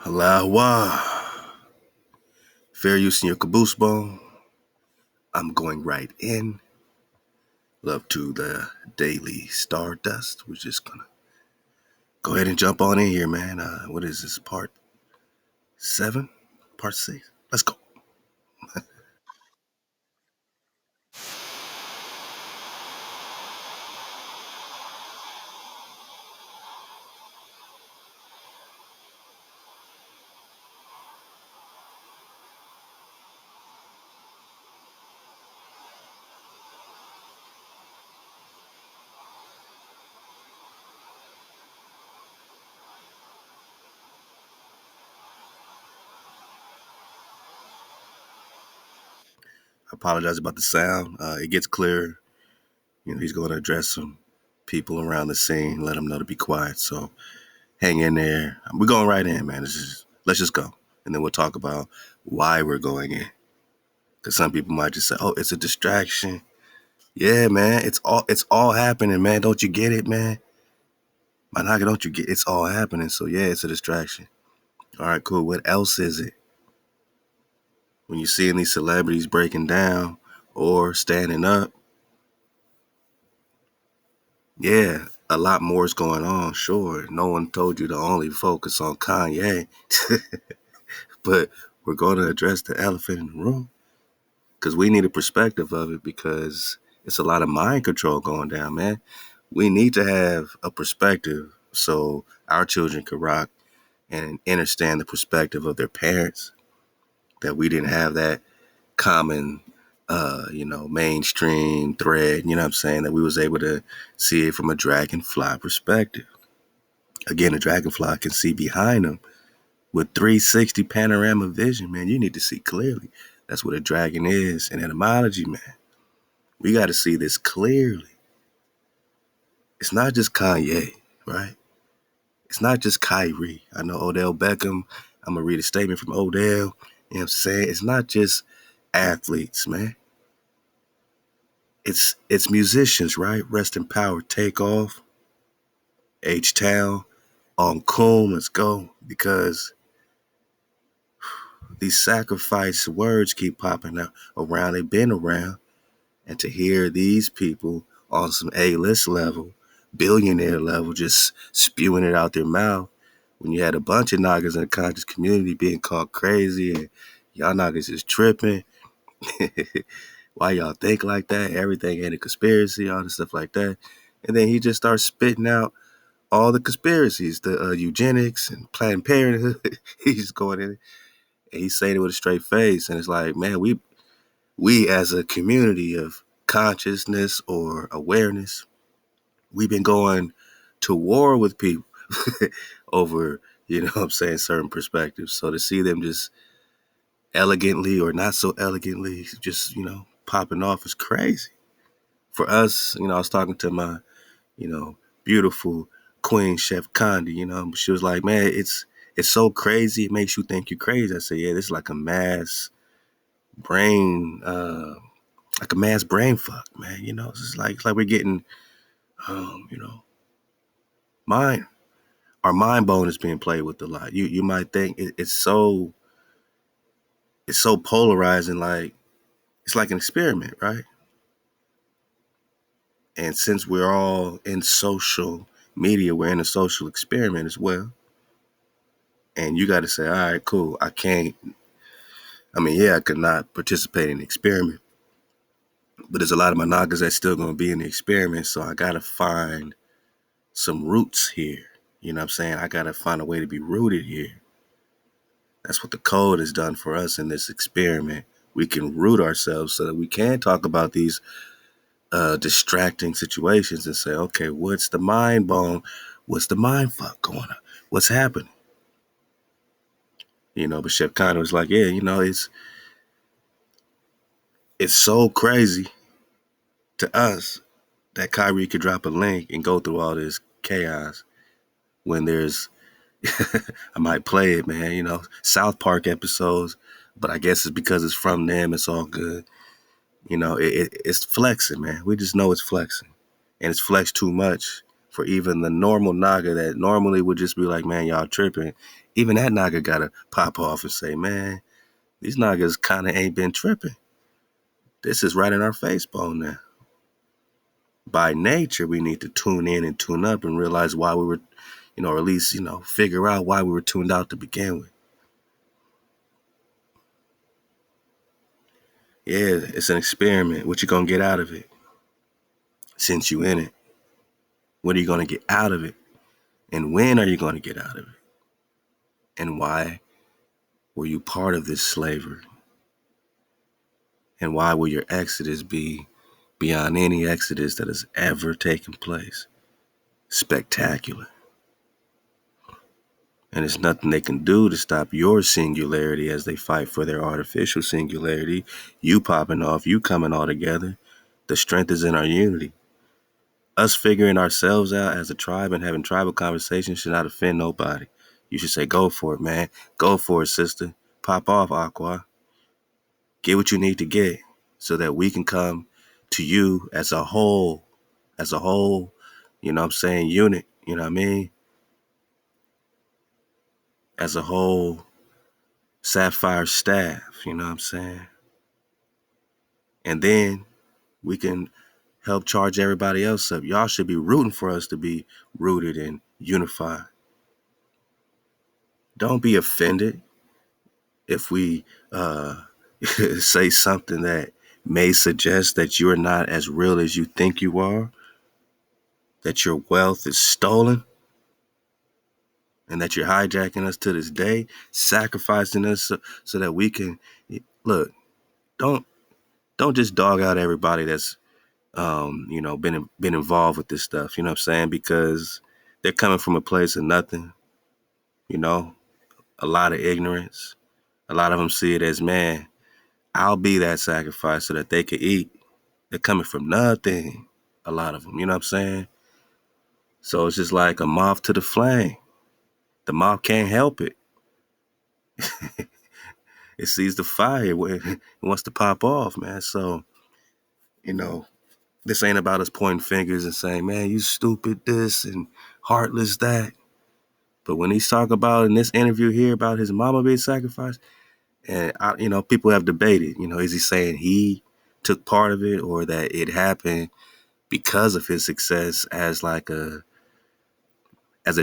Alawa. Fair use in your caboose bone. I'm going right in. Love to the daily Stardust. We're just gonna go ahead and jump on in here, man. What is this? Part 7? Part 6? Let's go. I apologize about the sound. It gets clearer. He's going to address some people around the scene, let them know to be quiet. So hang in there. We're going right in, man. Let's just go. And then we'll talk about why we're going in. Because some people might just say, oh, it's a distraction. Yeah, man, it's all happening, man. Don't you get it, man? My nigga, don't you get it's all happening? So yeah, it's a distraction. All right, cool. What else is it? When you're seeing these celebrities breaking down or standing up, yeah, a lot more is going on. Sure, no one told you to only focus on Kanye, but we're going to address the elephant in the room because we need a perspective of it because it's a lot of mind control going down, man. We need to have a perspective so our children can rock and understand the perspective of their parents, that we didn't have that common mainstream thread, you know what I'm saying, that we was able to see it from a dragonfly perspective. Again, a dragonfly can see behind them with 360 panorama vision, man. You need to see clearly. That's what a dragon is in etymology, man. We got to see this clearly. It's not just Kanye, right? It's not just Kyrie. I know Odell Beckham. I'm going to read a statement from Odell. You know what I'm saying? It's not just athletes, man. It's musicians, right? Rest in power, Take Off, H-Town, on Coon, let's go. Because these sacrifice words keep popping up around. They've been around. And to hear these people on some A-list level, billionaire level, just spewing it out their mouth, when you had a bunch of niggas in the conscious community being called crazy and y'all niggas is tripping. Why y'all think like that? Everything ain't a conspiracy, all this stuff like that. And then he just starts spitting out all the conspiracies, the eugenics and Planned Parenthood. He's just going in and he's saying it with a straight face. And it's like, man, we as a community of consciousness or awareness, we've been going to war with people over, what I'm saying, certain perspectives. So to see them just elegantly or not so elegantly just, popping off is crazy. For us, I was talking to my, beautiful Queen Chef Condi, she was like, man, it's so crazy, it makes you think you're crazy. I said, yeah, this is like a mass brain, fuck, man. It's just like we're getting, you know, mind, our mind bone is being played with a lot. You might think it's so polarizing, like it's like an experiment, right? And since we're all in social media, we're in a social experiment as well. And you got to say, all right, cool. I could not participate in the experiment, but there's a lot of my niggas that's still going to be in the experiment. So I got to find some roots here. You know what I'm saying? I got to find a way to be rooted here. That's what the code has done for us in this experiment. We can root ourselves so that we can talk about these distracting situations and say, okay, what's the mind bone? What's the mind fuck going on? What's happening? But Chef Conner was like, yeah, it's so crazy to us that Kyrie could drop a link and go through all this chaos when there's, I might play it, man, South Park episodes, but I guess it's because it's from them. It's all good. It's flexing, man. We just know it's flexing, and it's flexed too much For even the normal Naga that normally would just be like, man, y'all tripping. Even that Naga gotta pop off and say, man, these Nagas kind of ain't been tripping. This is right in our face bone now. By nature, we need to tune in and tune up and realize why we were, or at least, figure out why we were tuned out to begin with. Yeah, it's an experiment. What you gonna get out of it? Since you in it, what are you gonna get out of it? And when are you gonna get out of it? And why were you part of this slavery? And why will your exodus be beyond any exodus that has ever taken place? Spectacular. And it's nothing they can do to stop your singularity as they fight for their artificial singularity. You popping off, you coming all together. The strength is in our unity. Us figuring ourselves out as a tribe and having tribal conversations should not offend nobody. You should say, go for it, man. Go for it, sister. Pop off, Aqua. Get what you need to get so that we can come to you as a whole, unit, you know what I mean? As a whole sapphire staff, you know what I'm saying? And then we can help charge everybody else up. Y'all should be rooting for us to be rooted and unified. Don't be offended if we say something that may suggest that you're not as real as you think you are, that your wealth is stolen, and that you're hijacking us to this day, sacrificing us so that we can look. Don't just dog out everybody that's been involved with this stuff. You know what I'm saying? Because they're coming from a place of nothing. A lot of ignorance. A lot of them see it as, man, I'll be that sacrifice so that they can eat. They're coming from nothing. A lot of them. You know what I'm saying? So it's just like a moth to the flame. The moth can't help it. It sees the fire when it wants to pop off, man. So, this ain't about us pointing fingers and saying, man, you stupid this and heartless that. But when he's talking about in this interview here about his mama being sacrificed, and people have debated, is he saying he took part of it or that it happened because of his success as a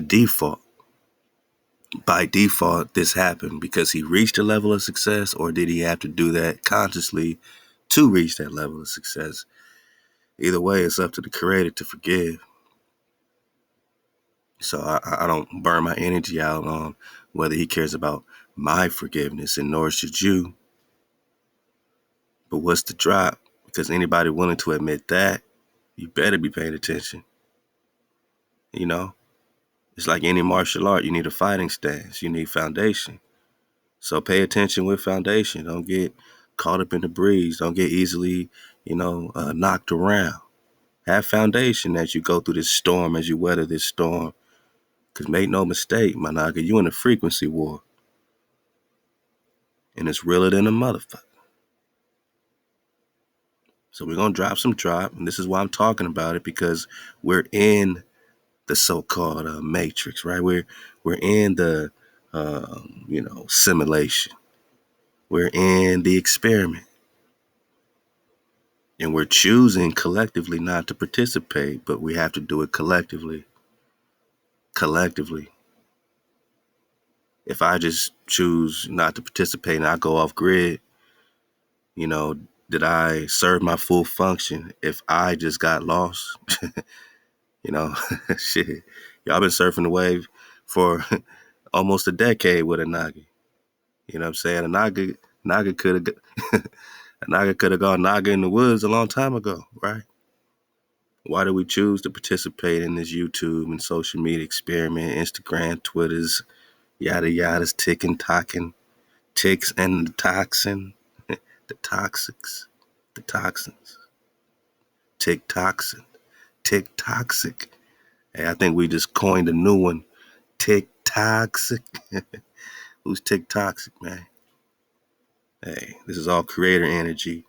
default? By default, this happened because he reached a level of success, or did he have to do that consciously to reach that level of success? Either way, it's up to the creator to forgive. So I don't burn my energy out on whether he cares about my forgiveness, and nor should you. But what's the drop? Because anybody willing to admit that, you better be paying attention. It's like any martial art. You need a fighting stance. You need foundation. So pay attention with foundation. Don't get caught up in the breeze. Don't get easily, knocked around. Have foundation as you go through this storm, as you weather this storm. Because make no mistake, my nigga, you in a frequency war. And it's realer than a motherfucker. So we're going to drop some drop. And this is why I'm talking about it, because we're in the so-called matrix, right? We're in the, simulation. We're in the experiment. And we're choosing collectively not to participate, but we have to do it collectively. If I just choose not to participate and I go off grid, did I serve my full function if I just got lost? Shit. Y'all been surfing the wave for almost a decade with a Naga. You know what I'm saying? A Naga could have gone Naga in the woods a long time ago, right? Why do we choose to participate in this YouTube and social media experiment, Instagram, Twitters, yada yadas, ticking, talking, ticks and the toxin, the toxics, the toxins, tick toxin, tick toxic. Hey, I think we just coined a new one, tick toxic. Who's tick toxic, man? Hey, this is all creator energy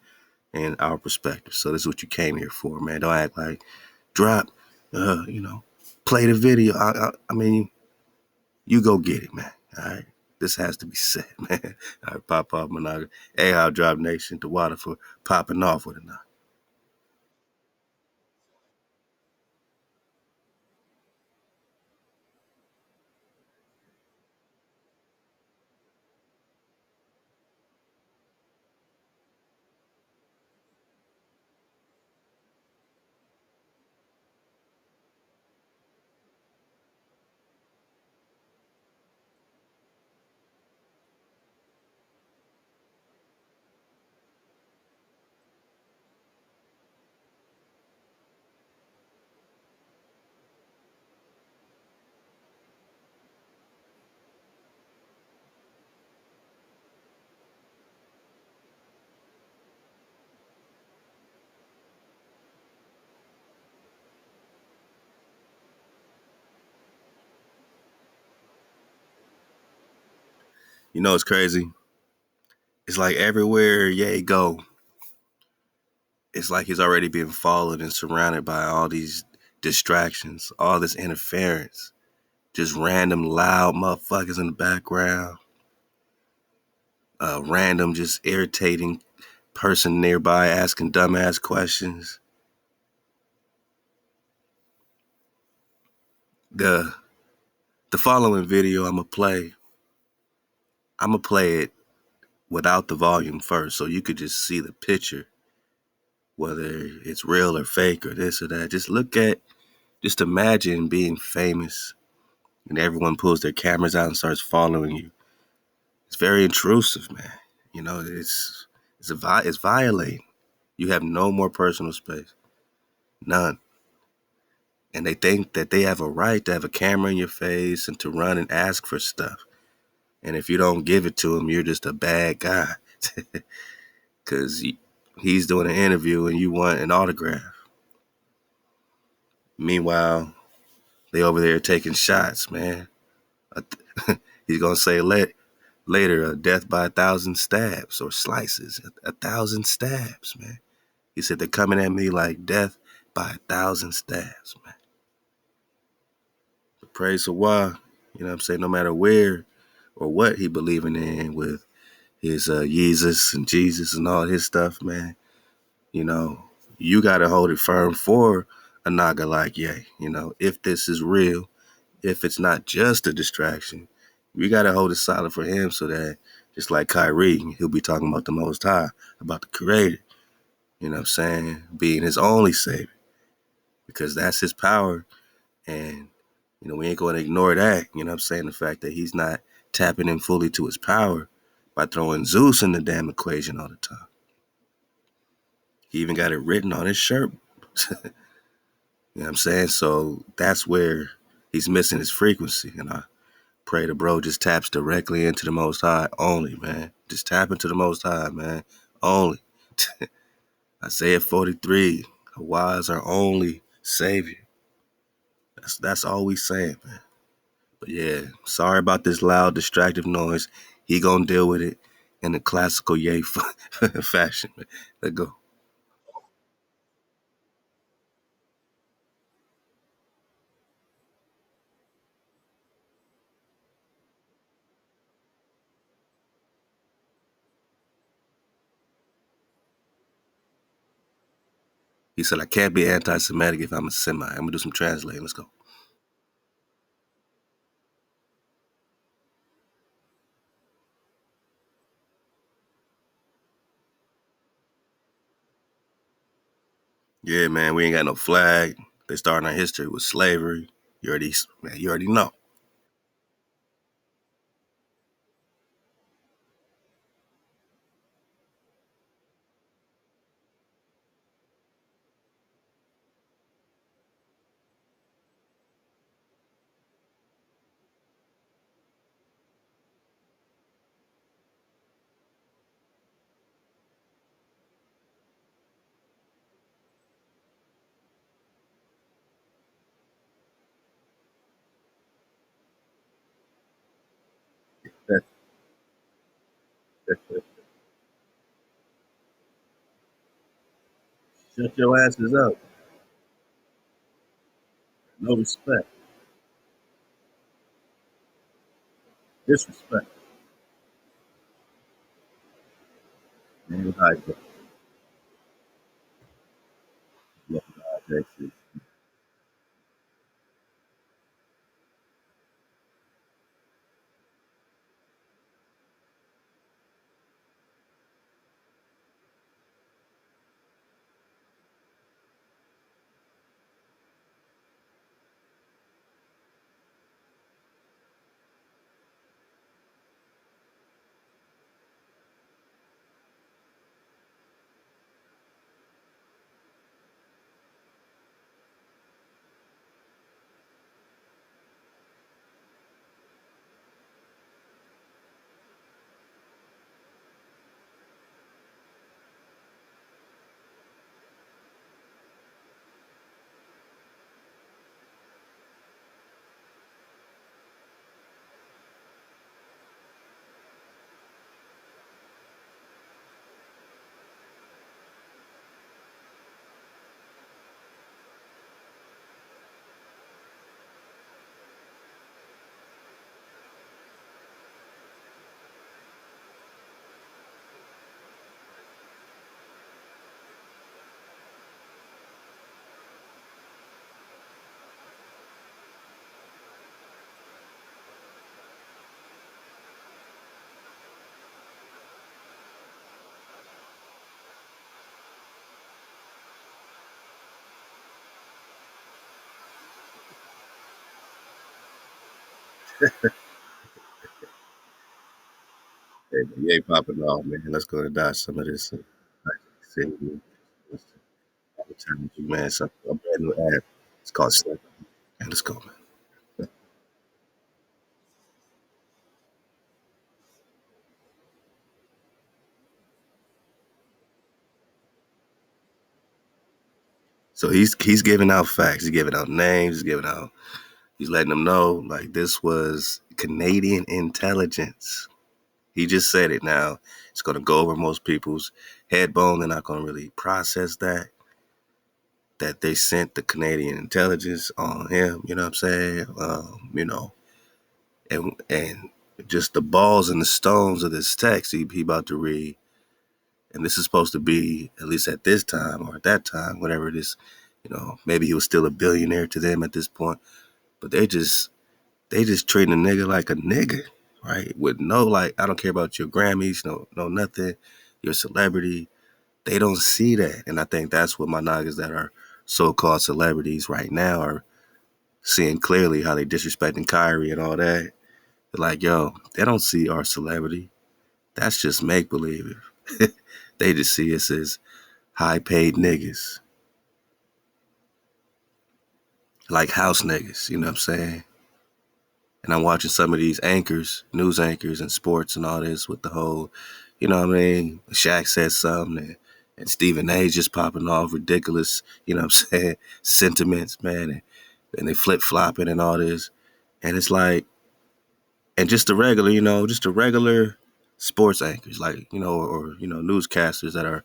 and our perspective. So this is what you came here for, man. Don't act like drop, Play the video. I mean, you go get it, man. All right. This has to be said, man. All right, pop off, Monaga. Ahab Drive Nation, ThaWaDa for popping off with it now. You know it's crazy? It's like everywhere Ye go, it's like he's already been followed and surrounded by all these distractions, all this interference, just random loud motherfuckers in the background, random just irritating person nearby asking dumbass questions. The the following video I'm gonna play it without the volume first, so you could just see the picture, whether it's real or fake or this or that. Just imagine being famous and everyone pulls their cameras out and starts following you. It's very intrusive, man. You know, it's violating. You have no more personal space, none. And they think that they have a right to have a camera in your face and to run and ask for stuff. And if you don't give it to them, you're just a bad guy. Because he's doing an interview and you want an autograph. Meanwhile, they over there taking shots, man. He's going to say later, death by 1,000 stabs or slices. 1,000 stabs, man. He said they're coming at me like death by 1,000 stabs, man. But praise to why, you know what I'm saying? No matter where or what he believing in with his Yeezus and Jesus and all his stuff, man. You know, you got to hold it firm for a naga like Ye. You know, if this is real, if it's not just a distraction, we got to hold it solid for him so that just like Kyrie, he'll be talking about the Most High, about the Creator, you know what I'm saying, being his only Savior, because that's his power. And, you know, we ain't going to ignore that, you know what I'm saying, the fact that he's not tapping in fully to his power by throwing Zeus in the damn equation all the time. He even got it written on his shirt. You know what I'm saying? So that's where he's missing his frequency. And I pray the bro just taps directly into the Most High only, man. Just tap into the Most High, man. Only. Isaiah 43, Hawa is our only Savior. That's all we saying, man. But yeah, sorry about this loud, distractive noise. He gonna deal with it in the classical Ye fashion, man. Let's go. He said, I can't be anti-Semitic if I'm a Semite. I'm gonna do some translating. Let's go. Yeah, man, we ain't got no flag. They starting our history with slavery. You already know. Shut your asses up. No respect. Disrespect. Man, I love that shit. Hey, man, you ain't popping off, man. Let's go and dodge some of this. City. I'm telling you, man. It's a brand new ad. It's called Slip. And let's go, man. So he's giving out facts. He's giving out names. He's letting them know like this was Canadian intelligence. He just said it now. It's gonna go over most people's head bone. They're not gonna really process that they sent the Canadian intelligence on him. You know what I'm saying? And just the balls and the stones of this text he about to read. And this is supposed to be, at least at this time or at that time, whatever it is, maybe he was still a billionaire to them at this point. But they just treating a nigga like a nigga, right? With no like, I don't care about your Grammys, no nothing, your celebrity. They don't see that. And I think that's what my niggas that are so called celebrities right now are seeing clearly how they disrespecting Kyrie and all that. They're like, yo, they don't see our celebrity. That's just make believe. They just see us as high paid niggas, like house niggas, you know what I'm saying? And I'm watching some of these anchors, news anchors and sports and all this with the whole, you know what I mean? Shaq said something and Stephen A just popping off ridiculous, you know what I'm saying, sentiments, man. And they flip flopping and all this. And it's like, and just the regular sports anchors, like, or newscasters that are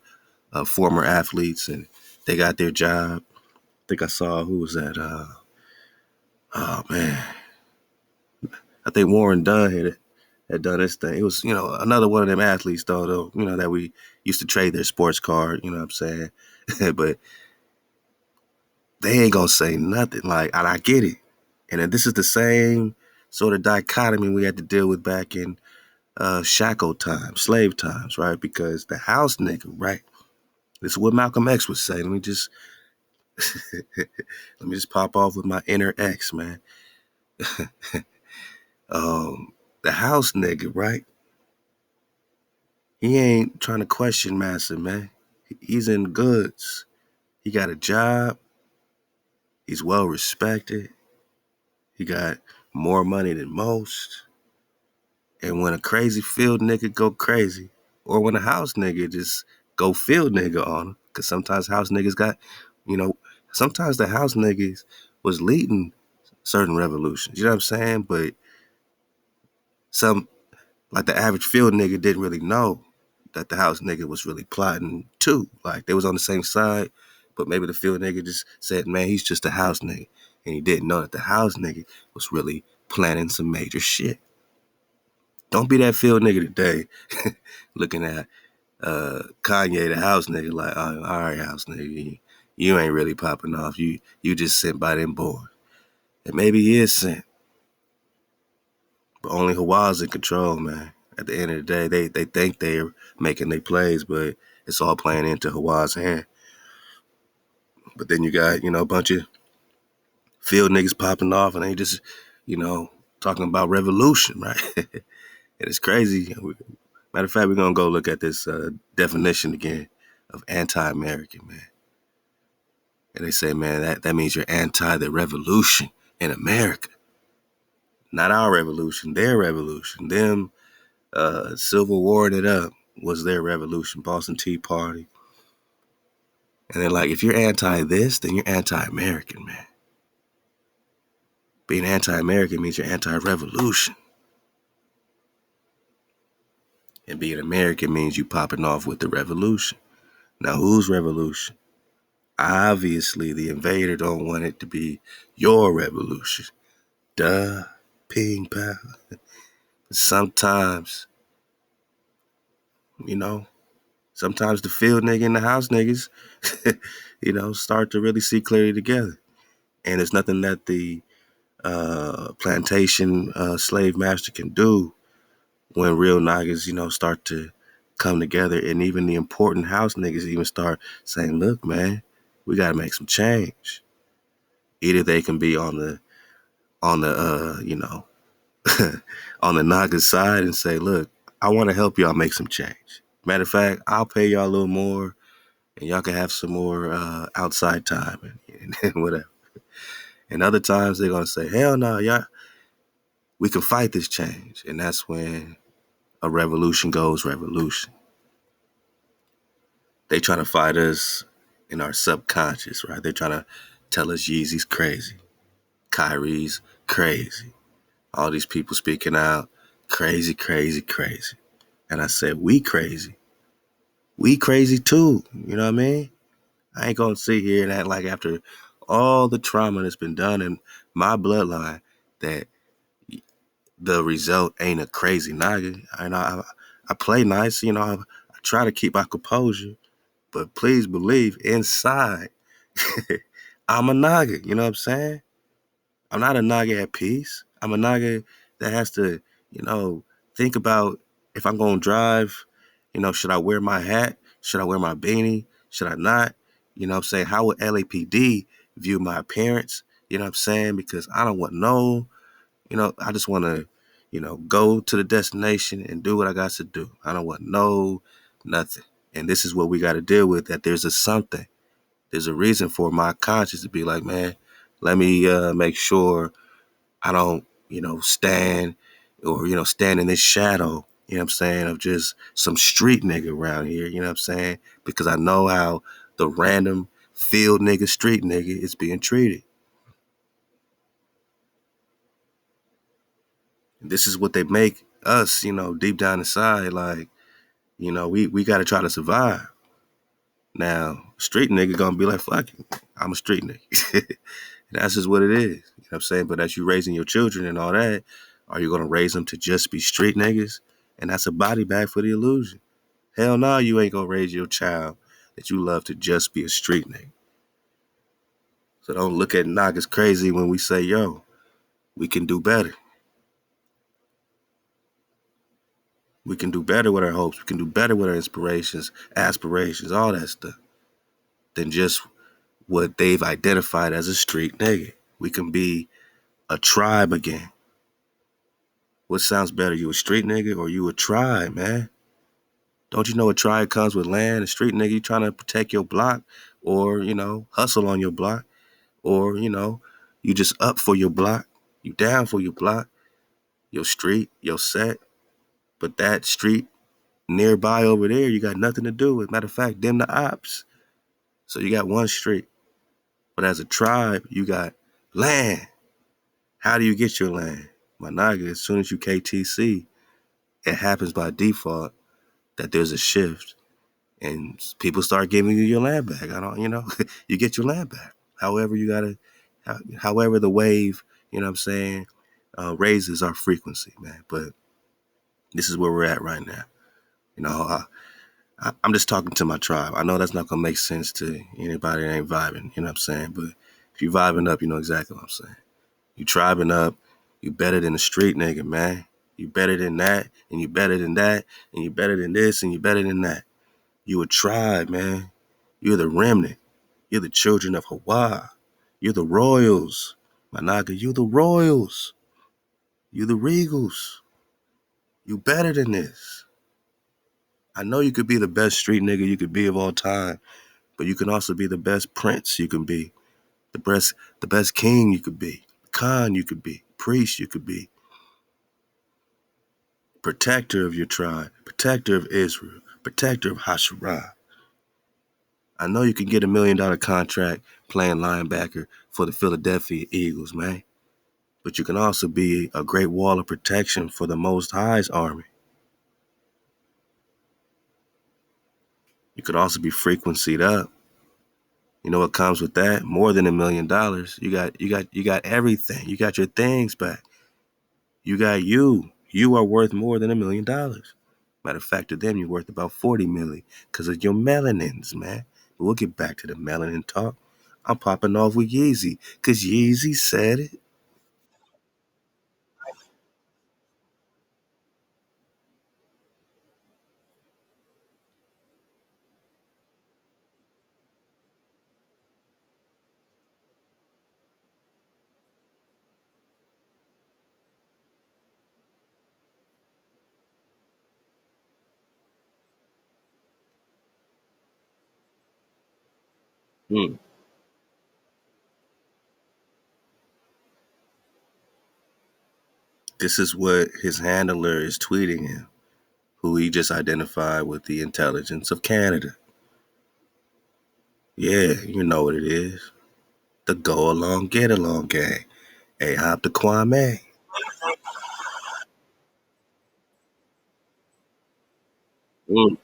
former athletes and they got their job. I think I saw who was that? Oh man, I think Warren Dunn had done this thing. It was another one of them athletes though that we used to trade their sports card. You know what I'm saying? But they ain't gonna say nothing. Like, and I get it. And then this is the same sort of dichotomy we had to deal with back in shackle times, slave times, right? Because the house nigga, right? This is what Malcolm X would say. Let me just pop off with my inner X, man. The house nigga, right? He ain't trying to question massa, man. He's in goods. He got a job. He's well respected. He got more money than most. And when a crazy field nigga go crazy, or when a house nigga just go field nigga on him, because sometimes house niggas got, you know, sometimes the house niggas was leading certain revolutions. You know what I'm saying? But some, like the average field nigga didn't really know that the house nigga was really plotting too. Like they was on the same side, but maybe the field nigga just said, man, he's just a house nigga. And he didn't know that the house nigga was really planning some major shit. Don't be that field nigga today looking at Kanye, the house nigga, like, oh, all right, house nigga, you ain't really popping off. You just sent by them boys. And maybe he is sent. But only Hawa's in control, man. At the end of the day, they think they're making their plays, but it's all playing into Hawa's hand. But then you got, a bunch of field niggas popping off and they just, talking about revolution, right? And it's crazy. Matter of fact, we're going to go look at this definition again of anti-American, man. And they say, man, that means you're anti the revolution in America. Not our revolution, their revolution. Them Civil War it up was their revolution, Boston Tea Party. And they're like, if you're anti this, then you're anti-American, man. Being anti-American means you're anti-revolution. And being American means you popping off with the revolution. Now, whose revolution? Obviously, the invader don't want it to be your revolution. Duh, ping, pal. Sometimes, sometimes the field nigga and the house niggas, start to really see clearly together. And there's nothing that the plantation slave master can do when real niggas, start to come together. And even the important house niggas even start saying, look, man, we got to make some change. Either they can be on the on the Naga side and say, look, I want to help y'all make some change. Matter of fact, I'll pay y'all a little more and y'all can have some more outside time and whatever. And other times they're going to say, hell no, y'all, we can fight this change. And that's when a revolution goes revolution. They try to fight us in our subconscious, right? They're trying to tell us Yeezy's crazy. Kyrie's crazy. All these people speaking out, crazy, crazy, crazy. And I said, we crazy. We crazy too. You know what I mean? I ain't going to sit here and act like after all the trauma that's been done in my bloodline that the result ain't a crazy naga. And I play nice, I try to keep my composure. But please believe, inside, I'm a naga. You know what I'm saying? I'm not a naga at peace. I'm a naga that has to, think about if I'm going to drive, should I wear my hat? Should I wear my beanie? Should I not? You know what I'm saying? How would LAPD view my appearance? You know what I'm saying? Because I don't want I just want to, go to the destination and do what I got to do. I don't want nothing. And this is what we got to deal with, that there's a something. There's a reason for my conscience to be like, man, let me make sure I don't, stand or, stand in this shadow, you know what I'm saying, of just some street nigga around here, you know what I'm saying? Because I know how the random field nigga, street nigga is being treated. And this is what they make us, deep down inside, like, we got to try to survive. Now, street nigga gonna be like, fuck it, I'm a street nigga. That's just what it is. You know what I'm saying? But as you raising your children and all that, are you gonna raise them to just be street niggas? And that's a body bag for the illusion. Hell no, you ain't gonna raise your child that you love to just be a street nigga. So don't look at niggas crazy when we say, yo, we can do better. We can do better with our hopes. We can do better with our inspirations, aspirations, all that stuff, than just what they've identified as a street nigga. We can be a tribe again. What sounds better, you a street nigga or you a tribe, man? Don't you know a tribe comes with land? A street nigga, you trying to protect your block or, hustle on your block or, you just up for your block. You down for your block, your street, your set. But that street nearby over there, you got nothing to do with. Matter of fact, them the ops. So you got one street. But as a tribe, you got land. How do you get your land? My naga, as soon as you KTC, it happens by default that there's a shift and people start giving you your land back. You get your land back. However, you got to however the wave, you know what I'm saying, raises our frequency, man. But this is where we're at right now. You know, I'm just talking to my tribe. I know that's not gonna make sense to anybody that ain't vibing. You know what I'm saying? But if you vibing up, you know exactly what I'm saying. You tribing up, you better than the street nigga, man. You better than that, and you better than that, and you better than this, and you better than that. You a tribe, man. You're the remnant. You're the children of Hawaii. You're the royals. Managa, you the royals. You the regals. You better than this. I know you could be the best street nigga you could be of all time, but you can also be the best prince you can be, the best king you could be, Khan you could be, priest you could be, protector of your tribe, protector of Israel, protector of Hasherah. I know you can get $1 million contract playing linebacker for the Philadelphia Eagles, man. But you can also be a great wall of protection for the Most High's army. You could also be frequencied up. You know what comes with that? More than $1 million. You got everything. You got your things back. You got you. You are worth more than $1 million. Matter of fact, to them, you're worth about 40 million because of your melanins, man. But we'll get back to the melanin talk. I'm popping off with Yeezy because Yeezy said it. Hmm. This is what his handler is tweeting him, who he just identified with the intelligence of Canada. Yeah, you know what it is. The go along, get along gang. Ahab the Kwame. Mm.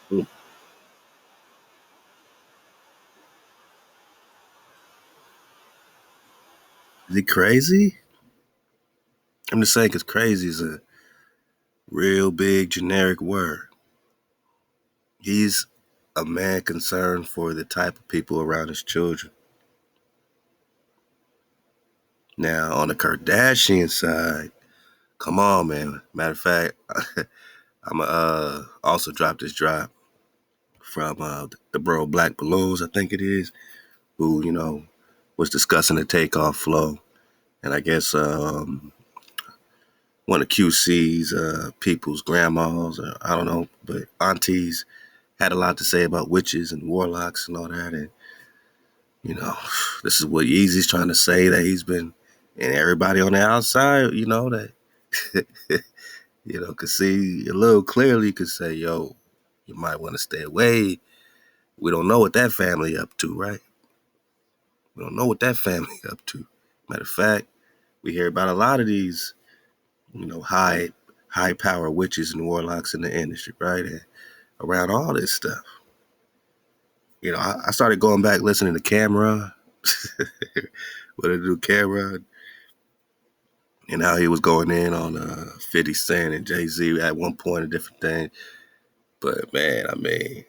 Mm. Is he crazy? I'm just saying because crazy is a real big generic word. He's a man concerned for the type of people around his children. Now, on the Kardashian side, come on, man. Matter of fact, I'm also drop this drop from the bro Black Balloons, I think it is, who, was discussing the takeoff flow. And I guess one of QC's people's grandmas, or I don't know, but aunties had a lot to say about witches and warlocks and all that. And, you know, this is what Yeezy's trying to say, that he's been, and everybody on the outside, that, could see a little clearly, could say, yo, you might want to stay away. We don't know what that family up to, right? We don't know what that family up to. Matter of fact, we hear about a lot of these, high power witches and warlocks in the industry, right? And around all this stuff. I started going back listening to Camera, what a new Camera, and how he was going in on 50 Cent and Jay-Z at one point, a different thing. But man, I mean,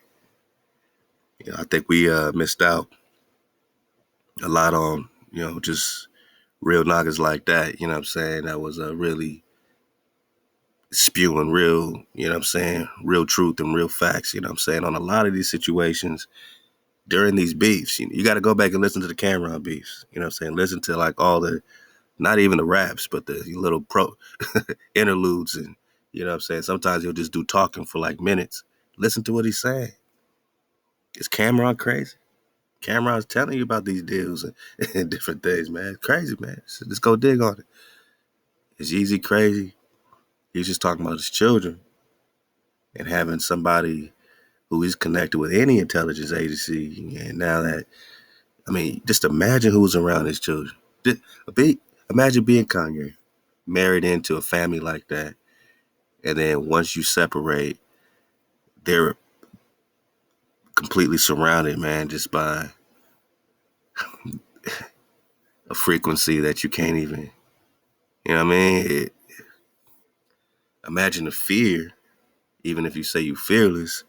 I think we missed out a lot on, just real niggas like that, you know what I'm saying? That was really spewing real, real truth and real facts, you know what I'm saying, on a lot of these situations during these beefs. You got to go back and listen to the Cameron beefs, you know what I'm saying? Listen to like all the, not even the raps, but the little interludes, and you know what I'm saying? Sometimes he'll just do talking for like minutes. Listen to what he's saying. Is Cameron crazy? Cameron's telling you about these deals and different things, man. It's crazy, man. So just go dig on it. Is Yeezy crazy? He's just talking about his children and having somebody who is connected with any intelligence agency. And now that, I mean, just imagine who's around his children. Imagine being Kanye, married into a family like that. And then once you separate, they're completely surrounded, man, just by a frequency that you can't even, you know what I mean? Imagine the fear, even if you say you fearless,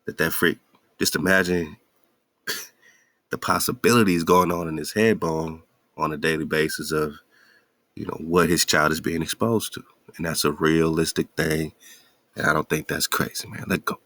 that freak, just imagine the possibilities going on in his head bone on a daily basis of, what his child is being exposed to. And that's a realistic thing. And I don't think that's crazy, man. Let go.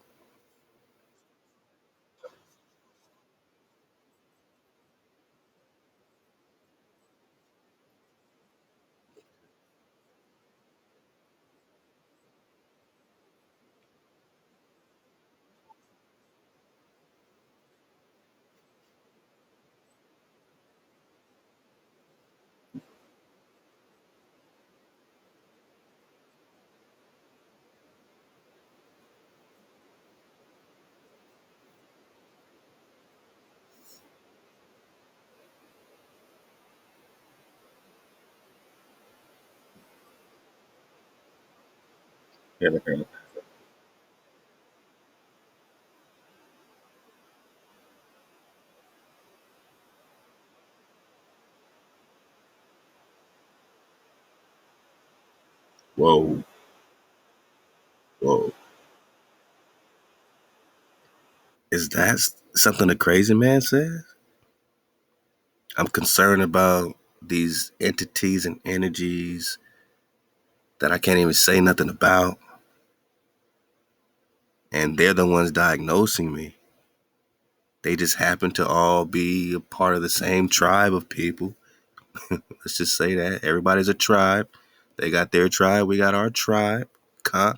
Yeah. Whoa. Whoa. Is that something the crazy man says? I'm concerned about these entities and energies that I can't even say nothing about. And they're the ones diagnosing me. They just happen to all be a part of the same tribe of people. Let's just say that. Everybody's a tribe. They got their tribe. We got our tribe. Ka.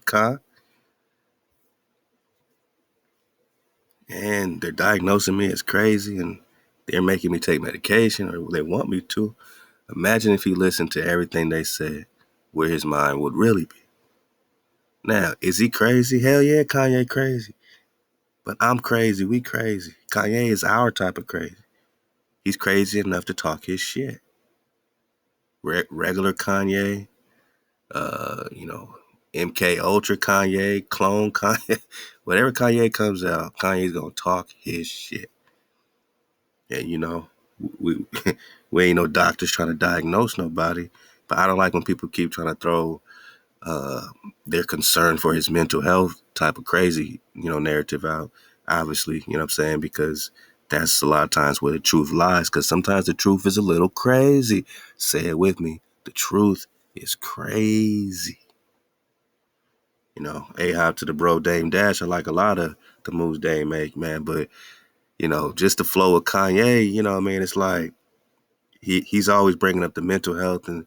And they're diagnosing me as crazy, and they're making me take medication, or they want me to. Imagine if he listened to everything they said, where his mind would really be. Now, is he crazy? Hell yeah, Kanye crazy. But I'm crazy. We crazy. Kanye is our type of crazy. He's crazy enough to talk his shit. Regular Kanye, you know, MK Ultra Kanye, clone Kanye, whatever Kanye comes out, Kanye's gonna talk his shit. And we we ain't no doctors trying to diagnose nobody, but I don't like when people keep trying to throw uh, their concern for his mental health type of crazy, narrative out. Obviously, you know what I'm saying, because that's a lot of times where the truth lies. Because sometimes the truth is a little crazy. Say it with me. The truth is crazy. Ahab to the bro Dame Dash. I like a lot of the moves Dame make, man. But just the flow of Kanye, what I mean, it's like he's always bringing up the mental health, and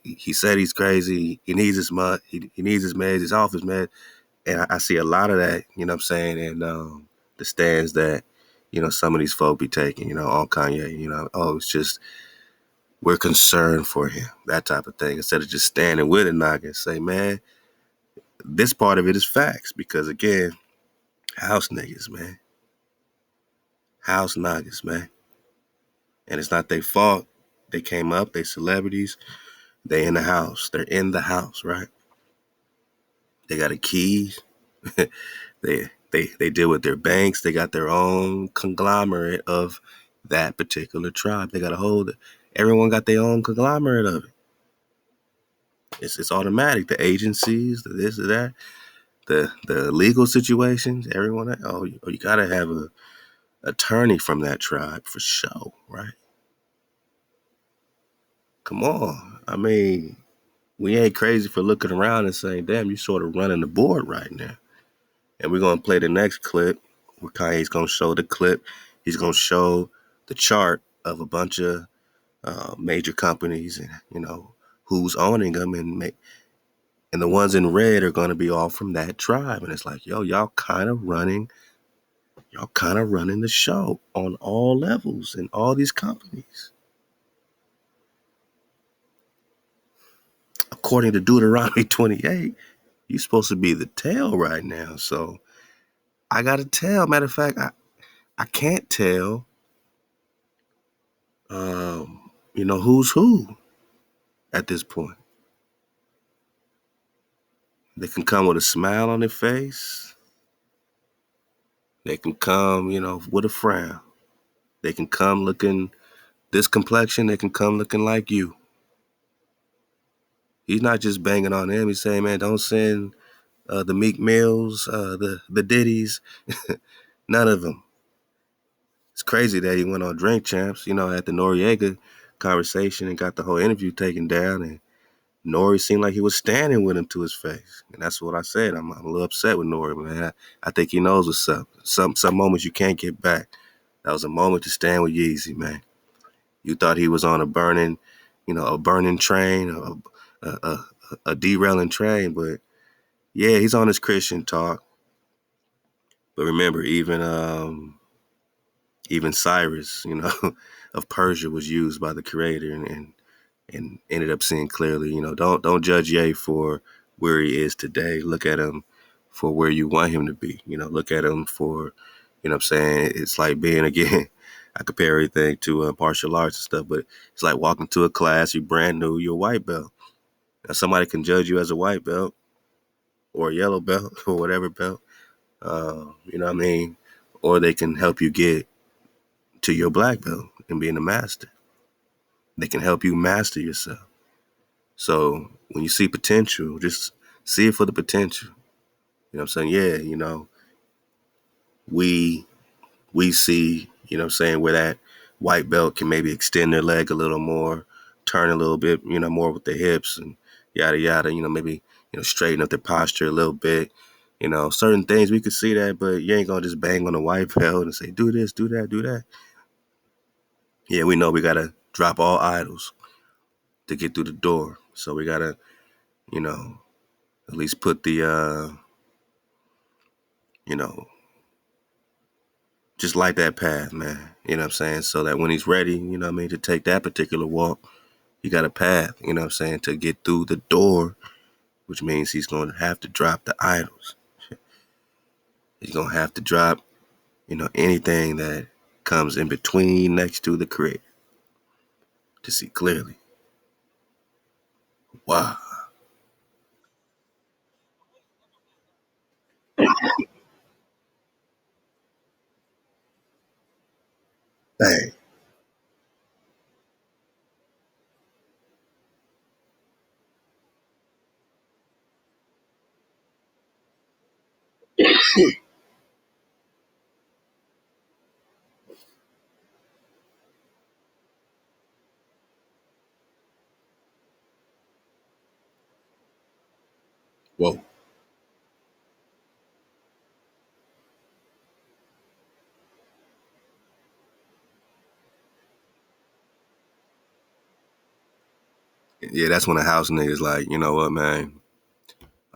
he said he's crazy. He needs his mud. He needs his meds. He's off his meds. And I see a lot of that, you know what I'm saying, and the stands that, some of these folk be taking, on Kanye, oh, it's just, we're concerned for him, that type of thing, instead of just standing with a noggin and say, man, this part of it is facts, because again, house niggas, man. House niggas, man. And it's not their fault. They came up, they celebrities, they in the house. They're in the house, right? They got a key. They deal with their banks. They got their own conglomerate of that particular tribe. They got a hold. Everyone got their own conglomerate of it. It's automatic. The agencies, the this, the that. the legal situations, everyone, you gotta have a attorney from that tribe for sure, right? Come on. I mean, we ain't crazy for looking around and saying, damn, you sort of running the board right now. And we're gonna play the next clip where Kanye's gonna show the clip. He's gonna show the chart of a bunch of major companies and who's owning them, and the ones in red are gonna be all from that tribe. And it's like, yo, y'all kind of running the show on all levels in all these companies. According to Deuteronomy 28, you're supposed to be the tail right now. So I gotta tell. Matter of fact, I can't tell who's who at this point. They can come with a smile on their face. They can come, with a frown. They can come looking this complexion. They can come looking like you. He's not just banging on them. He's saying, man, don't send the Meek Mills, the Diddies, none of them. It's crazy that he went on Drink Champs, at the Noriega conversation and got the whole interview taken down. And Nori seemed like he was standing with him to his face. And that's what I said. I'm a little upset with Nori, man. I think he knows what's up. Some moments you can't get back. That was a moment to stand with Yeezy, man. You thought he was on a burning train, a derailing train. But yeah, he's on his Christian talk. But remember, even Cyrus, of Persia was used by the Creator and ended up seeing clearly. Don't judge Ye for where he is today. Look at him for where you want him to be. Look at him for, what I'm saying? It's like being, again, I compare everything to martial arts and stuff, but it's like walking to a class, you're brand new, you're a white belt. Now, somebody can judge you as a white belt or a yellow belt or whatever belt, you know what I mean? Or they can help you get to your black belt and being a master. They can help you master yourself. So when you see potential, just see it for the potential. You know what I'm saying? Yeah, we see, where that white belt can maybe extend their leg a little more, turn a little bit, more with the hips and yada yada, maybe, straighten up their posture a little bit. Certain things we could see that, but you ain't gonna just bang on the white belt and say, do this, do that, do that. Yeah, we know we gotta drop all idols to get through the door. So we gotta, at least put the just like that path, man. You know what I'm saying? So that when he's ready, to take that particular walk, he got a path, to get through the door, which means he's going to have to drop the idols. He's going to have to drop, anything that comes in between next to the Creator to see clearly. Wow. Hey. Whoa. Yeah, that's when the house niggas like, you know what, man?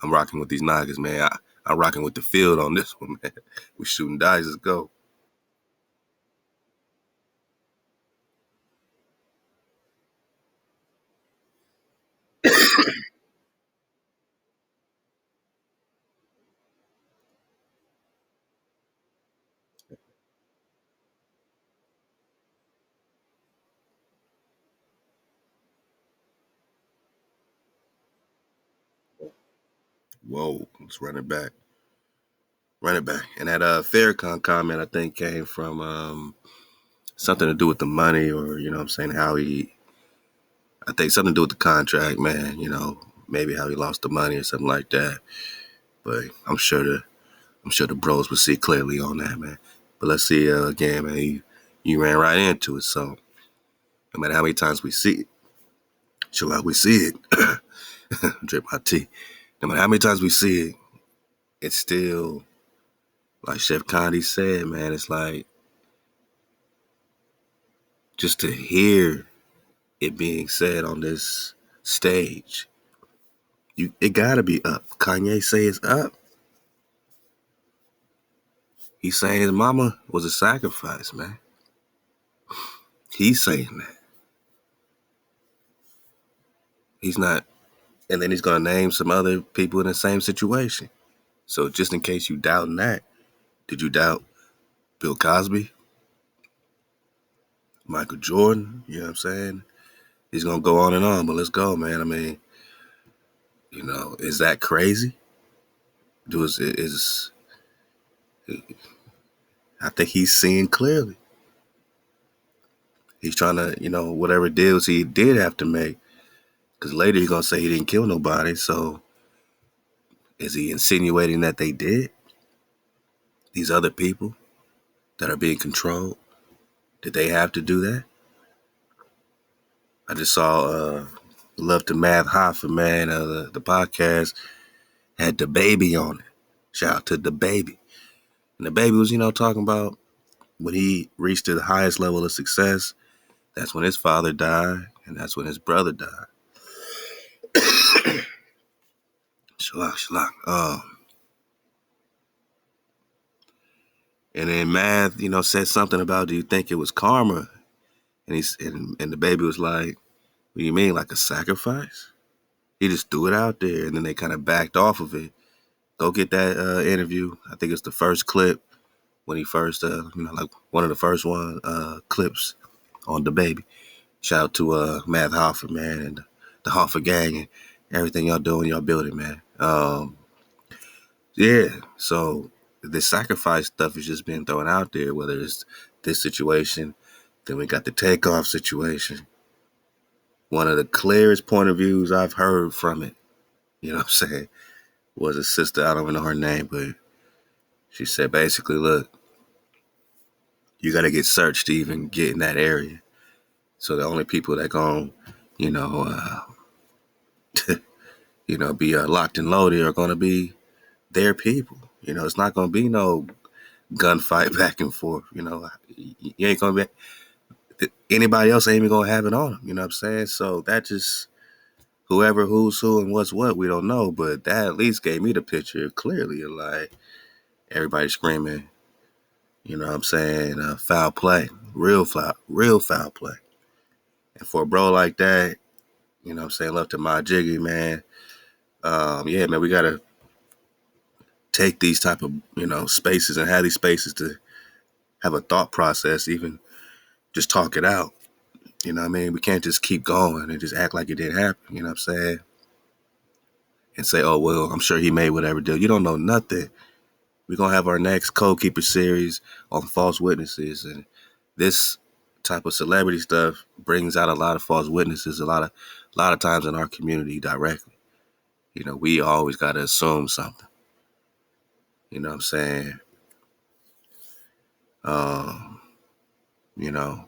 I'm rocking with these niggas, man. I'm rocking with the field on this one, man. We shooting dice, let's go. Whoa, let's run it back. Run it back. And that Farrakhan comment, I think, came from something to do with the money, or what I'm saying, I think something to do with the contract, man. Maybe how he lost the money or something like that. But I'm sure the bros will see clearly on that, man. But let's see again, man. You ran right into it. So no matter how many times we see it, chill out, we see it. Drip my tea. No matter how many times we see it, it's still like Chef Condi said, man. It's like just to hear it being said on this stage, it gotta be up. Kanye say it's up. He's saying his mama was a sacrifice, man. He's saying that. He's not, and then he's gonna name some other people in the same situation. So just in case you doubting that, did you doubt Bill Cosby, Michael Jordan? You know what I'm saying? He's gonna go on and on, but let's go, man. I mean, is that crazy? Is I think he's seeing clearly. He's trying to, whatever deals he did have to make, because later he's gonna say he didn't kill nobody. So is he insinuating that they did? These other people that are being controlled, did they have to do that? I just saw Love to Math Hoffa, man. The podcast had the baby on it. Shout out to the baby. And the baby was, talking about when he reached the highest level of success, that's when his father died, and that's when his brother died. Shalak, shalak. And then Math, said something about, do you think it was karma? And the baby was like, what do you mean, like a sacrifice? He just threw it out there, and then they kind of backed off of it. Go get that interview. I think it's the first clip when he first, like one of the first clips on the baby. Shout out to Math Hoffa, man, and the Hoffa gang and everything y'all doing, y'all building, man. Yeah, so the sacrifice stuff is just being thrown out there, whether it's this situation, then we got the takeoff situation. One of the clearest point of views I've heard from it, you know what I'm saying, was a sister, I don't even know her name, but she said basically, look, you got to get searched to even get in that area. So the only people that gon', you know, be locked and loaded are gonna be their people. It's not gonna be no gunfight back and forth. You ain't gonna be anybody else ain't even gonna have it on them. You know what I'm saying? So that just whoever who's who and what's what we don't know, but that at least gave me the picture clearly of like everybody screaming. You know what I'm saying? Foul play, real foul play. And for a bro like that, you know what I'm saying, love to my jiggy, man. Yeah, man, we gotta take these type of, spaces and have these spaces to have a thought process, even just talk it out. You know what I mean? We can't just keep going and just act like it didn't happen, you know what I'm saying? And say, oh, well, I'm sure he made whatever deal. You don't know nothing. We're going to have our next Code Keeper series on false witnesses. And this type of celebrity stuff brings out a lot of false witnesses a lot of times in our community directly. We always got to assume something. You know what I'm saying?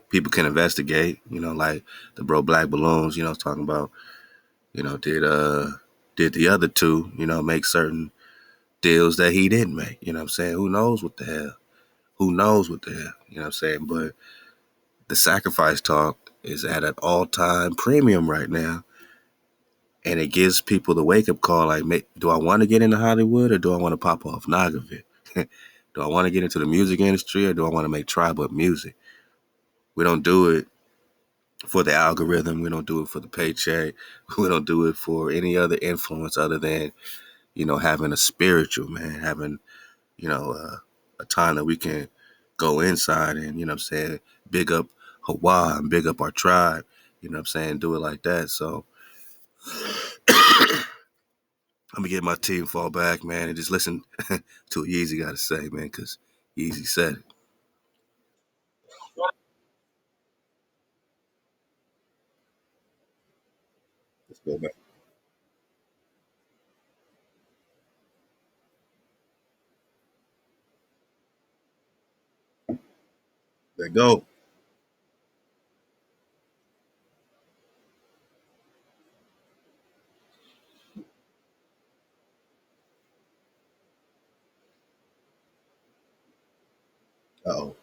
People can investigate, like the bro Black Balloons, talking about, did the other two, make certain deals that he didn't make. You know what I'm saying? Who knows what the hell? Who knows what the hell? You know what I'm saying? But the sacrifice talk is at an all-time premium right now. And it gives people the wake-up call, like, do I want to get into Hollywood or do I want to pop off Nagavik? Do I want to get into the music industry or do I want to make tribal music? We don't do it for the algorithm. We don't do it for the paycheck. We don't do it for any other influence other than, having a spiritual, man, having, a time that we can go inside and, you know what I'm saying, big up Hawaii and big up our tribe, you know what I'm saying, do it like that. So I'm going to get my team fall back, man, and just listen to what Yeezy got to say, man, because Yeezy said it. Let's go back. Let go. Uh-oh.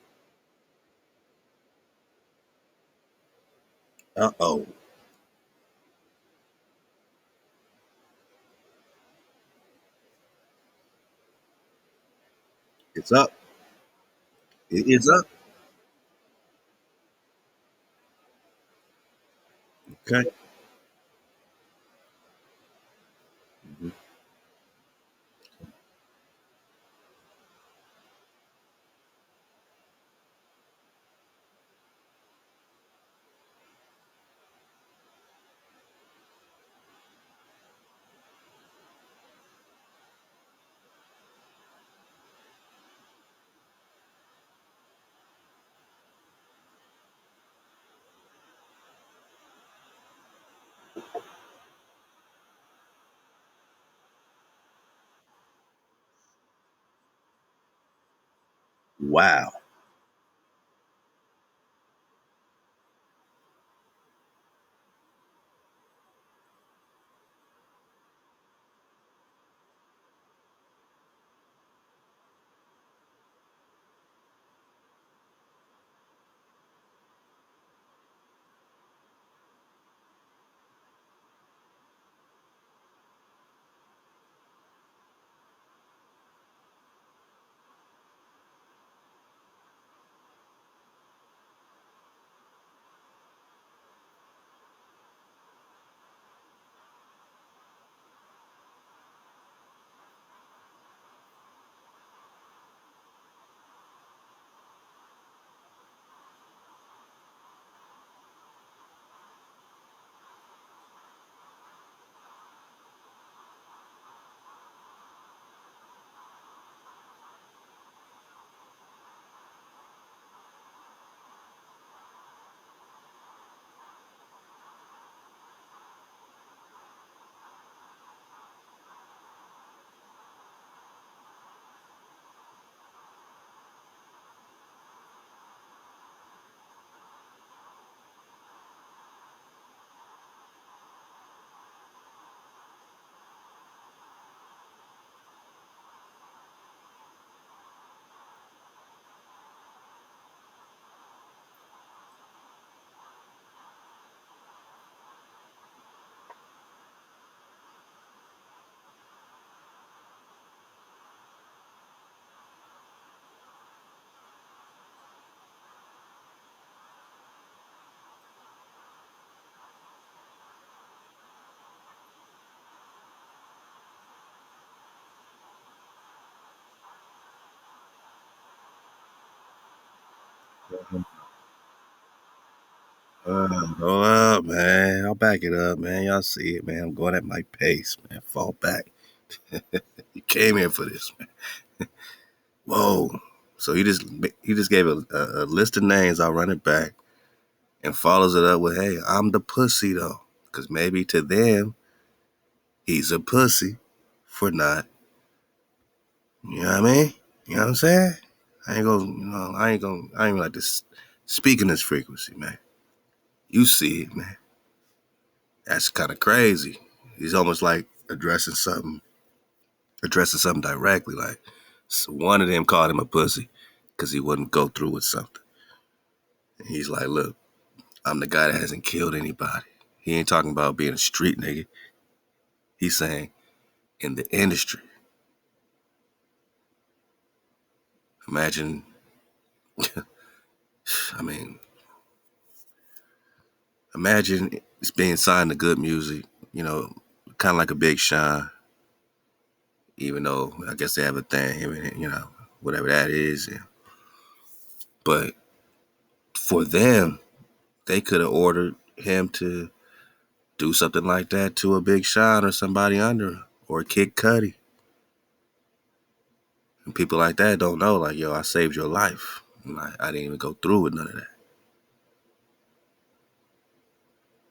Uh-oh. It's up. It is up. Okay. Mhm. Wow. Go up, man. I'll back it up, man. Y'all see it, man. I'm going at my pace, man. Fall back. You came here for this, man. Whoa. So he just gave a list of names. I'll run it back and follows it up with, "Hey, I'm the pussy though," because maybe to them he's a pussy for not. You know what I mean? You know what I'm saying? I ain't gonna, I ain't like to speak in this frequency, man. You see it, man. That's kind of crazy. He's almost like addressing something directly. Like, so one of them called him a pussy because he wouldn't go through with something. And he's like, "Look, I'm the guy that hasn't killed anybody." He ain't talking about being a street nigga. He's saying in the industry. Imagine, I mean, imagine it's being signed to good music, you know, kind of like a Big Sean, even though I guess they have a thing, whatever that is. But for them, they could have ordered him to do something like that to a Big Sean or somebody under him, or Kid Cudi. And people like that don't know, like, yo, I saved your life. And I didn't even go through with none of that.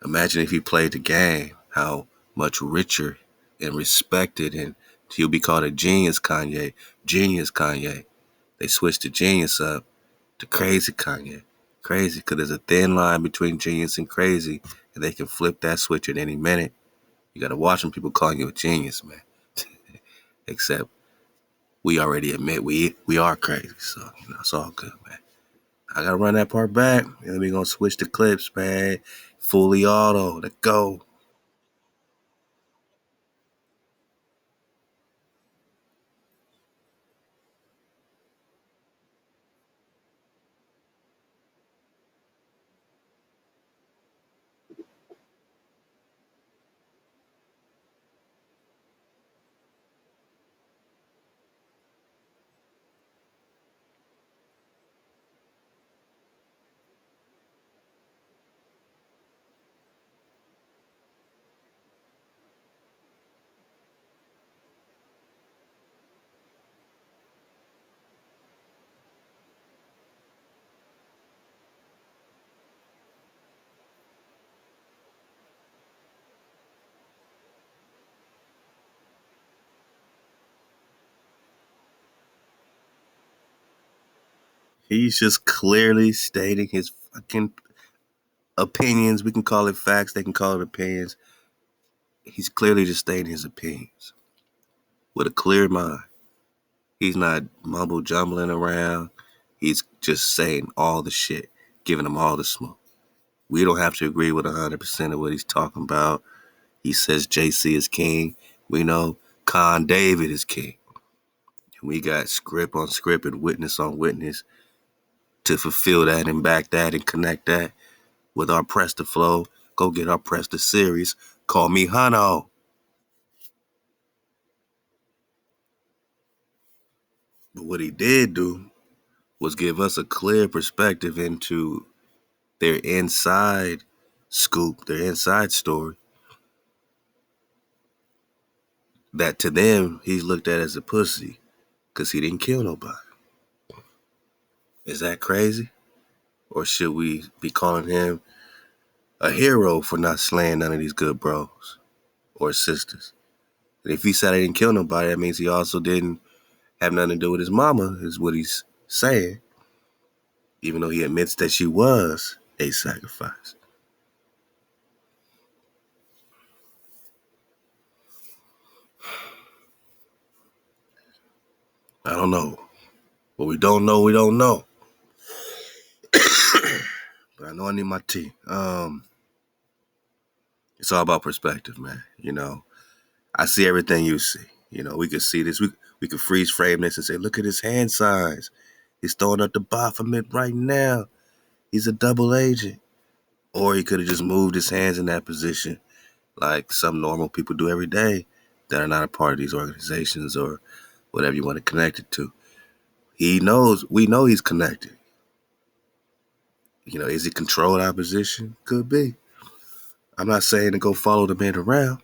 Imagine if he played the game, how much richer and respected, and he'll be called a genius Kanye. Genius Kanye. They switched the genius up, The crazy Kanye. Crazy, because there's a thin line between genius and crazy, and they can flip that switch at any minute. You gotta watch when people calling you a genius, man. Except we already admit we are crazy, so it's all good, man. I gotta run that part back, and then we gonna switch the clips, man. Fully auto, let's go. He's just clearly stating his fucking opinions. We can call it facts, they can call it opinions. He's clearly just stating his opinions with a clear mind. He's not mumble jumbling around. He's just saying all the shit, giving them all the smoke. We don't have to agree with 100% of what he's talking about. He says JC is king. We know Con David is king. We got script on script and witness on witness to fulfill that and back that and connect that with our Prester flow. Go get our Prester series. Call me Hano. But what he did do was give us a clear perspective into their inside scoop, their inside story, that to them he's looked at as a pussy because he didn't kill nobody. Is that crazy? Or should we be calling him a hero for not slaying none of these good bros or sisters? And if he said he didn't kill nobody, that means he also didn't have nothing to do with his mama, is what he's saying, even though he admits that she was a sacrifice. I don't know. What we don't know, we don't know. But I know I need my tea. It's all about perspective, man. I see everything you see. We could see this. We could freeze frame this and say, look at his hand size. He's throwing up the Baphomet right now. He's a double agent. Or he could have just moved his hands in that position like some normal people do every day that are not a part of these organizations or whatever you want to connect it to. We know he's connected. Is he controlled opposition? Could be. I'm not saying to go follow the man around,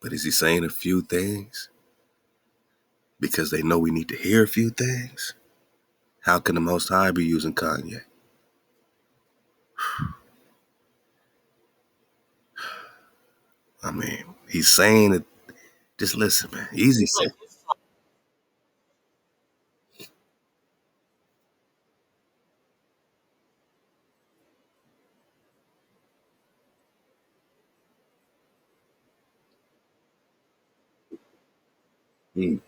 but is he saying a few things because they know we need to hear a few things? How can the Most High be using Kanye? I mean, he's saying it. Just listen, man. Easy said. Mm.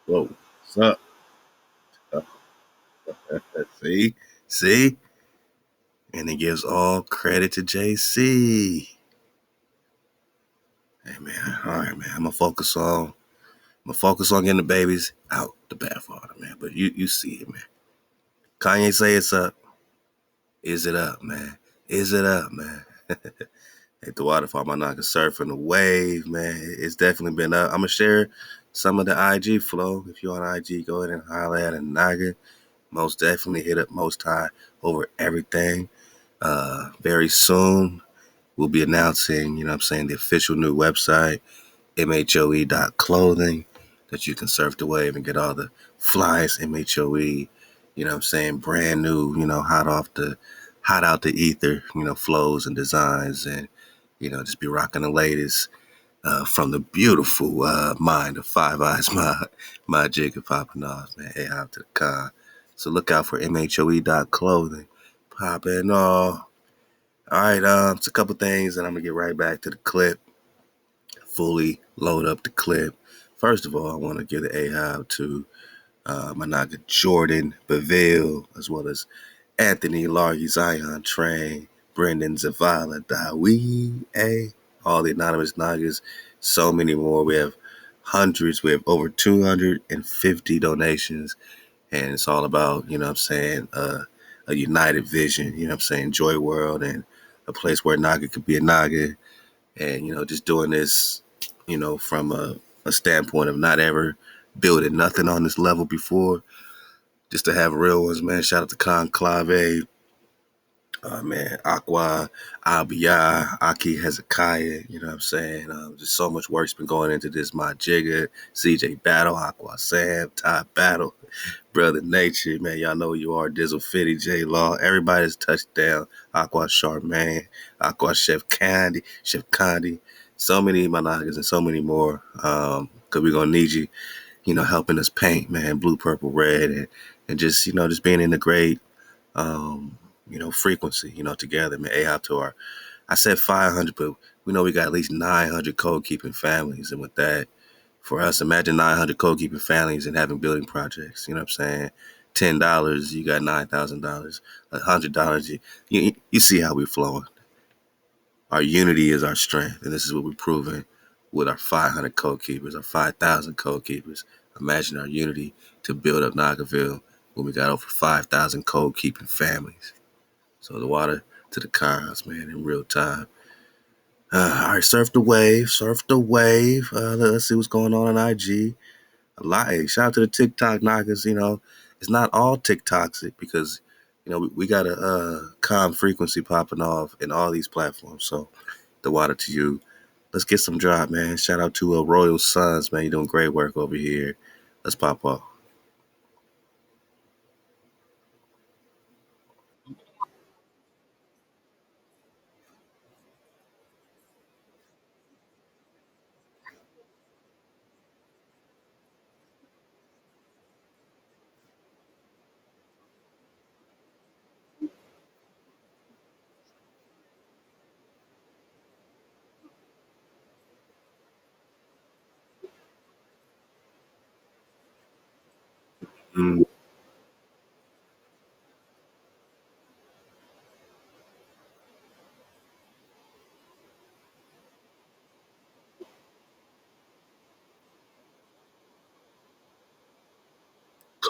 Whoa, what's up? See, see, and it gives all credit to JC. Hey man, all right, man. I'm gonna focus on getting the babies out the bathwater, man. But you see it, man. Kanye say it's up. Is it up, man? Is it up, man? Hit the waterfall, my knocker surfing the wave, man. It's definitely been up. I'm gonna share some of the IG flow. If you're on IG, go ahead and holler at a Naga. Most definitely hit up Most High over everything. Very soon, we'll be announcing, you know what I'm saying, the official new website, M.H.O.E. .clothing, that you can surf the wave and get all the flyest M.H.O.E., you know what I'm saying, brand new, hot out the ether, flows and designs, and, just be rocking the latest from the beautiful mind of Five Eyes, my jigger popping off, man. Ahab to the con. So look out for M.H.O.E. .clothing. Popping off. All right, it's a couple things, and I'm gonna get right back to the clip. Fully load up the clip. First of all, I want to give the Ahab to my naga Jordan Beville, as well as Anthony Largy, Zion Train, Brendan Zavala, ThaWaDa, all the anonymous nagas, so many more. We have hundreds. We have over 250 donations, and it's all about, you know what I'm saying, a united vision, you know what I'm saying, Joy World, and a place where Naga could be a Naga, and, just doing this, from a standpoint of not ever building nothing on this level before, just to have real ones, man. Shout out to Conclave, man, Aqua, Abiyah, Aki Hezekiah, you know what I'm saying? Just so much work's been going into this. My Jigga, CJ Battle, Aqua Sam, Ty Battle, Brother Nature, man. Y'all know who you are. Dizzle Fitty, J Law, everybody's touchdown. Aqua Charmaine, Aqua Chef Candy. So many Managas and so many more. Cause we're gonna need you, helping us paint, man, blue, purple, red, and just, just being in the great frequency, together, man. Ahab to our, I said 500, but we know we got at least 900 code keeping families. And with that, for us, imagine 900 code keeping families and having building projects. You know what I'm saying? $10, you got $9,000. $100, you see how we're flowing. Our unity is our strength, and this is what we're proving with our 500 code keepers, our 5,000 code keepers. Imagine our unity to build up Nagaville when we got over 5,000 code keeping families. So the water to the cars, man, in real time. All right, surf the wave, surf the wave. Let's see what's going on IG. A lot. Hey, shout out to the TikTok knockers. It's not all TikToks because we got a calm frequency popping off in all these platforms. So the water to you. Let's get some drop, man. Shout out to Royal Sons, man. You're doing great work over here. Let's pop off. Mm.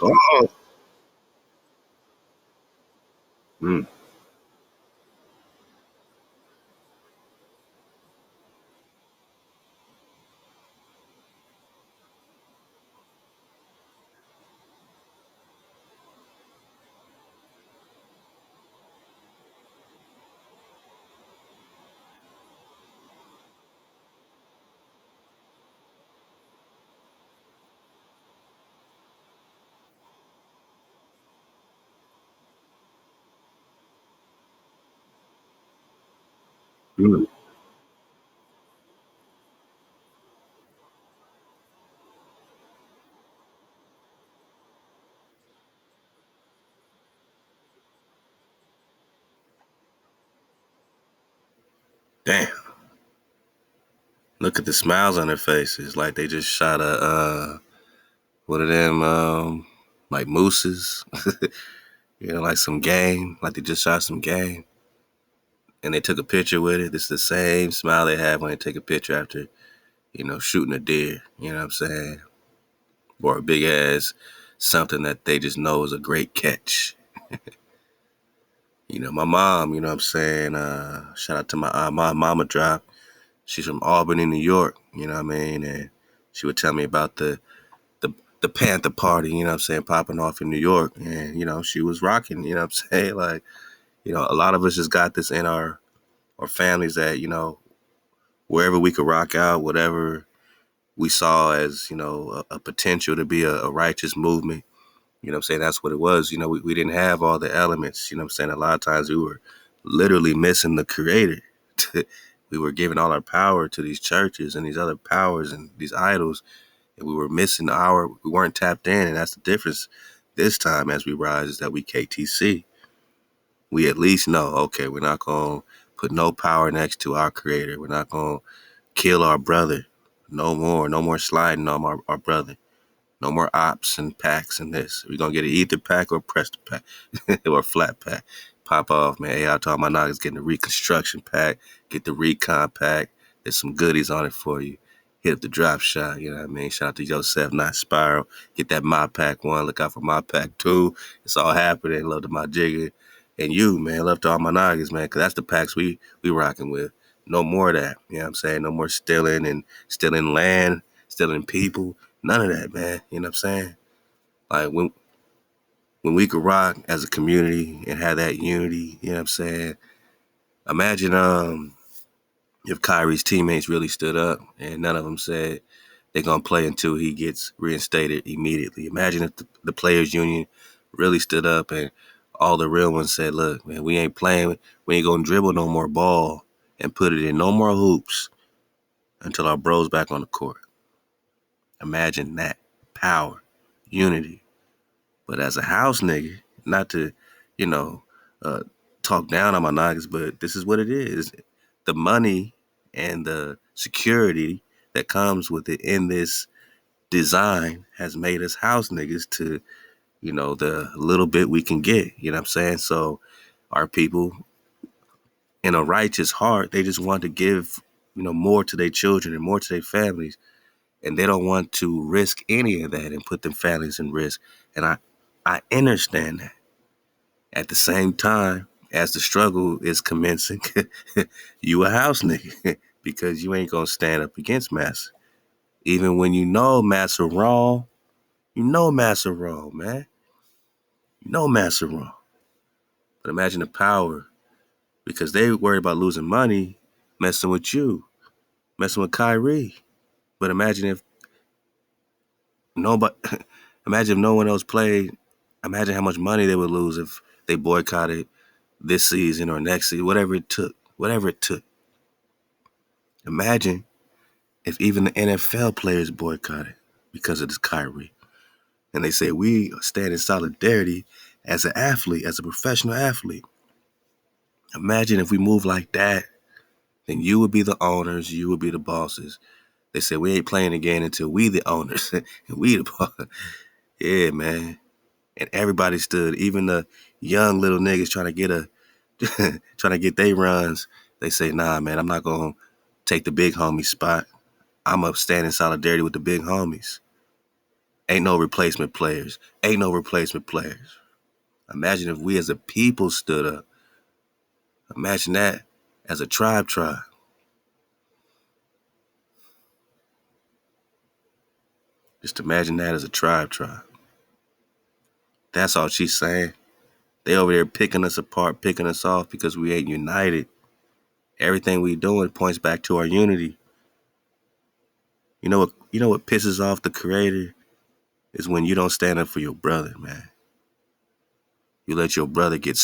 Oh. Mm. Mm. Damn. Look at the smiles on their faces. Like they just shot a, what of them? like mooses, like some game, like they just shot some game, and they took a picture with it. It's the same smile they have when they take a picture after, shooting a deer. You know what I'm saying? Or a big ass something that they just know is a great catch. My mom, what I'm saying? Shout out to my mama drop. She's from Albany, New York, you know what I mean? And she would tell me about the, the Panther party, you know what I'm saying, popping off in New York. And, she was rocking, you know what I'm saying? Like, a lot of us just got this in our families that, wherever we could rock out, whatever we saw as, a potential to be a righteous movement. You know what I'm saying? That's what it was. We didn't have all the elements. You know what I'm saying? A lot of times we were literally missing the creator. We were giving all our power to these churches and these other powers and these idols. And we were missing we weren't tapped in. And that's the difference this time as we rise is that we KTC. We at least know, okay, we're not going to put no power next to our creator. We're not going to kill our brother. No more sliding on our brother. No more ops and packs and this. We're going to get an ether pack or Prester Pack or a flat pack. Pop off, man. Hey, I told my niggas getting the ReKhanStruction Pak. Get the ReKhan Pak. There's some goodies on it for you. Hit up the drop shot, you know what I mean? Shout out to Yosef, not Spiral. Get that My Pack 1. Look out for My Pack 2. It's all happening. Love to my jigger. And you, man. Love to all my niggas, man, because that's the packs we rocking with. No more of that. You know what I'm saying? No more stealing land, stealing people. None of that, man. You know what I'm saying? Like when we could rock as a community and have that unity, you know what I'm saying? Imagine if Kyrie's teammates really stood up and none of them said they're going to play until he gets reinstated immediately. Imagine if the players union really stood up and all the real ones said, look, man, we ain't playing. We ain't going to dribble no more ball and put it in no more hoops until our bros back on the court. Imagine that power, unity. But as a house nigga, not to, you know, talk down on my niggas, but this is what it is. The money and the security that comes with it in this design has made us house niggas to, the little bit we can get. You know what I'm saying? So our people in a righteous heart, they just want to give, more to their children and more to their families. And they don't want to risk any of that and put them families in risk. And I understand that. At the same time, as the struggle is commencing, you a house nigga because you ain't gonna stand up against Massa. Even when you know Massa wrong, Massa wrong, man. You know Massa wrong. But imagine the power because they worry about losing money, messing with you, messing with Kyrie. But imagine if nobody, imagine if no one else played. Imagine how much money they would lose if they boycotted this season or next season, whatever it took. Whatever it took. Imagine if even the NFL players boycotted because of this Kyrie. And they say we stand in solidarity as an athlete, as a professional athlete. Imagine if we move like that, then you would be the owners, you would be the bosses. They say we ain't playing again until we the owners and we the boss. Yeah, man. And everybody stood, even the young little niggas trying to get trying to get their runs. They say, nah, man, I'm not gonna take the big homie spot. I'm going to stand in solidarity with the big homies. Ain't no replacement players. Ain't no replacement players. Imagine if we as a people stood up. Imagine that as a tribe. Just imagine that as a tribe. That's all she's saying. They over there picking us apart, picking us off because we ain't united. Everything we doing points back to our unity. You know what pisses off the creator is when you don't stand up for your brother, man. You let your brother get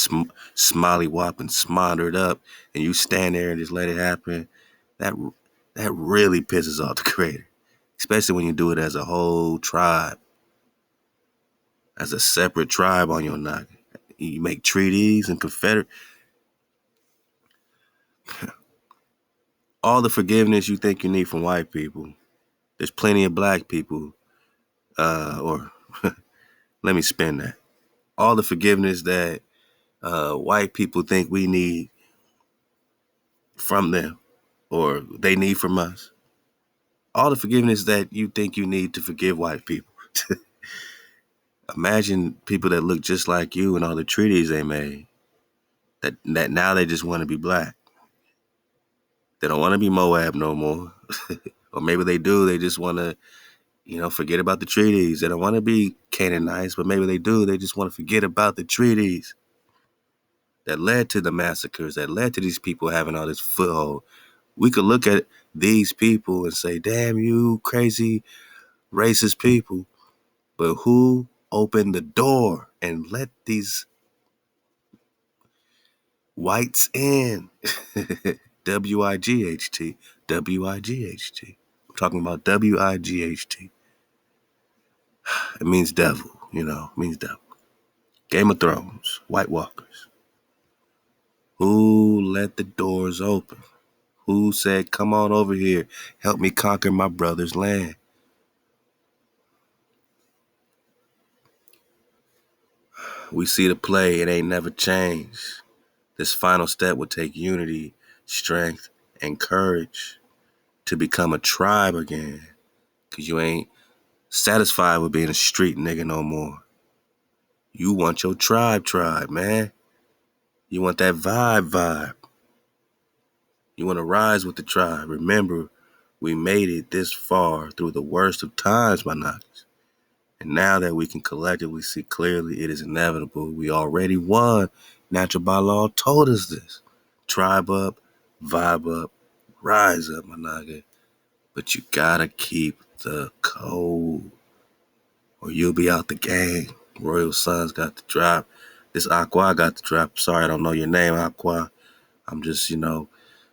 smiley whop and smothered up, and you stand there and just let it happen. That that really pisses off the creator, especially when you do it as a whole tribe, as a separate tribe on your knock. You make treaties and confederate. All the forgiveness you think you need from white people, there's plenty of black people, or Let me spin that. All the forgiveness that white people think we need from them or they need from us. All the forgiveness that you think you need to forgive white people. Imagine people that look just like you and all the treaties they made. That now they just want to be black. They don't want to be Moab no more. Or maybe they do. They just want to, forget about the treaties. They don't want to be Canaanites, but maybe they do. They just want to forget about the treaties that led to the massacres, that led to these people having all this foothold. We could look at these people and say, damn, you crazy, racist people. But who opened the door and let these whites in? WIGHT. WIGHT. I'm talking about WIGHT. It means devil, it means devil. Game of Thrones, White Walkers. Who let the doors open? Who said, come on over here, help me conquer my brother's land? We see the play, it ain't never changed. This final step would take unity, strength, and courage to become a tribe again. Cause you ain't satisfied with being a street nigga no more. You want your tribe, man. You want that vibe. You want to rise with the tribe. Remember, we made it this far through the worst of times, my knockers. And now that we can collectively see clearly it is inevitable, we already won. Natural by law told us this. Tribe up, vibe up, rise up, my nigga. But you gotta keep the code or you'll be out the game. Royal Sons got the drop. This Aqua got the drop. Sorry, I don't know your name, Aqua. I'm just,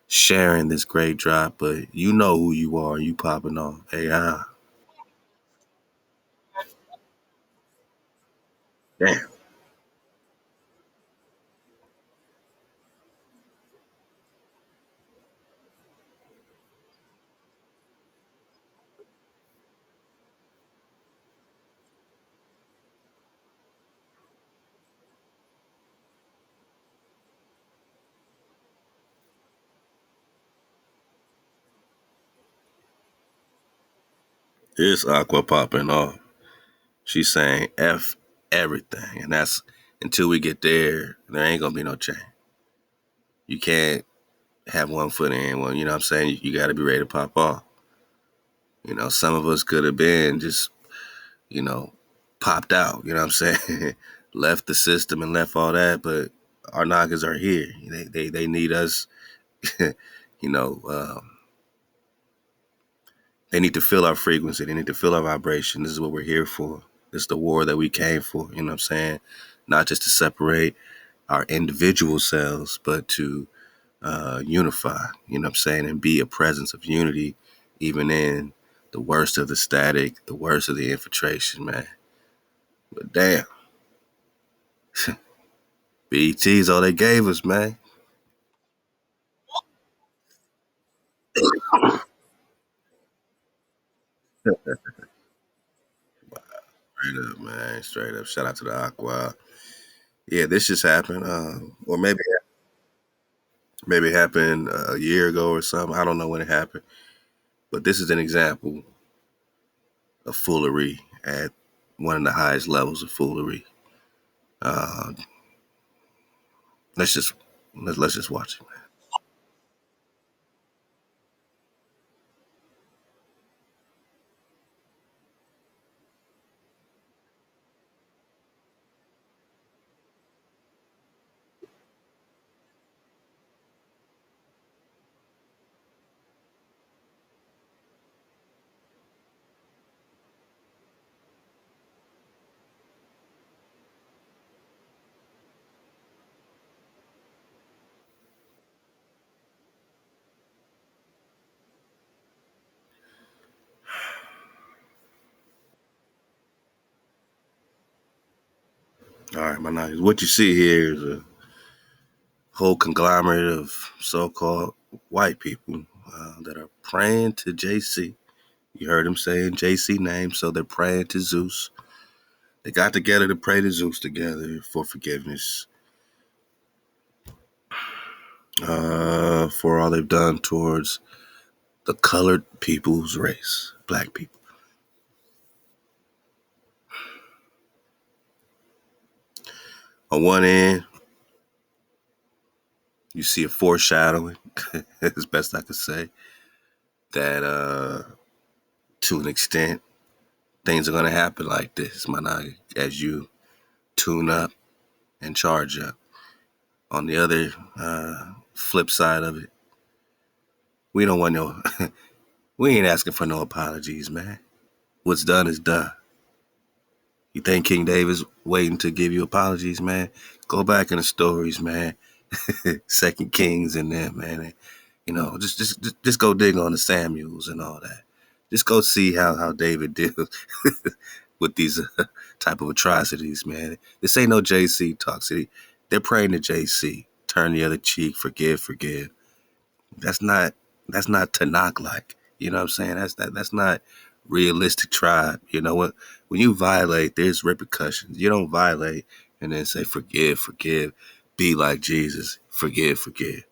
sharing this great drop, but you know who you are. You popping off. AI. Damn. Here's Aqua popping off. She's saying F everything. And that's until we get there ain't gonna be no change. You can't have one foot in, one, you know what I'm saying? You gotta be ready to pop off. Some of us could have been just, you know, popped out, you know what I'm saying? Left the system and left all that, but our knockers are here. They need us, you know, they need to feel our frequency. They need to feel our vibration. This is what we're here for. This is the war that we came for, you know what I'm saying? Not just to separate our individual selves, but to unify, you know what I'm saying, and be a presence of unity, even in the worst of the static, the worst of the infiltration, man. But damn, BET's all they gave us, man. Straight up, man. Straight up. Shout out to the Aqua. Yeah, this just happened. Or maybe it happened a year ago or something. I don't know when it happened. But this is an example of foolery at one of the highest levels of foolery. Uh, let's just let's just watch it. All right, my niggas. What you see here is a whole conglomerate of so-called white people that are praying to JC. You heard him saying JC name, so they're praying to Zeus. They got together to pray to Zeus together for forgiveness for all they've done towards the colored people's race, black people. On one end, you see a foreshadowing, as best I could say, that to an extent, things are going to happen like this, man, as you tune up and charge up. On the other flip side of it, we don't want no, we ain't asking for no apologies, man. What's done is done. You think King David's waiting to give you apologies, man? Go back in the stories, man. Second Kings and them, man. And, you know, just go dig on the Samuels and all that. Just go see how David deals with these type of atrocities, man. This ain't no JC talk. See, they're praying to JC. Turn the other cheek, forgive, forgive. That's not Tanakh like. You know what I'm saying? That's not realistic tribe. You know what? When you violate, there's repercussions. You don't violate and then say forgive, forgive, be like Jesus, forgive, forgive.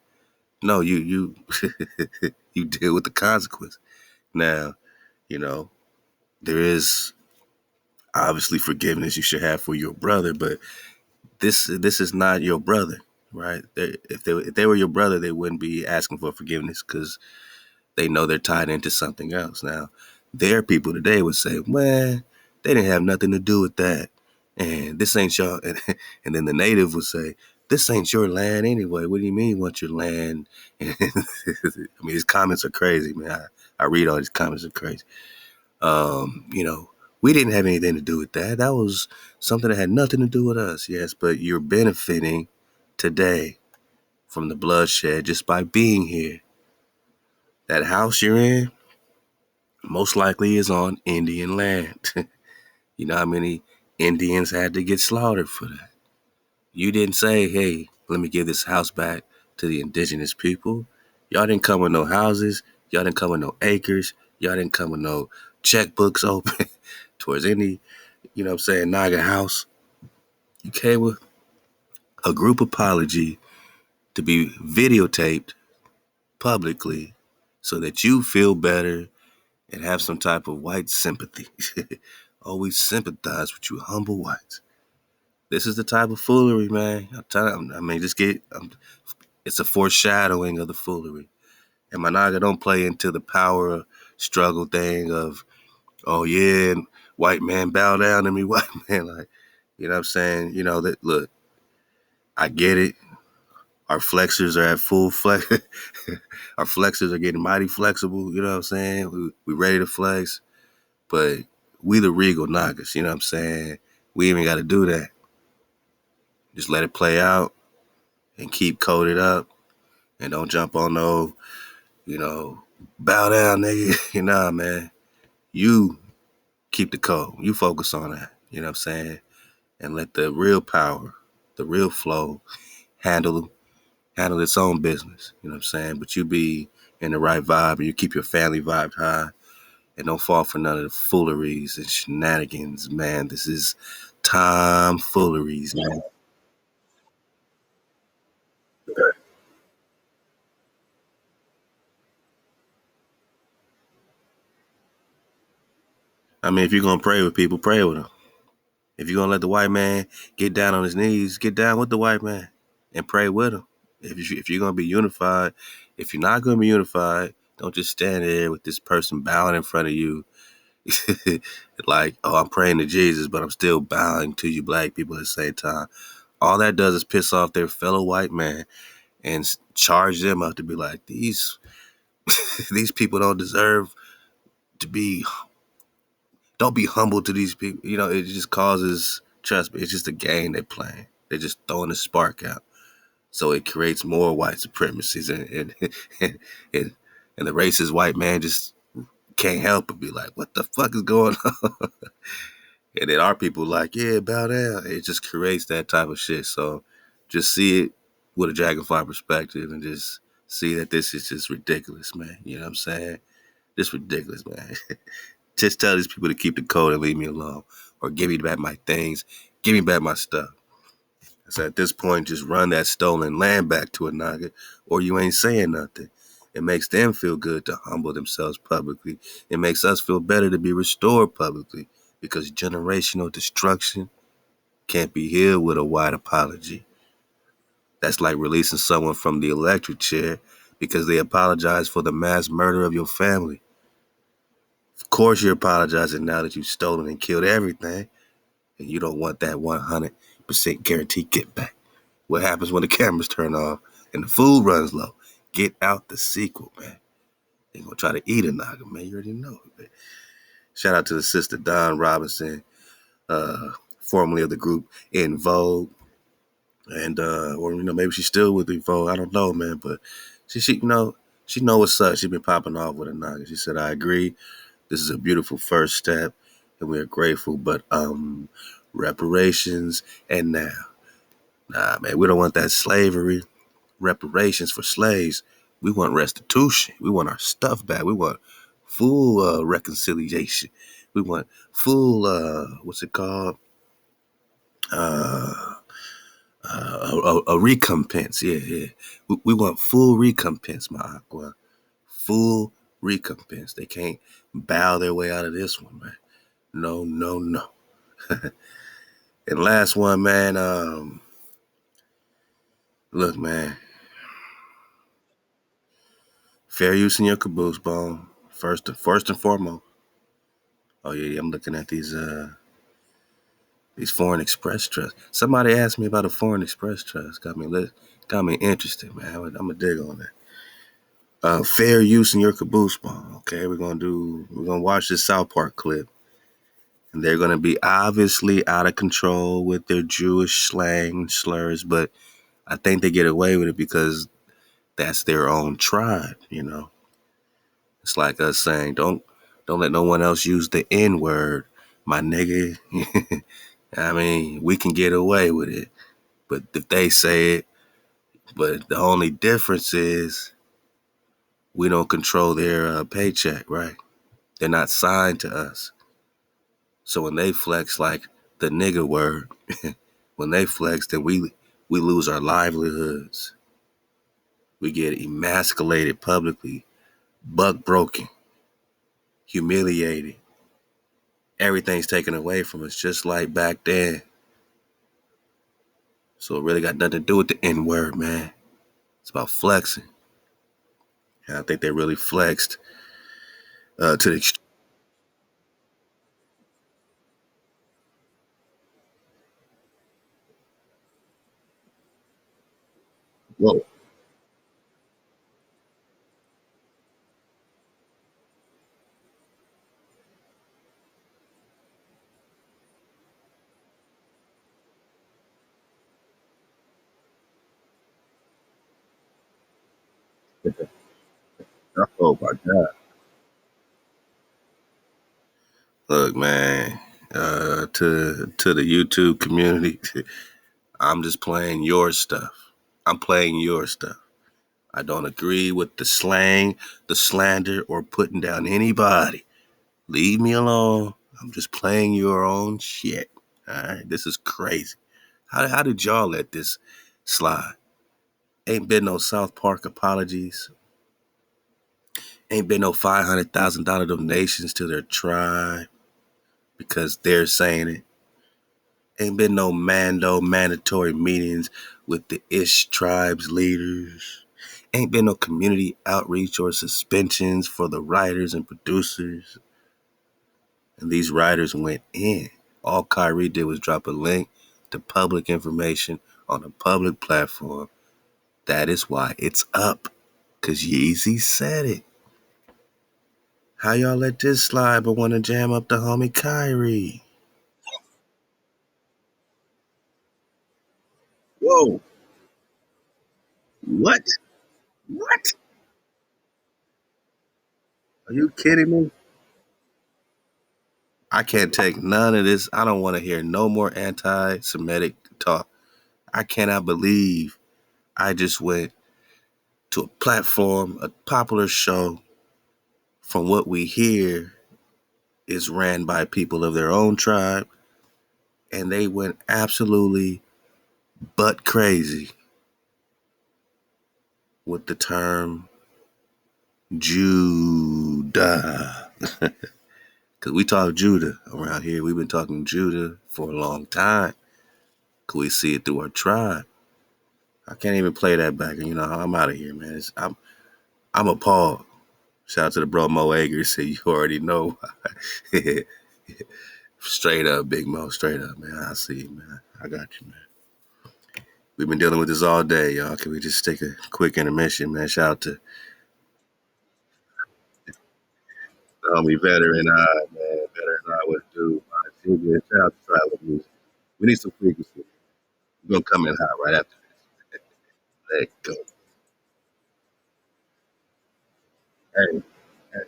No, you you deal with the consequence. Now, you know, there is obviously forgiveness you should have for your brother, but this is not your brother, right? If they were your brother, they wouldn't be asking for forgiveness because they know they're tied into something else. Now, their people today would say, man, they didn't have nothing to do with that. And this ain't y'all. And then the native would say, this ain't your land anyway. What do you mean you want your land? I mean, his comments are crazy, man. I read all these comments are crazy. You know, we didn't have anything to do with that. That was something that had nothing to do with us. Yes, but you're benefiting today from the bloodshed just by being here. That house you're in most likely is on Indian land. You know how many Indians had to get slaughtered for that? You didn't say, hey, let me give this house back to the indigenous people. Y'all didn't come with no houses. Y'all didn't come with no acres. Y'all didn't come with no checkbooks open towards any, you know what I'm saying, Naga house. You came with a group apology to be videotaped publicly so that you feel better and have some type of white sympathy. Always sympathize with you humble whites. This is the type of foolery, man. I'm telling you, I mean, it's a foreshadowing of the foolery. And Managa don't play into the power struggle thing of, oh yeah, white man bow down to me, white man. Like, you know what I'm saying? You know, that look, I get it. Our flexors are at full flex. Our flexors are getting mighty flexible, you know what I'm saying? We ready to flex. But we the regal Nagas, you know what I'm saying? We even got to do that. Just let it play out and keep coded up and don't jump on no, you know, bow down, nigga. You know, man. You keep the code. You focus on that, you know what I'm saying? And let the real power, the real flow handle its own business, you know what I'm saying? But you be in the right vibe and you keep your family vibe high and don't fall for none of the fooleries and shenanigans, man. This is tomfooleries, man. I mean, if you're gonna pray with people, pray with them. If you're gonna let the white man get down on his knees, get down with the white man and pray with him. If you're gonna be unified, if you're not gonna be unified, don't just stand there with this person bowing in front of you, like, oh, I'm praying to Jesus, but I'm still bowing to you, black people, at the same time. All that does is piss off their fellow white man and charge them up to be like, these people don't deserve to be. Don't be humble to these people. You know, it just causes, trust me, it's just a game they're playing. They're just throwing the spark out. So it creates more white supremacies and, and, and the racist white man just can't help but be like, what the fuck is going on? And then our people like, yeah, bow down. It just creates that type of shit. So just see it with a dragonfly perspective and just see that this is just ridiculous, man. You know what I'm saying? Just ridiculous, man. Just tell these people to keep the code and leave me alone. or give me back my things, give me back my stuff. So at this point, just run that stolen land back to a Naga, or you ain't saying nothing. It makes them feel good to humble themselves publicly. It makes us feel better to be restored publicly, because generational destruction can't be healed with a wide apology. That's like releasing someone from the electric chair because they apologize for the mass murder of your family. Of course, you're apologizing now that you've stolen and killed everything, and you don't want that 100% guaranteed get back. What happens when the cameras turn off and the food runs low? Get out the sequel, man. They gonna try to eat a Naga, man. You already know it, man. Shout out to the sister Don Robinson, uh, formerly of the group En.Vogue, and or maybe she's still with En.Vogue. I don't know, man, but she know what's up. She been popping off with a Naga. She said, "I agree. This is a beautiful first step, and we are grateful. But reparations and now, nah, man, we don't want that slavery." Reparations for slaves. We want restitution. We want our stuff back. We want full reconciliation. We want full what's it called? Uh, a recompense. Yeah, yeah. We want full recompense, my aqua. Full recompense. They can't bow their way out of this one, man. No, no, no. And last one, man. Look, man. Fair use in your caboose, bone. First and foremost. Oh yeah, I'm looking at these foreign express trusts. Somebody asked me about a foreign express trust. Got me interested, man. I'm gonna dig on that. Fair use in your caboose, bone. Okay, we're gonna watch this South Park clip, and they're gonna be obviously out of control with their Jewish slang slurs, but I think they get away with it because that's their own tribe. It's like us saying, don't let no one else use the N word, my nigga. I mean, we can get away with it, but if they say it, but the only difference is we don't control their paycheck, right? They're not signed to us. So when they flex like the nigga word, when they flex, then we lose our livelihoods. We get emasculated publicly, buck broken, humiliated. Everything's taken away from us, just like back then. So it really got nothing to do with the N word, man. It's about flexing. And I think they really flexed to the extreme. Whoa. Oh my God. Look, man, to the YouTube community, I'm just playing your stuff. I'm playing your stuff. I don't agree with the slang, the slander, or putting down anybody. Leave me alone. I'm just playing your own shit. All right, this is crazy. How did y'all let this slide? Ain't been no South Park apologies. Ain't been no $500,000 donations to their tribe because they're saying it. Ain't been no mandatory meetings with the Ish tribe's leaders. Ain't been no community outreach or suspensions for the writers and producers. And these writers went in. All Kyrie did was drop a link to public information on a public platform. That is why it's up. Cause Yeezy said it. How y'all let this slide but want to jam up the homie Kyrie? Whoa. What? What? Are you kidding me? I can't take none of this. I don't want to hear no more anti Semitic talk. I cannot believe I just went to a platform, a popular show, from what we hear is ran by people of their own tribe. and they went absolutely butt crazy with the term Judah. Because we talk Judah around here. We've been talking Judah for a long time. Because we see it through our tribe. I can't even play that back. You know, I'm out of here, man. I'm appalled. Shout out to the bro Mo Agers. So you already know. Straight up, Big Mo. Straight up, man. I see you, man. I got you, man. We've been dealing with this all day, y'all. Can we just take a quick intermission, man? Shout out to the homie Veteran man. Veteran would do. Shout out to Tribal Music. We need some frequency. We're going to come in hot right after this. Let go. Hey, hey.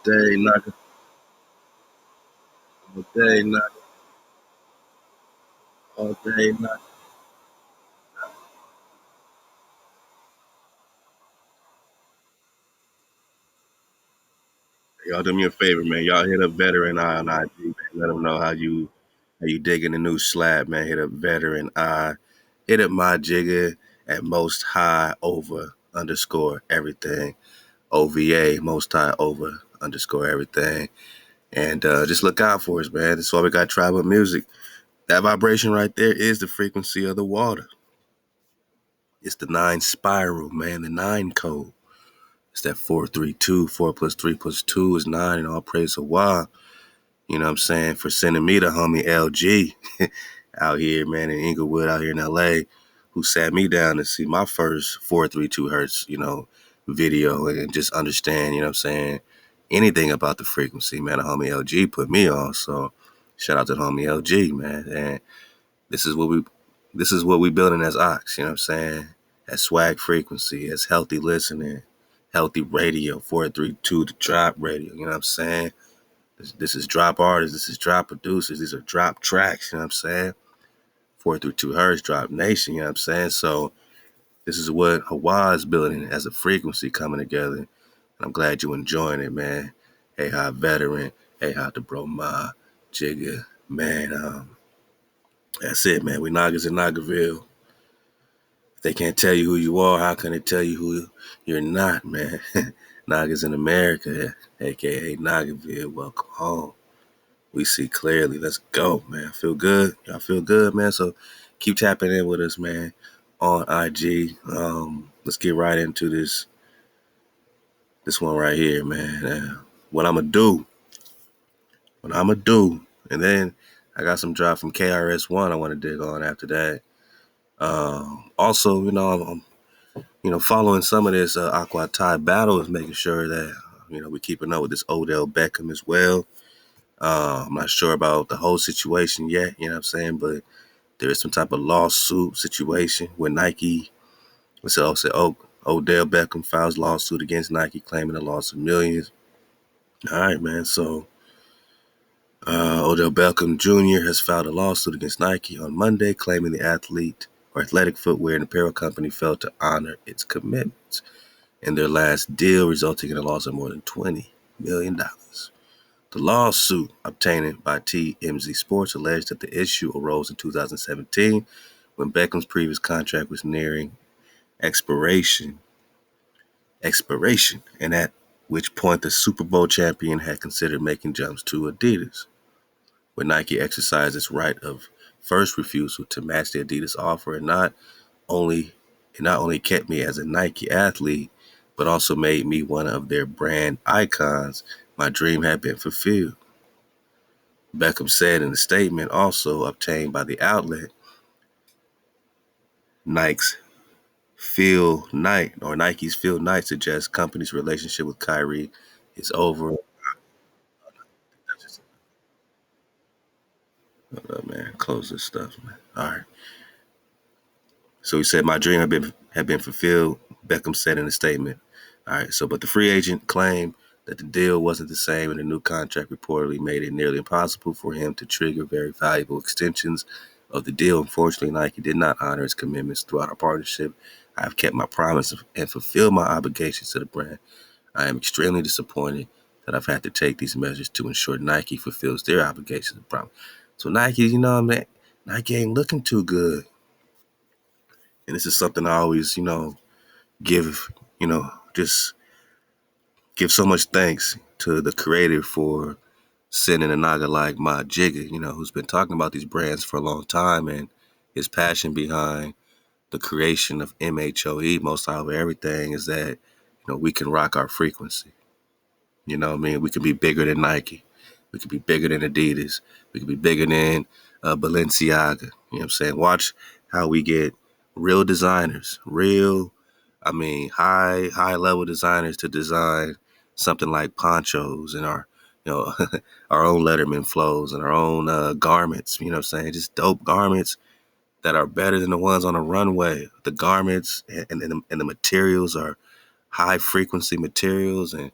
All day, knock it. All day, knock it. All day, knock it. Y'all do me a favor, man. Y'all hit up Veteran on IG, man. Let them know how you digging the new slab, man. Hit up Veteran Hit up my jigger at most high over underscore everything. OVA, most high over underscore everything. And just look out for us, man. That's why we got tribal music. That vibration right there is the frequency of the water. It's the 9 spiral, man, the 9 code. It's that 432. 4 plus 3 plus 2 is 9, and all praise Hawa. You know what I'm saying? For sending me the homie LG out here, man, in Inglewood, out here in LA, who sat me down to see my first 432 hertz, video and just understand, you know what I'm saying, anything about the frequency, man. The homie LG put me on. So shout out to the homie LG, man. And this is what we building as Ox, you know what I'm saying? As swag frequency, as healthy listening, healthy radio, 432 the drop radio, you know what I'm saying? This is drop artists, this is drop producers, these are drop tracks, you know what I'm saying? 432 hertz, drop nation, you know what I'm saying? So This is what Hawa is building as a frequency coming together. And I'm glad you're enjoying it, man. Hey, how veteran. Hey, how the bro Ma Jigga. Man, that's it, man. We Nagas in Nagaville. If they can't tell you who you are, how can they tell you who you're not, man? Nagas in America, aka Nagaville. Welcome home. We see clearly. Let's go, man. Feel good. Y'all feel good, man. So keep tapping in with us, man, on IG. Let's get right into this one right here, man. What I'm gonna do, and then I got some drop from KRS-One I want to dig on after that. Also, I'm following some of this Aqua Thai battle is making sure that we're keeping up with this Odell Beckham as well. I'm not sure about the whole situation yet, you know what I'm saying, but there is some type of lawsuit situation where Nike, Odell Beckham files lawsuit against Nike claiming a loss of millions. All right, man. So Odell Beckham Jr. has filed a lawsuit against Nike on Monday, claiming the athletic footwear and apparel company failed to honor its commitments in their last deal, resulting in a loss of more than $20 million. The lawsuit, obtained by TMZ Sports, alleged that the issue arose in 2017 when Beckham's previous contract was nearing expiration, and at which point the Super Bowl champion had considered making jumps to Adidas. When Nike exercised its right of first refusal to match the Adidas offer, and not only kept me as a Nike athlete, but also made me one of their brand icons, my dream had been fulfilled. Beckham said in a statement also obtained by the outlet, Nike's Phil Knight suggests company's relationship with Kyrie is over. Hold up, man. Close this stuff, man. All right. So he said, my dream had been fulfilled, Beckham said in a statement. All right, but the free agent claimed that the deal wasn't the same, and the new contract reportedly made it nearly impossible for him to trigger very valuable extensions of the deal. Unfortunately, Nike did not honor its commitments throughout our partnership. I have kept my promise and fulfilled my obligations to the brand. I am extremely disappointed that I've had to take these measures to ensure Nike fulfills their obligations and promise. So Nike, man, Nike ain't looking too good. And this is something I always, give, just give so much thanks to the creator for sending a naga like my Jigga, who's been talking about these brands for a long time, and his passion behind the creation of M.H.O.E, most of everything, is that, we can rock our frequency. You know what I mean? We can be bigger than Nike. We could be bigger than Adidas. We could be bigger than Balenciaga. You know what I'm saying? Watch how we get real designers, high level designers to design something like ponchos and our, our own Letterman flows and our own garments. You know what I'm saying? Just dope garments that are better than the ones on the runway. The garments and the materials are high frequency materials, and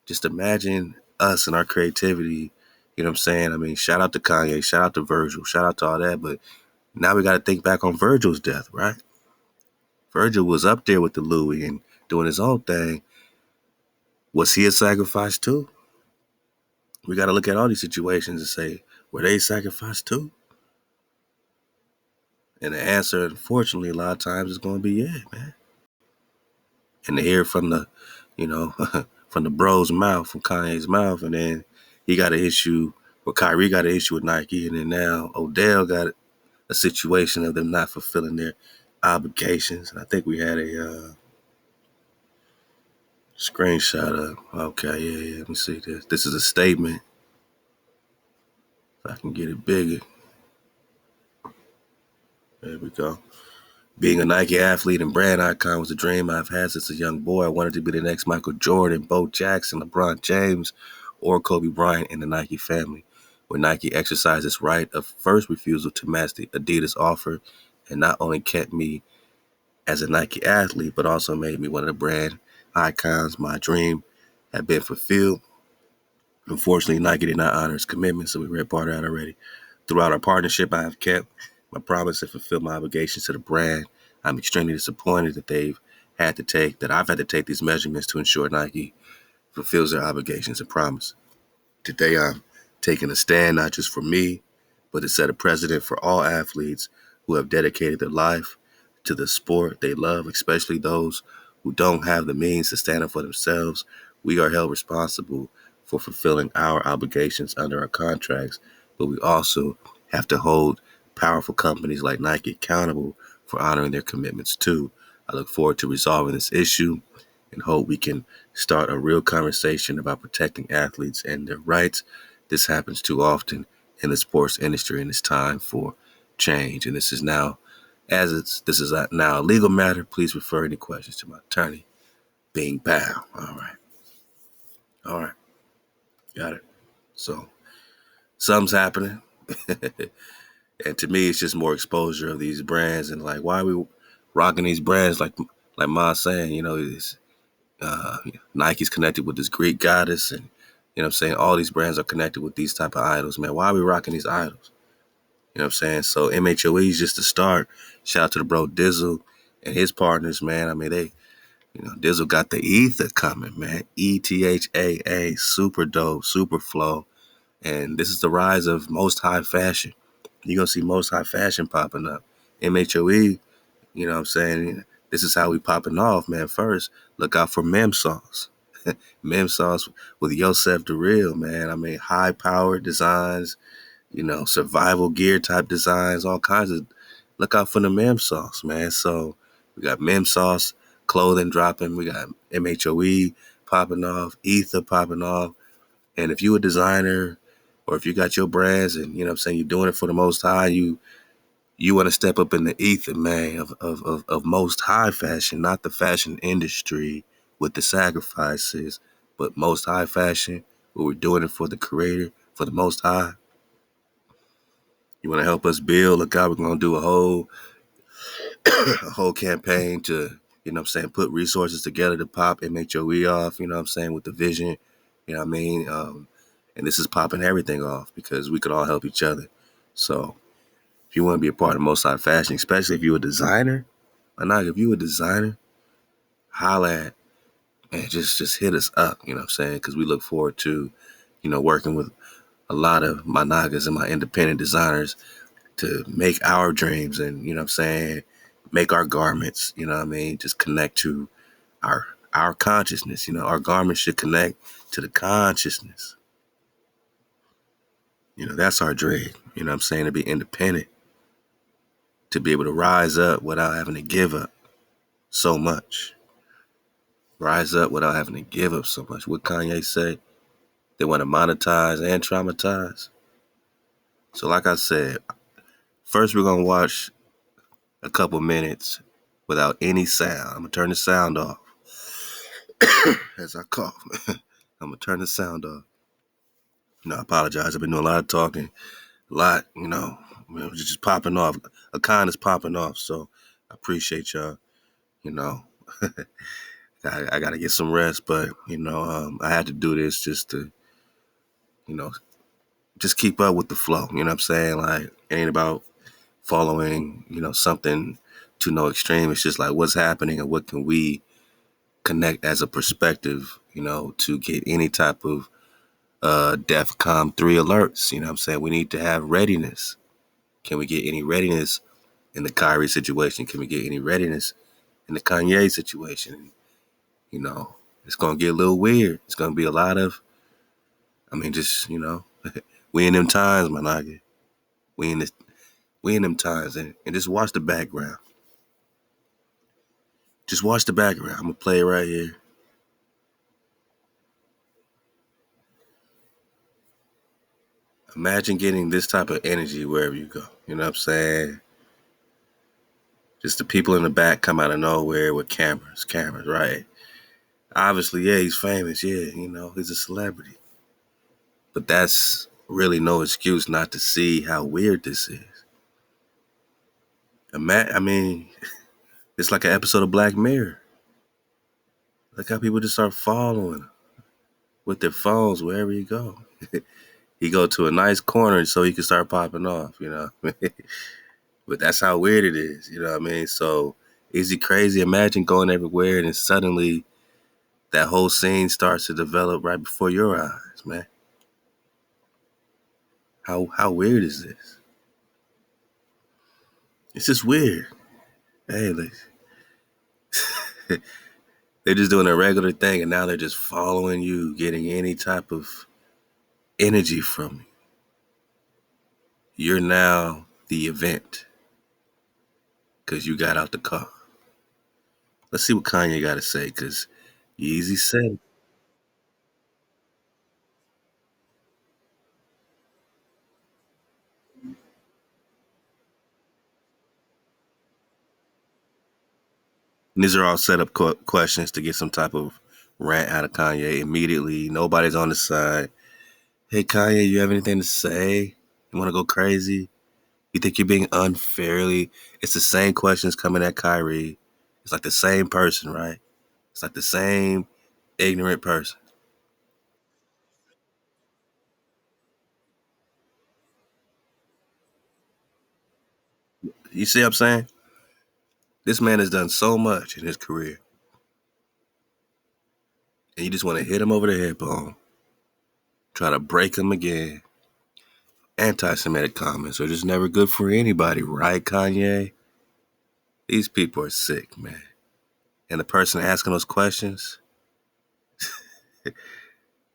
just imagine us and our creativity. You know what I'm saying? I mean, shout out to Kanye, shout out to Virgil, shout out to all that. But now we got to think back on Virgil's death, right? Virgil was up there with the Louis and doing his own thing. Was he a sacrifice too? We got to look at all these situations and say, were they sacrificed too? And the answer, unfortunately, a lot of times is going to be yeah, man. And to hear from the, from the bro's mouth, from Kanye's mouth, and then he got an issue, or Kyrie got an issue with Nike, and then now Odell got a situation of them not fulfilling their obligations. And I think we had a screenshot of, okay, yeah, let me see this. This is a statement. If I can get it bigger. There we go. Being a Nike athlete and brand icon was a dream I've had since a young boy. I wanted to be the next Michael Jordan, Bo Jackson, LeBron James, or Kobe Bryant in the Nike family. When Nike exercised its right of first refusal to match the Adidas offer, and not only kept me as a Nike athlete, but also made me one of the brand icons, my dream had been fulfilled. Unfortunately, Nike did not honor its commitment, so we read part of that already. Throughout our partnership, I have kept my promise and fulfilled my obligations to the brand. I'm extremely disappointed that I've had to take these measurements to ensure Nike fulfills their obligations and promise. Today, I'm taking a stand not just for me, but to set a precedent for all athletes who have dedicated their life to the sport they love, especially those who don't have the means to stand up for themselves. We are held responsible for fulfilling our obligations under our contracts, but we also have to hold powerful companies like Nike accountable for honoring their commitments too. I look forward to resolving this issue and hope we can start a real conversation about protecting athletes and their rights. This happens too often in the sports industry, and it's time for change. And this is now a legal matter. Please refer any questions to my attorney, Bing Pow. All right, got it. So something's happening, and to me, it's just more exposure of these brands and like why are we rocking these brands like Ma saying, it's Nike's connected with this Greek goddess, and what I'm saying, all these brands are connected with these type of idols, man. Why are we rocking these idols? You know what I'm saying? So M.H.O.E is just the start. Shout out to the bro Dizzle and his partners, man. I mean, Dizzle got the ether coming, man. ETHAA, super dope, super flow. And this is the rise of most high fashion. You're going to see most high fashion popping up. M.H.O.E, you know what I'm saying? This is how we popping off, man. First, look out for mem sauce. Mem sauce with Yosef the Real, man. I mean, high powered designs, survival gear type designs, all kinds of. Look out for the mem sauce, man. So we got mem sauce clothing dropping. We got M.H.O.E popping off, Ether popping off. And if you a designer or if you got your brands and, you're doing it for the most high, you want to step up in the ether, man, of most high fashion, not the fashion industry with the sacrifices, but most high fashion, where we're doing it for the creator, for the most high. You want to help us build? Look out, we're going to do a whole campaign to, put resources together to pop M.H.O.E off, with the vision, and this is popping everything off because we could all help each other. So if you want to be a part of most high fashion, especially if you're a designer, if you a designer, holla at, and just hit us up, because we look forward to, working with a lot of my Nagas and my independent designers to make our dreams and, make our garments, just connect to our consciousness. Our garments should connect to the consciousness. That's our dream, to be independent, to be able to rise up without having to give up so much. Rise up without having to give up so much. What Kanye say? They want to monetize and traumatize. So like I said, first we're going to watch a couple minutes without any sound. I'm going to turn the sound off as I cough. I'm going to turn the sound off. I apologize. I've been doing a lot of talking. A lot, just popping off. A kind is popping off. So I appreciate y'all. I got to get some rest, but, I had to do this just to, just keep up with the flow. You know what I'm saying? Like, it ain't about following, something to no extreme. It's just like what's happening and what can we connect as a perspective, to get any type of DEFCON 3 alerts. You know what I'm saying? We need to have readiness. Can we get any readiness in the Kyrie situation? Can we get any readiness in the Kanye situation? It's going to get a little weird. It's going to be a lot of, we in them times, my nigga. We in them times. And just watch the background. Just watch the background. I'm going to play it right here. Imagine getting this type of energy wherever you go. You know what I'm saying? Just the people in the back come out of nowhere with cameras, right? Obviously, yeah, he's famous. Yeah, he's a celebrity. But that's really no excuse not to see how weird this is. It's like an episode of Black Mirror. Look how people just start following with their phones wherever you go. He go to a nice corner so he can start popping off, But that's how weird it is, So Is he crazy? Imagine going everywhere and then suddenly that whole scene starts to develop right before your eyes, man. How weird is this? It's just weird. Hey, like, they're just doing a regular thing and now they're just following you, getting any type of energy from you. You're now the event because you got out the car. Let's see what Kanye got to say because Yeezy said and these are all set up questions to get some type of rant out of Kanye immediately. Nobody's on the side. Hey, Kanye, you have anything to say? You want to go crazy? You think you're being unfairly? It's the same questions coming at Kyrie. It's like the same person, right? It's like the same ignorant person. You see what I'm saying? This man has done so much in his career, and you just want to hit him over the head bone, try to break him again. Anti-Semitic comments are just never good for anybody, right, Kanye? These people are sick, man. And the person asking those questions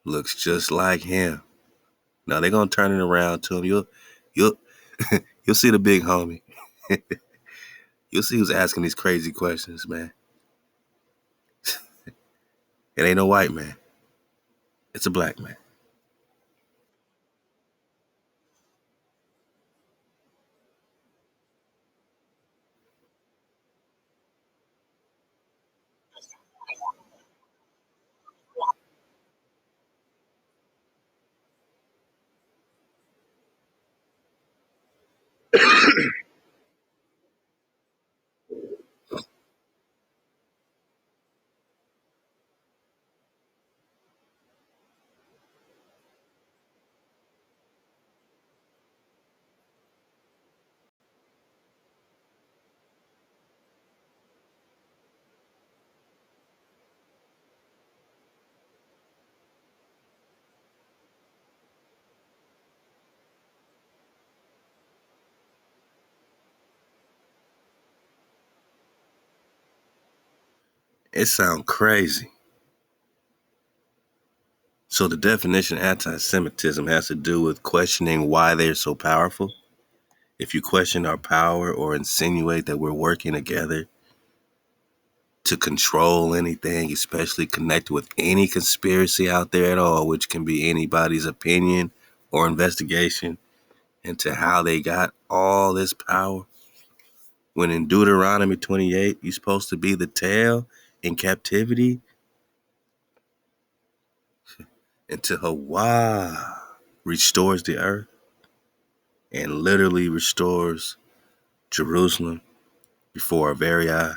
looks just like him. Now they're gonna turn it around to him. You'll you'll see the big homie. You'll see who's asking these crazy questions, man. It ain't no white man. It's a black man. It sounds crazy. So the definition of anti-Semitism has to do with questioning why they're so powerful. If you question our power or insinuate that we're working together to control anything, especially connected with any conspiracy out there at all, which can be anybody's opinion or investigation into how they got all this power. When in Deuteronomy 28, you're supposed to be the tail in captivity until Hawa restores the earth and literally restores Jerusalem before our very eyes.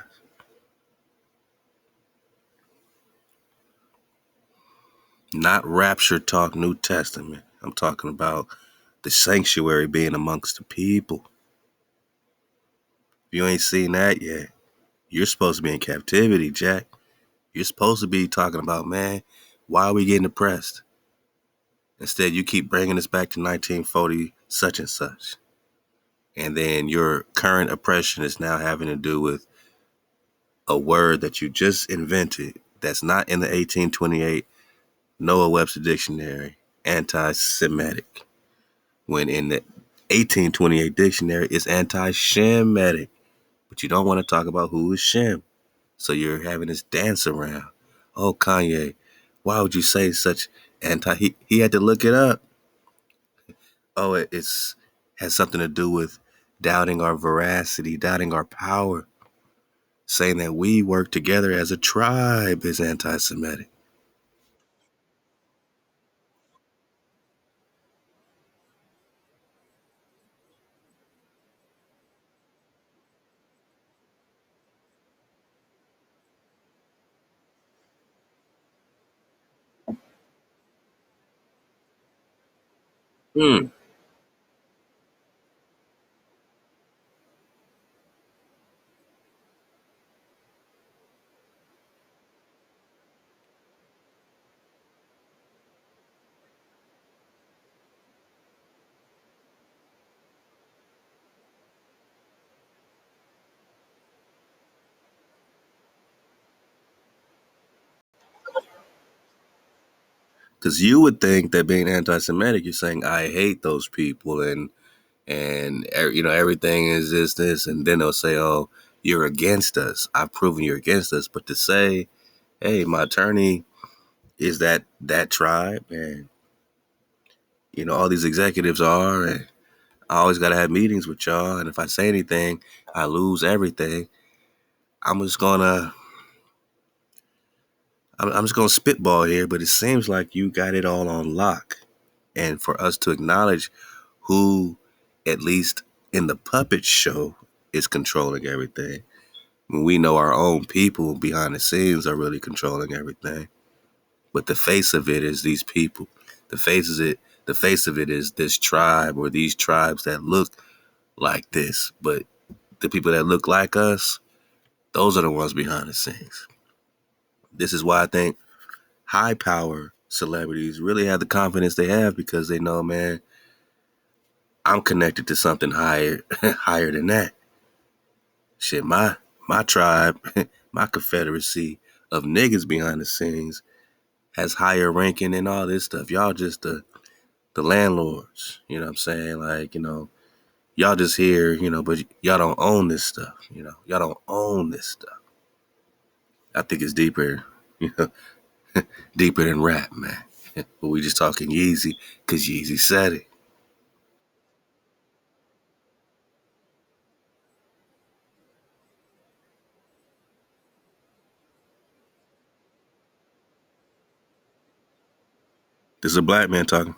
Not rapture talk New Testament. I'm talking about the sanctuary being amongst the people. If you ain't seen that yet, you're supposed to be in captivity, Jack. You're supposed to be talking about, man, why are we getting oppressed? Instead, you keep bringing us back to 1940, such and such. And then your current oppression is now having to do with a word that you just invented that's not in the 1828 Noah Webster Dictionary, anti-Semitic, when in the 1828 dictionary it's anti-Shemitic. But you don't want to talk about who is Shem. So you're having this dance around. Oh, Kanye, why would you say such anti? He had to look it up. Oh, it's has something to do with doubting our veracity, doubting our power, saying that we work together as a tribe is anti-Semitic. Hmm. Because you would think that being anti-Semitic, you're saying I hate those people, and everything is this, and then they'll say, oh, you're against us. I've proven you're against us. But to say, hey, my attorney is that tribe, and all these executives are, and I always got to have meetings with y'all, and if I say anything, I lose everything. I'm just gonna I'm just gonna spitball here, but it seems like you got it all on lock. And for us to acknowledge who, at least in the puppet show, is controlling everything, when we know our own people behind the scenes are really controlling everything. But the face of it is these people. The face of it is this tribe or these tribes that look like this. But the people that look like us, those are the ones behind the scenes. This is why I think high power celebrities really have the confidence they have, because they know, man, I'm connected to something higher, higher than that. Shit, my tribe, my confederacy of niggas behind the scenes has higher ranking and all this stuff. Y'all just the landlords. You know what I'm saying? Like, y'all just here, but y'all don't own this stuff. Y'all don't own this stuff. I think it's deeper, you know, deeper than rap, man. But we just talking Yeezy because Yeezy said it. This is a black man talking.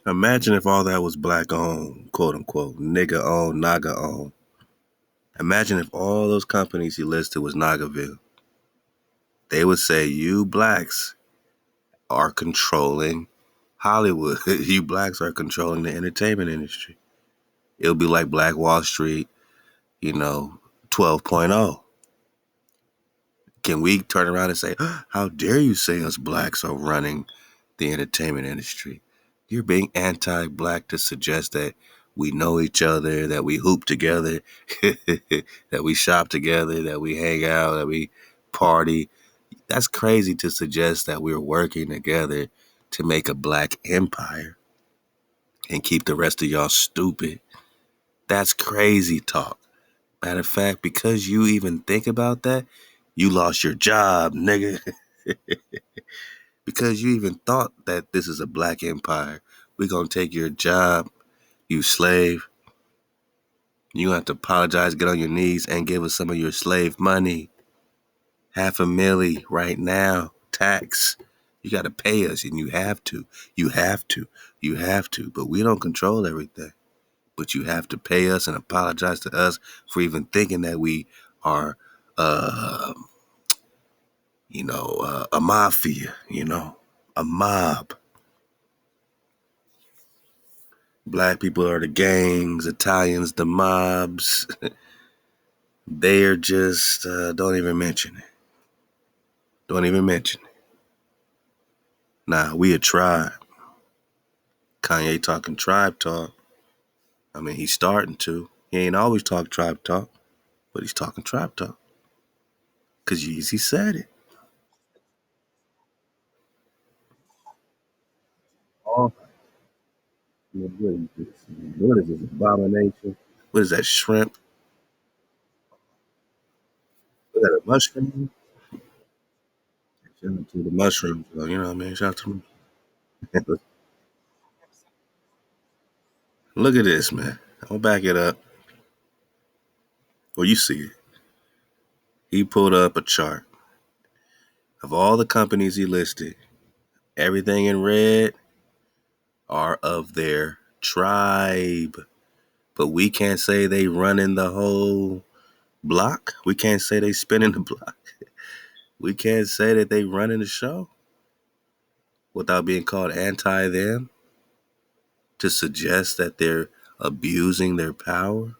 Imagine if all that was black owned, quote unquote, nigga owned, naga owned. Imagine if all those companies you listed was Nagaville. They would say you blacks are controlling Hollywood. You blacks are controlling the entertainment industry. It'll be like Black Wall Street, you know, 12.0. Can we turn around and say, how dare you say us blacks are running the entertainment industry? You're being anti-black to suggest that we know each other, that we hoop together, that we shop together, that we hang out, that we party. That's crazy to suggest that we're working together to make a black empire and keep the rest of y'all stupid. That's crazy talk. Matter of fact, because you even think about that, you lost your job, nigga. Because you even thought that this is a black empire, we're gonna take your job, you slave. You have to apologize, get on your knees, and give us some of your slave money. Half a milli right now, tax. You gotta pay us, and you have to. You have to. You have to. But we don't control everything. But you have to pay us and apologize to us for even thinking that we are, uh, a mafia. A mob. Black people are the gangs, Italians the mobs. They're just, don't even mention it. Don't even mention it. Nah, we a tribe. Kanye talking tribe talk. I mean, he's starting to. He ain't always talk tribe talk, but he's talking tribe talk. Cause Yeezy said it. Oh, what is this abomination? What is that, shrimp? Is that a mushroom? Shout out to the mushrooms, though. You know what I mean? Shout out to them. Look at this, man. I'll back it up. Well, you see it. He pulled up a chart of all the companies he listed. Everything in red are of their tribe. But we can't say they running the whole block. We can't say they spinning the block. We can't say that they running the show without being called anti them to suggest that they're abusing their power,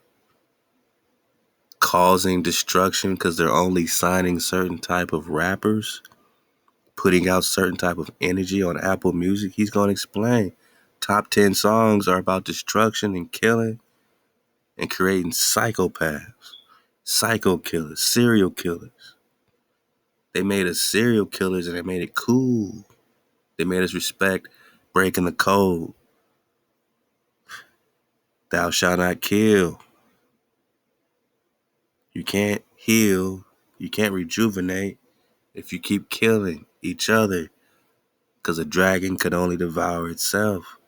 causing destruction because they're only signing certain type of rappers, putting out certain type of energy on Apple Music. He's going to explain. Top 10 songs are about destruction and killing and creating psychopaths, psycho killers, serial killers. They made us serial killers and they made it cool. They made us respect breaking the code. Thou shalt not kill. You can't heal. You can't rejuvenate if you keep killing each other because a dragon could only devour itself.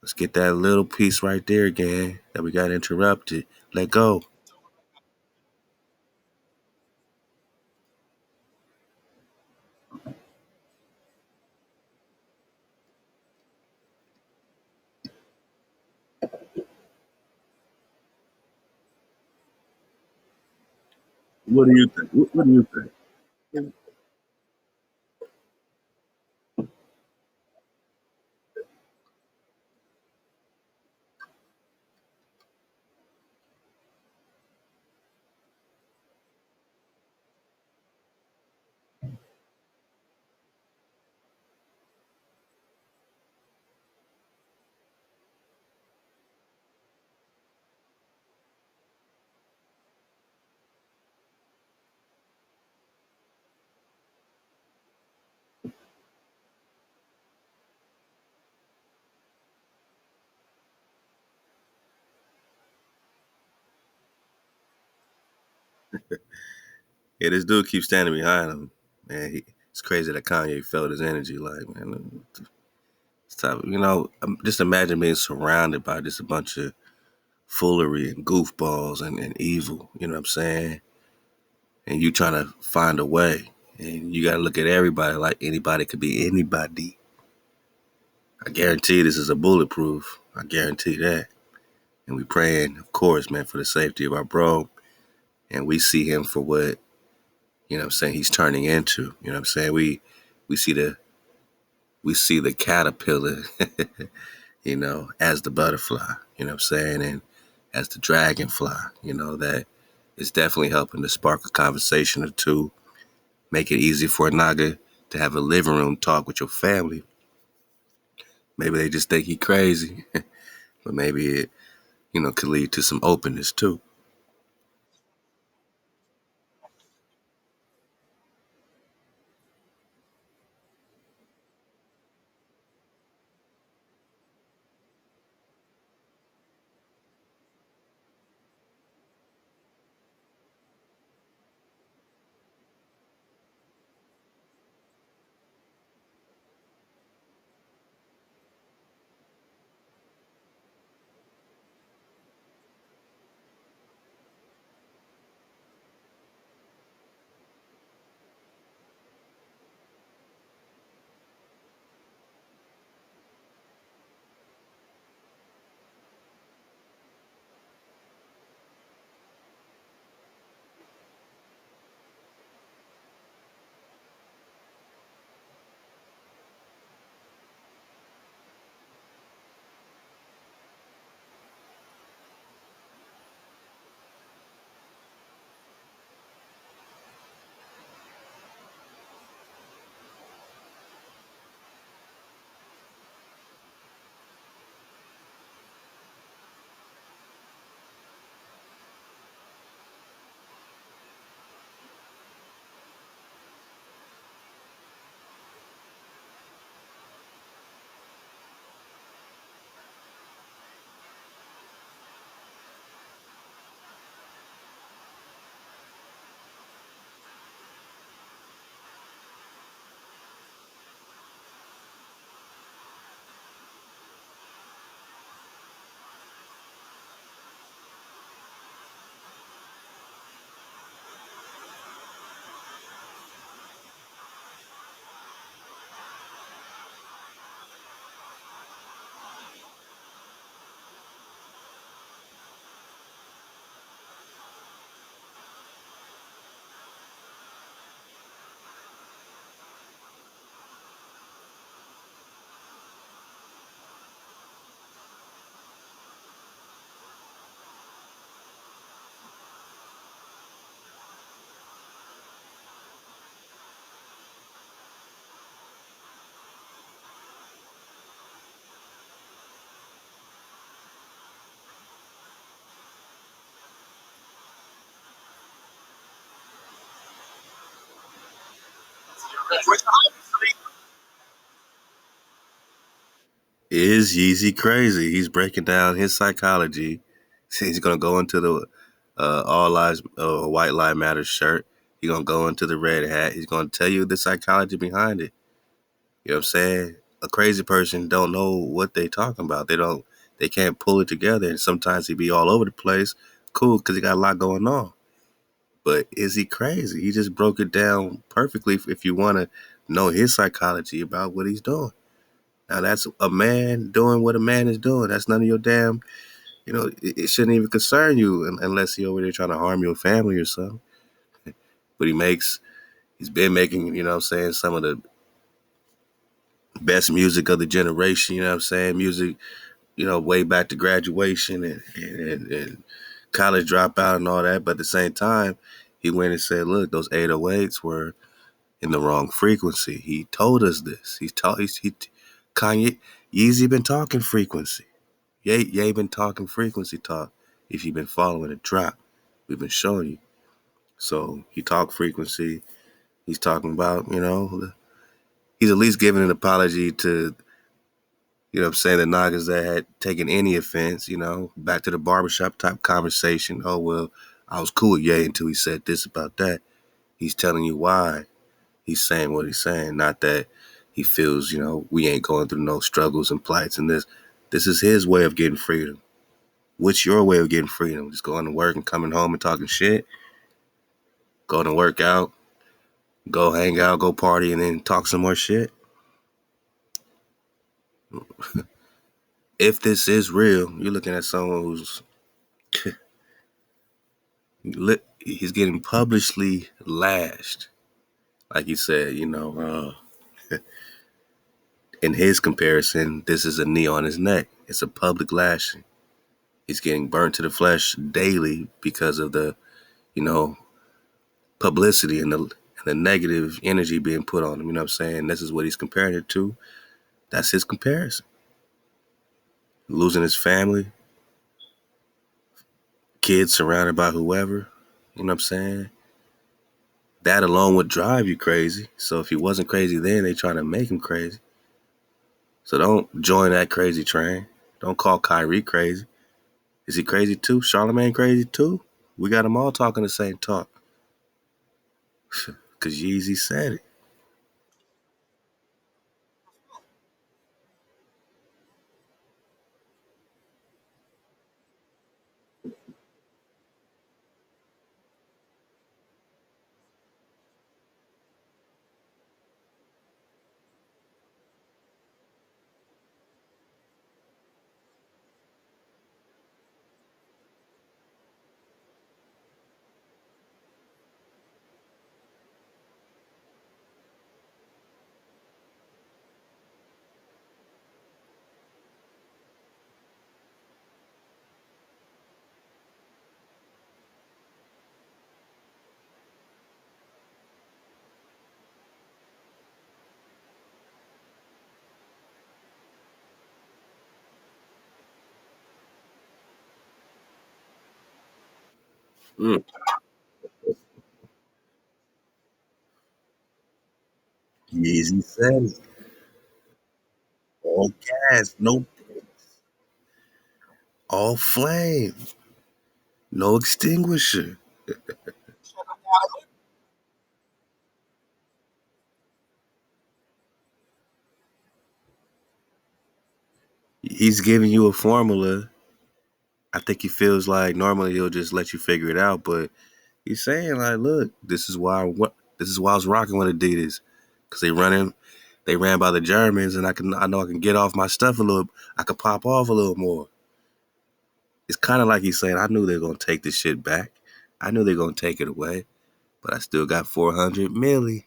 Let's get that little piece right there again that we got interrupted. Let go. What do you think? What do you think? Yeah, this dude keeps standing behind him. Man, it's crazy that Kanye felt his energy. Like, man, it's tough. Just imagine being surrounded by just a bunch of foolery and goofballs and evil. You know what I'm saying? And you trying to find a way. And you got to look at everybody like anybody could be anybody. I guarantee this is a bulletproof. I guarantee that. And we praying, of course, man, for the safety of our bro. And we see him for what, he's turning into. You know what I'm saying? We see the caterpillar, as the butterfly, you know what I'm saying? And as the dragonfly, that is definitely helping to spark a conversation or two, make it easy for a Naga to have a living room talk with your family. Maybe they just think he crazy, but maybe it, could lead to some openness too. Is Yeezy crazy? He's breaking down his psychology. He's gonna go into the all lives white lie matter shirt. He's gonna go into the red hat. He's gonna tell you the psychology behind it. You know what I'm saying? A crazy person don't know what they talking about. They can't pull it together, and sometimes he be all over the place. Cool, because he got a lot going on. But is he crazy? He just broke it down perfectly if you want to know his psychology about what he's doing. Now that's a man doing what a man is doing. That's none of your damn, it shouldn't even concern you unless he over there trying to harm your family or something. But he's been making, you know what I'm saying, some of the best music of the generation, you know what I'm saying? Music, way back to graduation and college dropout and all that. But at the same time, he went and said, look, those 808s were in the wrong frequency. He told us this. Kanye, Yeezy been talking frequency. Ye been talking frequency talk. If you've been following the drop, we've been showing you. So he talked frequency. He's talking about, he's at least giving an apology to, you know what I'm saying, the Nagas that had taken any offense, back to the barbershop type conversation. Oh, well, I was cool with Ye until he said this about that. He's telling you why he's saying what he's saying, not that he feels, we ain't going through no struggles and plights and this. This is his way of getting freedom. What's your way of getting freedom? Just going to work and coming home and talking shit? Go to work out, go hang out, go party, and then talk some more shit? If this is real, you're looking at someone who's he's getting publicly lashed. Like you said, in his comparison, this is a knee on his neck. It's a public lashing. He's getting burnt to the flesh daily because of the, you know, publicity and the negative energy being put on him. You know what I'm saying? This is what he's comparing it to. That's his comparison. Losing his family, kids surrounded by whoever. You know what I'm saying? That alone would drive you crazy. So if he wasn't crazy then, they try to make him crazy. So don't join that crazy train. Don't call Kyrie crazy. Is he crazy too? Charlamagne crazy too? We got them all talking the same talk. Because Yeezy said it. Mm. Yeezy said it. All gas, no, all flame, no extinguisher. He's giving you a formula. I think he feels like normally he'll just let you figure it out, but he's saying like, look, this is why I was rocking with Adidas, because they ran by the Germans, and I know I can get off my stuff a little. I could pop off a little more. It's kind of like he's saying, I knew they were gonna take this shit back. I knew they were gonna take it away, but I still got 400 milli.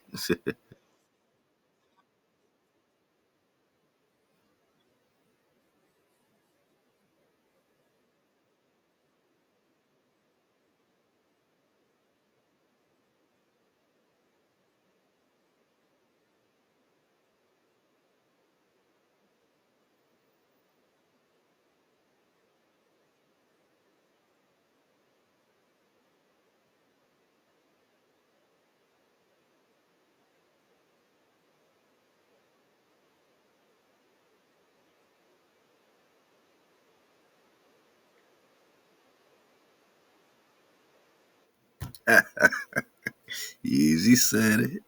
Yeezy said it.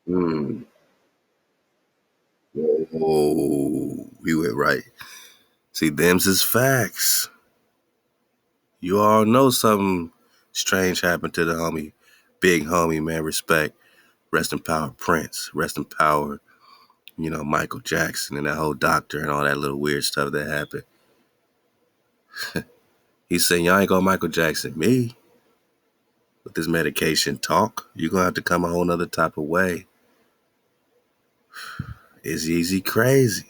Mm. Whoa, we went right. See, them's is facts. You all know something strange happened to the homie, big homie, man. Respect. Rest in power, Prince. Rest in power, Michael Jackson and that whole doctor and all that little weird stuff that happened. He's saying, y'all ain't gonna Michael Jackson me with this medication talk. You're gonna have to come a whole nother type of way. It's easy crazy.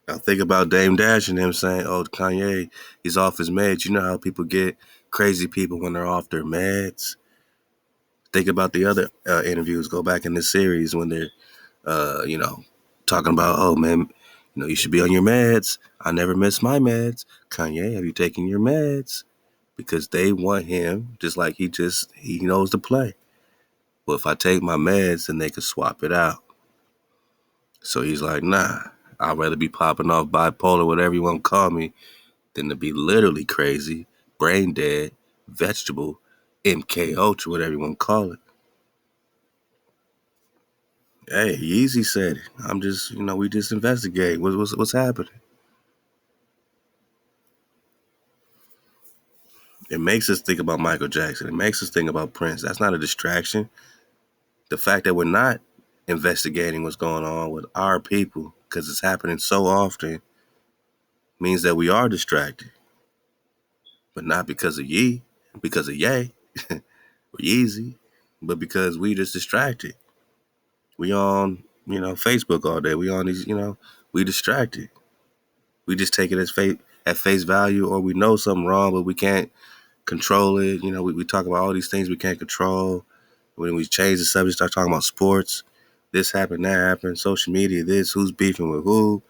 Now think about Dame Dash and him saying, oh, Kanye, he's off his meds. You know how people get crazy people when they're off their meds? Think about the other interviews. Go back in the series when they're, talking about, oh, man, you should be on your meds. I never miss my meds. Kanye, have you taken your meds? Because they want him, just like he knows to play. Well, if I take my meds, then they could swap it out. So he's like, nah, I'd rather be popping off bipolar, whatever you want to call me, than to be literally crazy, brain dead, vegetable, MKO, whatever you want to call it. Hey, Yeezy said it. I'm just, we just investigate. What's happening? It makes us think about Michael Jackson. It makes us think about Prince. That's not a distraction. The fact that we're not investigating what's going on with our people, because it's happening so often, means that we are distracted. But not because of because of Ye, or Yeezy, but because we just distracted. We on, Facebook all day. We on these, we distracted. We just take it as at face value, or we know something wrong, but we can't control it. We talk about all these things we can't control. When we change the subject, start talking about sports, this happened, that happened, social media, this, who's beefing with who.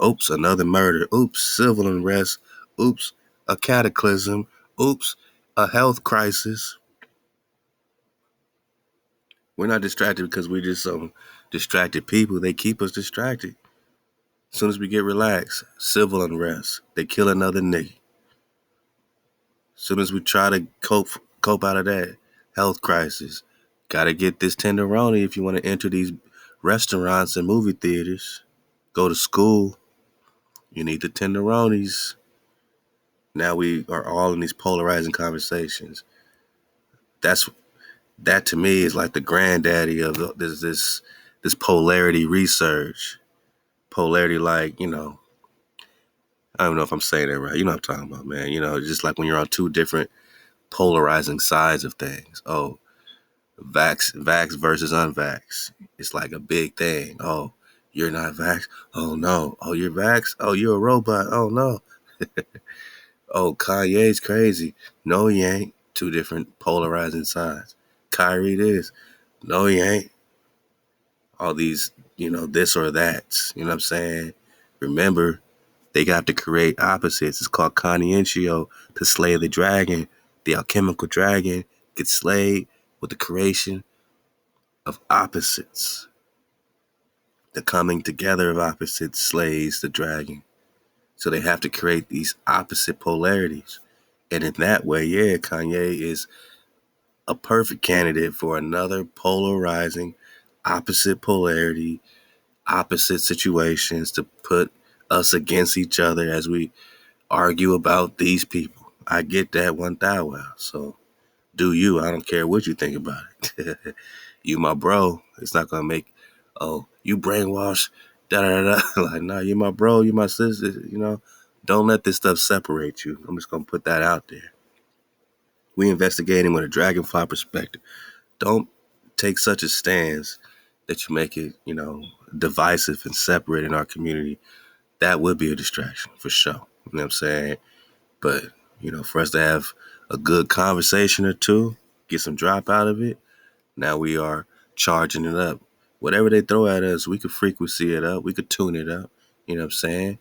Oops, another murder. Oops, civil unrest. Oops, a cataclysm. Oops, a health crisis. We're not distracted because we're just some distracted people. They keep us distracted. As soon as we get relaxed, civil unrest. They kill another nigga. As soon as we try to cope out of that, health crisis. Gotta get this tenderoni if you want to enter these restaurants and movie theaters. Go to school. You need the tenderonis. Now we are all in these polarizing conversations. That's that to me is like the granddaddy of this polarity research. Polarity, like, I don't know if I'm saying that right. You know what I'm talking about, man. Just like when you're on two different polarizing sides of things. Oh, vax versus unvax. It's like a big thing. Oh, you're not vax. Oh no. Oh, you're vax. Oh, you're a robot. Oh no. Oh, Kanye's crazy. No, he ain't. Two different polarizing sides. Kyrie this. No, he ain't. All these, this or that. You know what I'm saying? Remember, they got to create opposites. It's called conscientio, to slay the dragon. The alchemical dragon gets slayed with the creation of opposites. The coming together of opposites slays the dragon. So they have to create these opposite polarities. And in that way, yeah, Kanye is a perfect candidate for another polarizing, opposite polarity, opposite situations to put us against each other as we argue about these people. I get that one thou wow. So do you. I don't care what you think about it. You my bro. It's not gonna make, oh, you brainwash, da da da. Like, nah, you my bro, you my sister, Don't let this stuff separate you. I'm just gonna put that out there. We investigating with a dragonfly perspective. Don't take such a stance that you make it, divisive and separate in our community. That would be a distraction for sure. You know what I'm saying? But, for us to have a good conversation or two, get some drop out of it, now we are charging it up. Whatever they throw at us, we could frequency it up. We could tune it up. You know what I'm saying?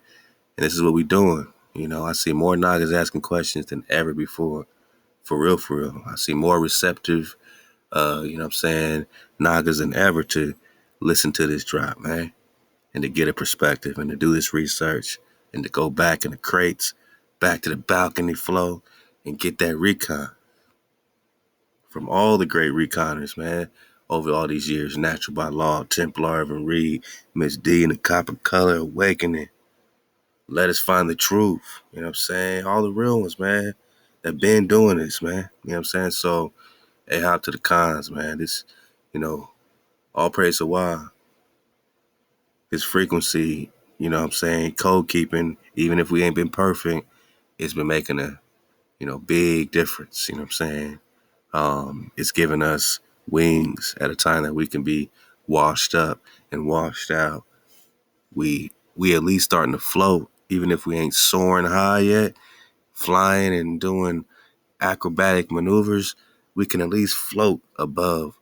And this is what we doing. I see more Nagas asking questions than ever before. For real, for real. I see more receptive, you know what I'm saying, Nagas than ever to listen to this drop, man. And to get a perspective and to do this research and to go back in the crates, back to the balcony flow and get that recon from all the great reconners, man, over all these years. Natural by Law, Templar, Evan Reed, Miss D and the Copper Color Awakening. Let us find the truth. You know what I'm saying? All the real ones, man, that been doing this, man. You know what I'm saying? So, hey, hop to the cons, man. This, all praise to why. This frequency, what I'm saying, code keeping, even if we ain't been perfect, it's been making a, big difference. You know what I'm saying? It's giving us wings at a time that we can be washed up and washed out. We at least starting to float, even if we ain't soaring high yet, flying and doing acrobatic maneuvers. We can at least float above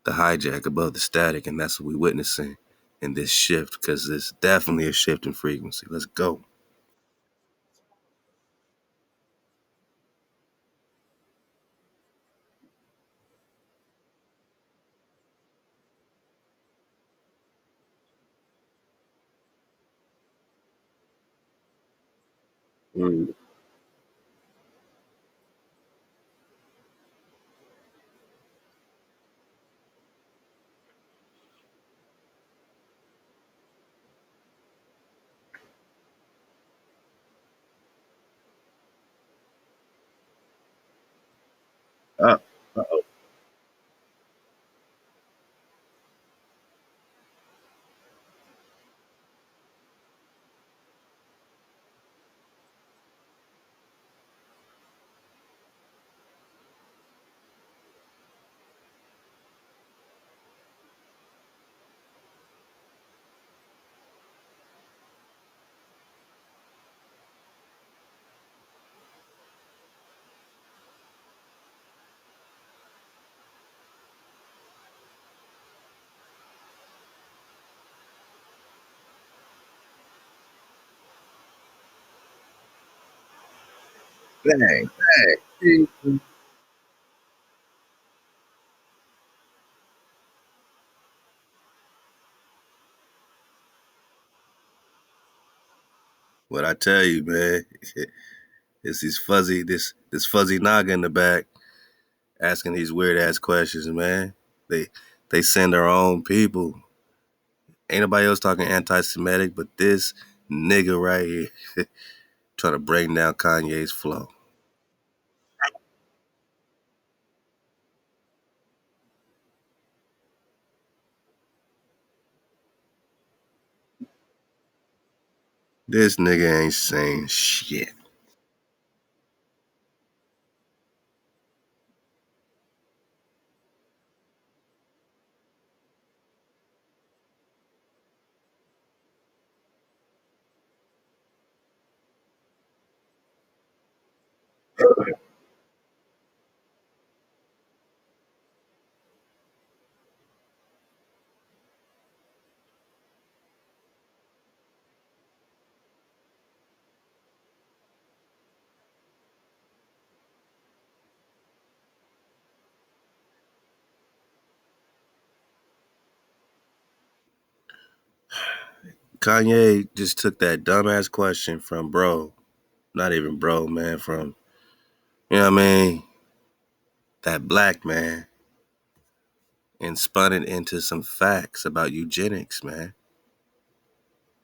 the hijack, above the static, and that's what we're witnessing in this shift, because it's definitely a shift in frequency. Let's go. Mm. Uh, Bang, bang. What I tell you, man, it's this fuzzy naga in the back asking these weird ass questions, man. They they send their own people. Ain't nobody else talking anti-Semitic, but this nigga right here trying to bring down Kanye's flow. This nigga ain't saying shit. Kanye just took that dumbass question from bro, not even bro, man, from, you know what I mean, that black man, and spun it into some facts about eugenics, man.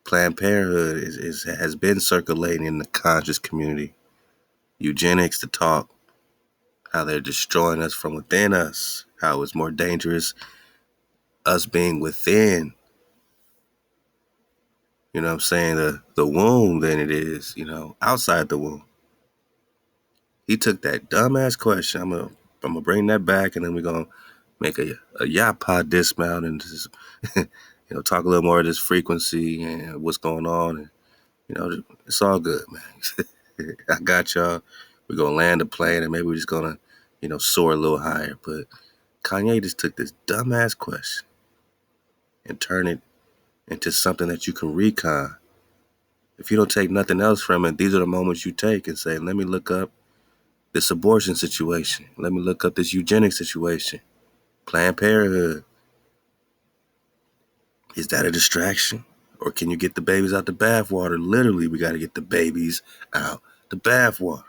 Planned Parenthood has been circulating in the conscious community. Eugenics to talk how they're destroying us from within us, how it's more dangerous us being within, the womb than it is, outside the womb. He took that dumbass question. I'm gonna bring that back, and then we're gonna make a yacht pod dismount and just talk a little more of this frequency and what's going on, and it's all good, man. I got y'all. We're gonna land the plane, and maybe we're just gonna soar a little higher. But Kanye just took this dumbass question and turned it into something that you can recon. If you don't take nothing else from it, these are the moments you take and say, let me look up this abortion situation. Let me look up this eugenics situation. Planned Parenthood. Is that a distraction? Or can you get the babies out the bathwater? Literally, we got to get the babies out the bathwater.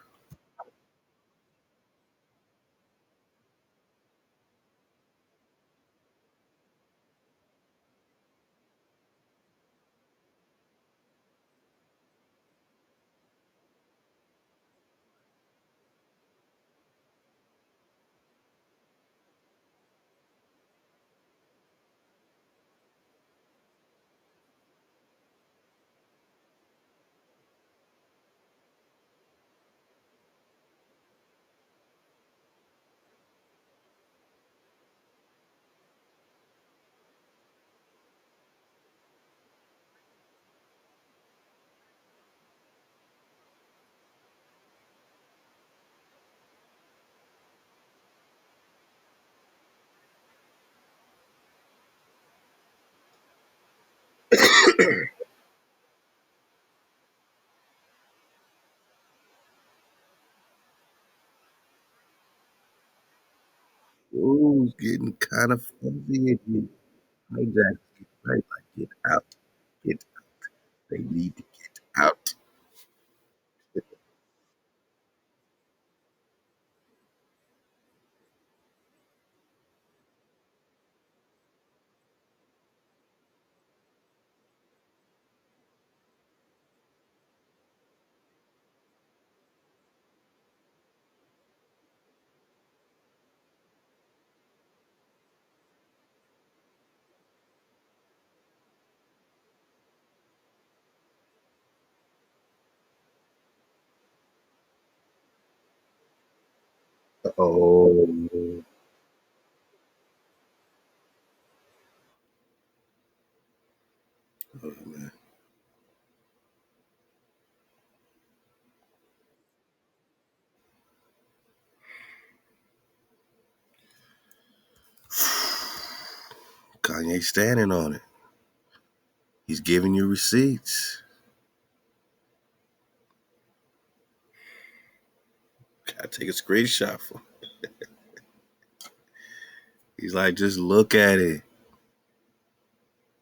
Ooh, it's getting kind of fuzzy in here. Hijack, right? Like, get out. Get out. They need to get out. Oh, oh man. Kanye standing on it. He's giving you receipts. Gotta take a screenshot for. He's like, just look at it.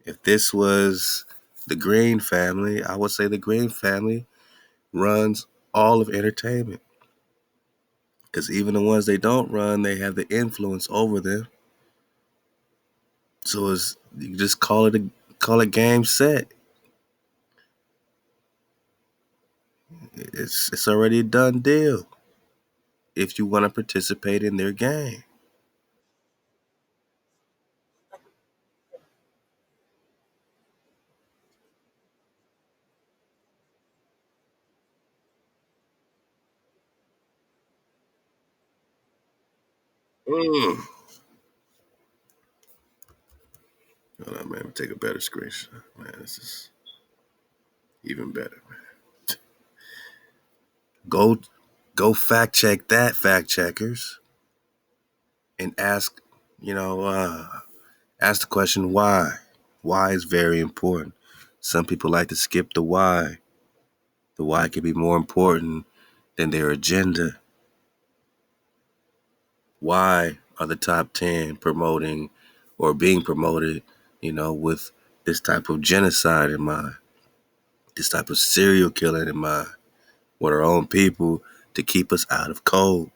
If this was the Green family, I would say the Green family runs all of entertainment. Because even the ones they don't run, they have the influence over them. So it's you just call it game set. It's already a done deal if you want to participate in their game. Mm. Hold on, man. Take a better screenshot. Man, this is even better. Go go fact check that, fact checkers, and you know, uh, ask the question why. Why is very important. Some people like to skip the why. The why can be more important than their agenda. Why are the top 10 promoting or being promoted, with this type of genocide in mind, this type of serial killing in mind, with our own people to keep us out of cold?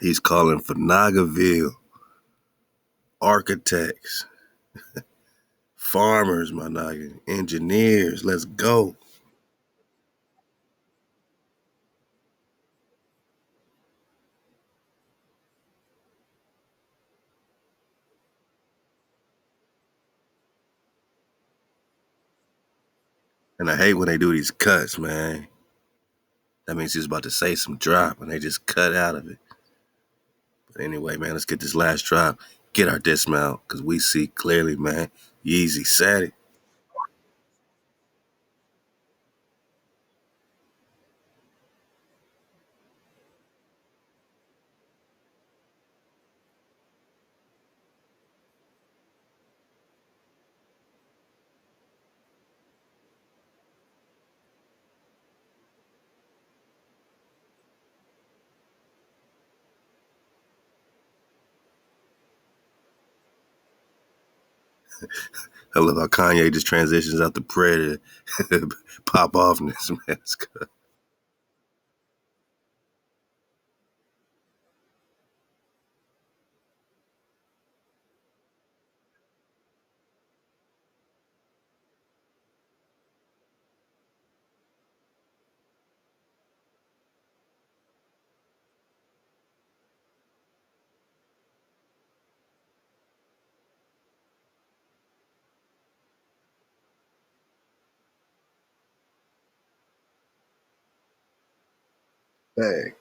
He's calling for Nagaville, architects, farmers, my naga, engineers. Let's go. And I hate when they do these cuts, man. That means he's about to say some drop and they just cut out of it. But anyway, man, let's get this last drop. Get our dismount because we see clearly, man. Yeezy said it. I love how Kanye just transitions out the prayer to pop off in this mask. Hey.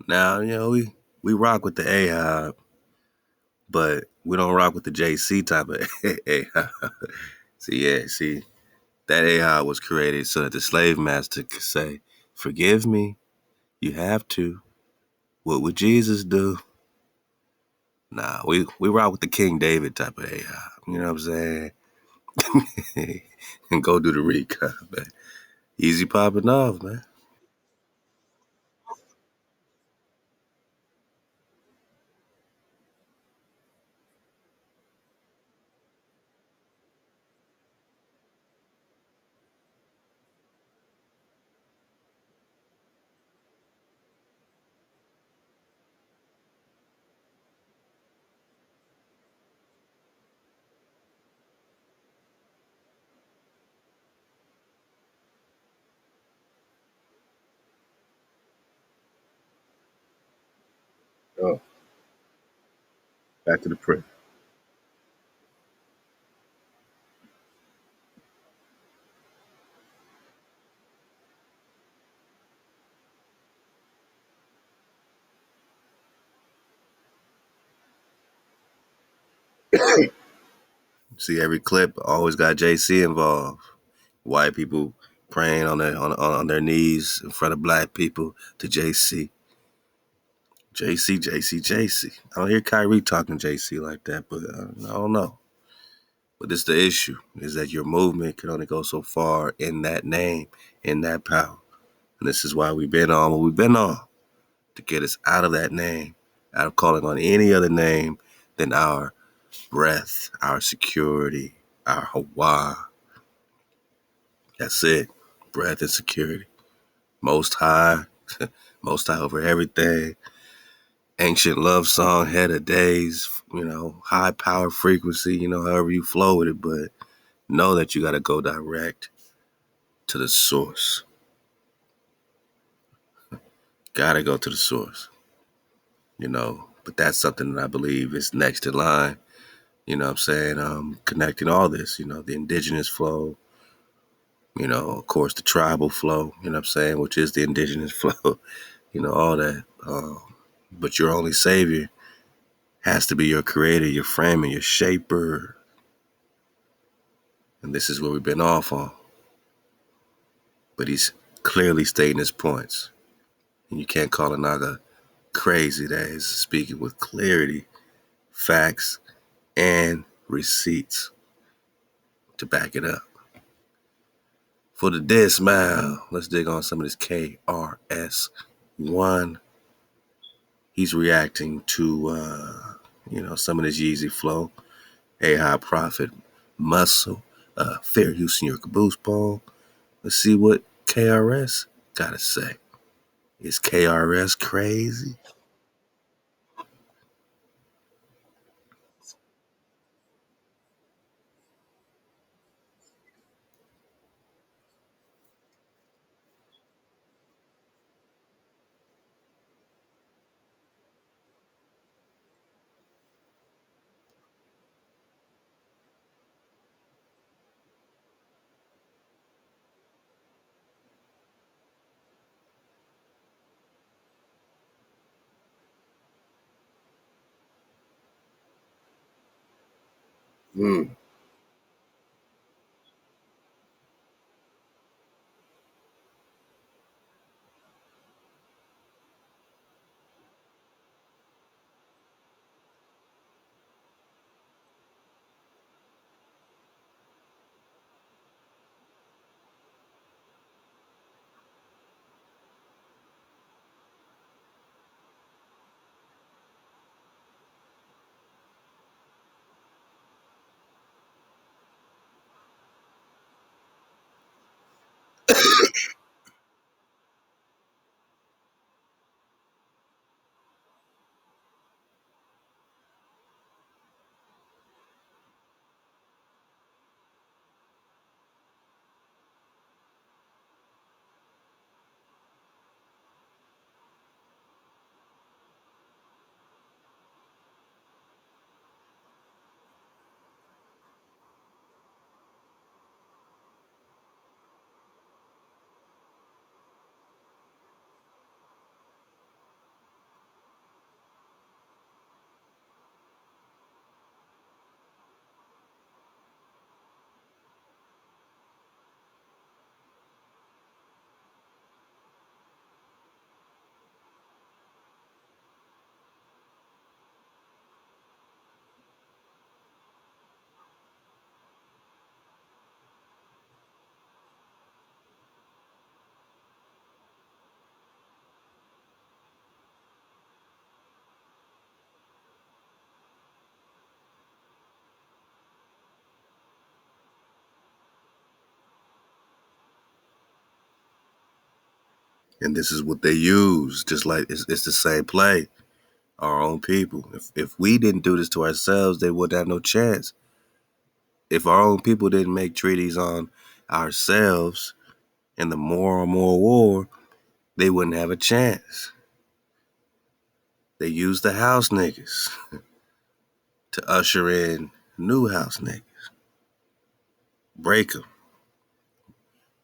Now, we rock with the Ahab, but we don't rock with the JC type of Ahab. See, that Ahab was created so that the slave master could say, forgive me, you have to. What would Jesus do? Nah, we rock with the King David type of Ahab. You know what I'm saying? And go do the recon, man. Easy popping off, man. Oh, back to the print. See, every clip always got JC involved. White people praying on their knees in front of black people to JC. JC, JC, JC. I don't hear Kyrie talking JC like that, but I don't know. But this the issue, is that your movement can only go so far in that name, in that power. And this is why we've been on what we've been on, to get us out of that name, out of calling on any other name than our breath, our security, our Hawa. That's it. Breath and security. Most high, most high over everything. Ancient love song, head of days, high power frequency, however you flow with it, but know that you got to go direct to the source. Got to go to the source, but that's something that I believe is next in line. You know what I'm saying? Connecting all this, the indigenous flow, of course, the tribal flow, you know what I'm saying, which is the indigenous flow, all that. But your only savior has to be your creator, your framer, your shaper. And this is where we've been off on. But he's clearly stating his points. And you can't call a Naga crazy that is speaking with clarity, facts, and receipts to back it up. For the dead smile, let's dig on some of this KRS1. He's reacting to, some of this Yeezy flow. Hey, high profit muscle. Fair use in your caboose ball. Let's see what KRS gotta say. Is KRS crazy? Hmm. And this is what they use. Just like it's the same play. Our own people. If we didn't do this to ourselves, they would have no chance. If our own people didn't make treaties on ourselves and the more and more war, they wouldn't have a chance. They used the house niggas to usher in new house niggas. Break them,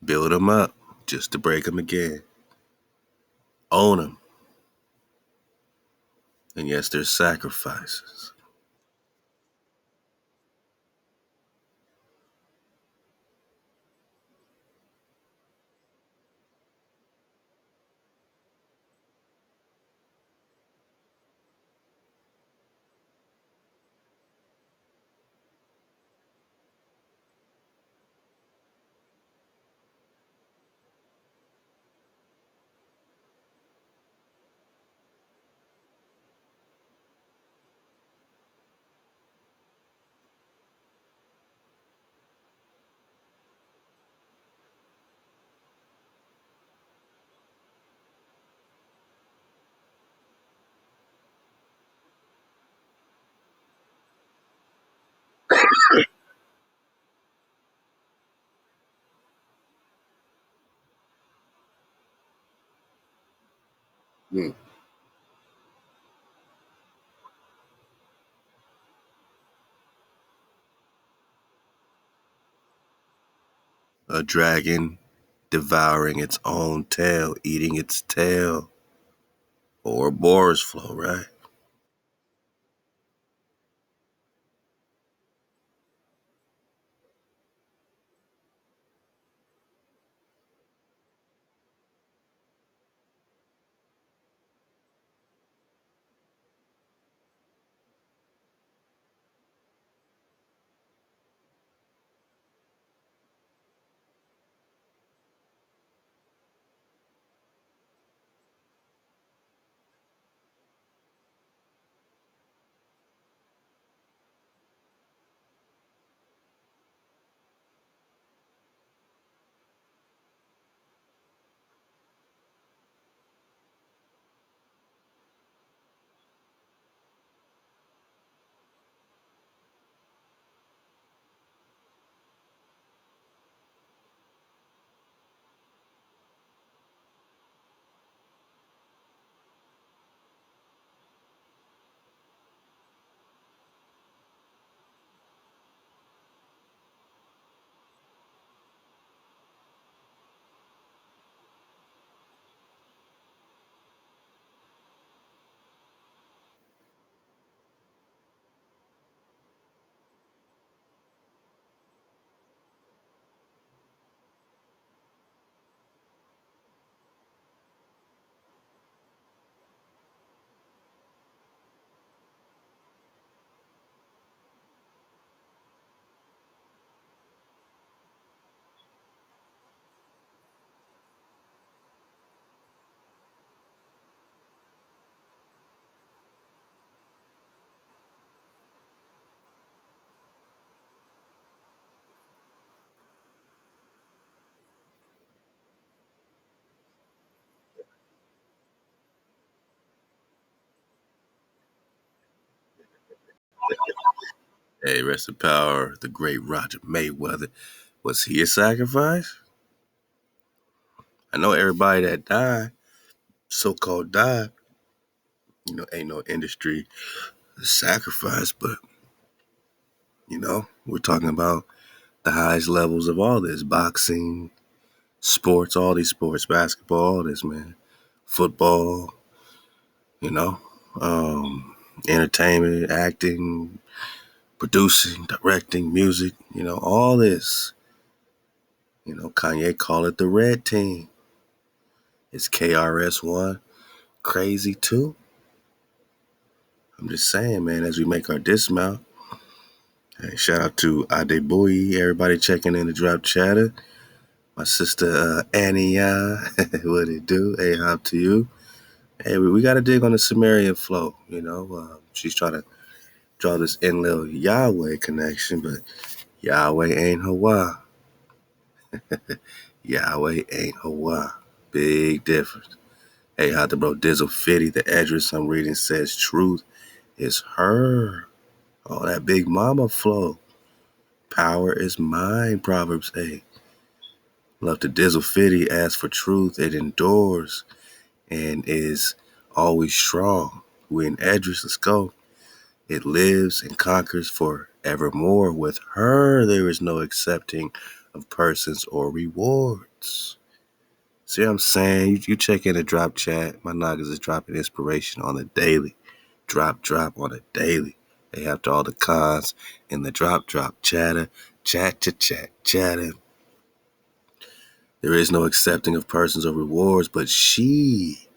build them up, just to break them again. Own them. And yes, there's sacrifices. Mm. A dragon devouring its own tail, eating its tail. Or Boris flow, right? Hey, rest in power, the great Roger Mayweather. Was he a sacrifice? I know everybody that died, so-called died, ain't no industry sacrifice, but, we're talking about the highest levels of all this. Boxing, sports, all these sports, basketball, all this, man. Football, you know, entertainment, acting, producing, directing, music, all this. Kanye call it the red team. It's KRS-One crazy too? I'm just saying, man, as we make our dismount. Hey, shout out to Adeboye, everybody checking in the drop chatter. My sister Annie, what it do? Ahab to you. Hey, we got to dig on the Sumerian flow, she's trying to draw this Enlil Yahweh connection, but Yahweh ain't Hawa. Yahweh ain't Hawa. Big difference. Hey, how the bro Dizzle Fitty, the address I'm reading says truth is her. Oh, that big mama flow. Power is mine, Proverbs 8. Love to Dizzle Fitty, ask for truth. It endures and is always strong. We in Edris, let's go. It lives and conquers forevermore. With her, there is no accepting of persons or rewards. See what I'm saying? You check in the drop chat. My niggas is dropping inspiration on the daily. Drop on a daily. They have to all the cons in the drop chatter. Chatter. There is no accepting of persons or rewards, but she.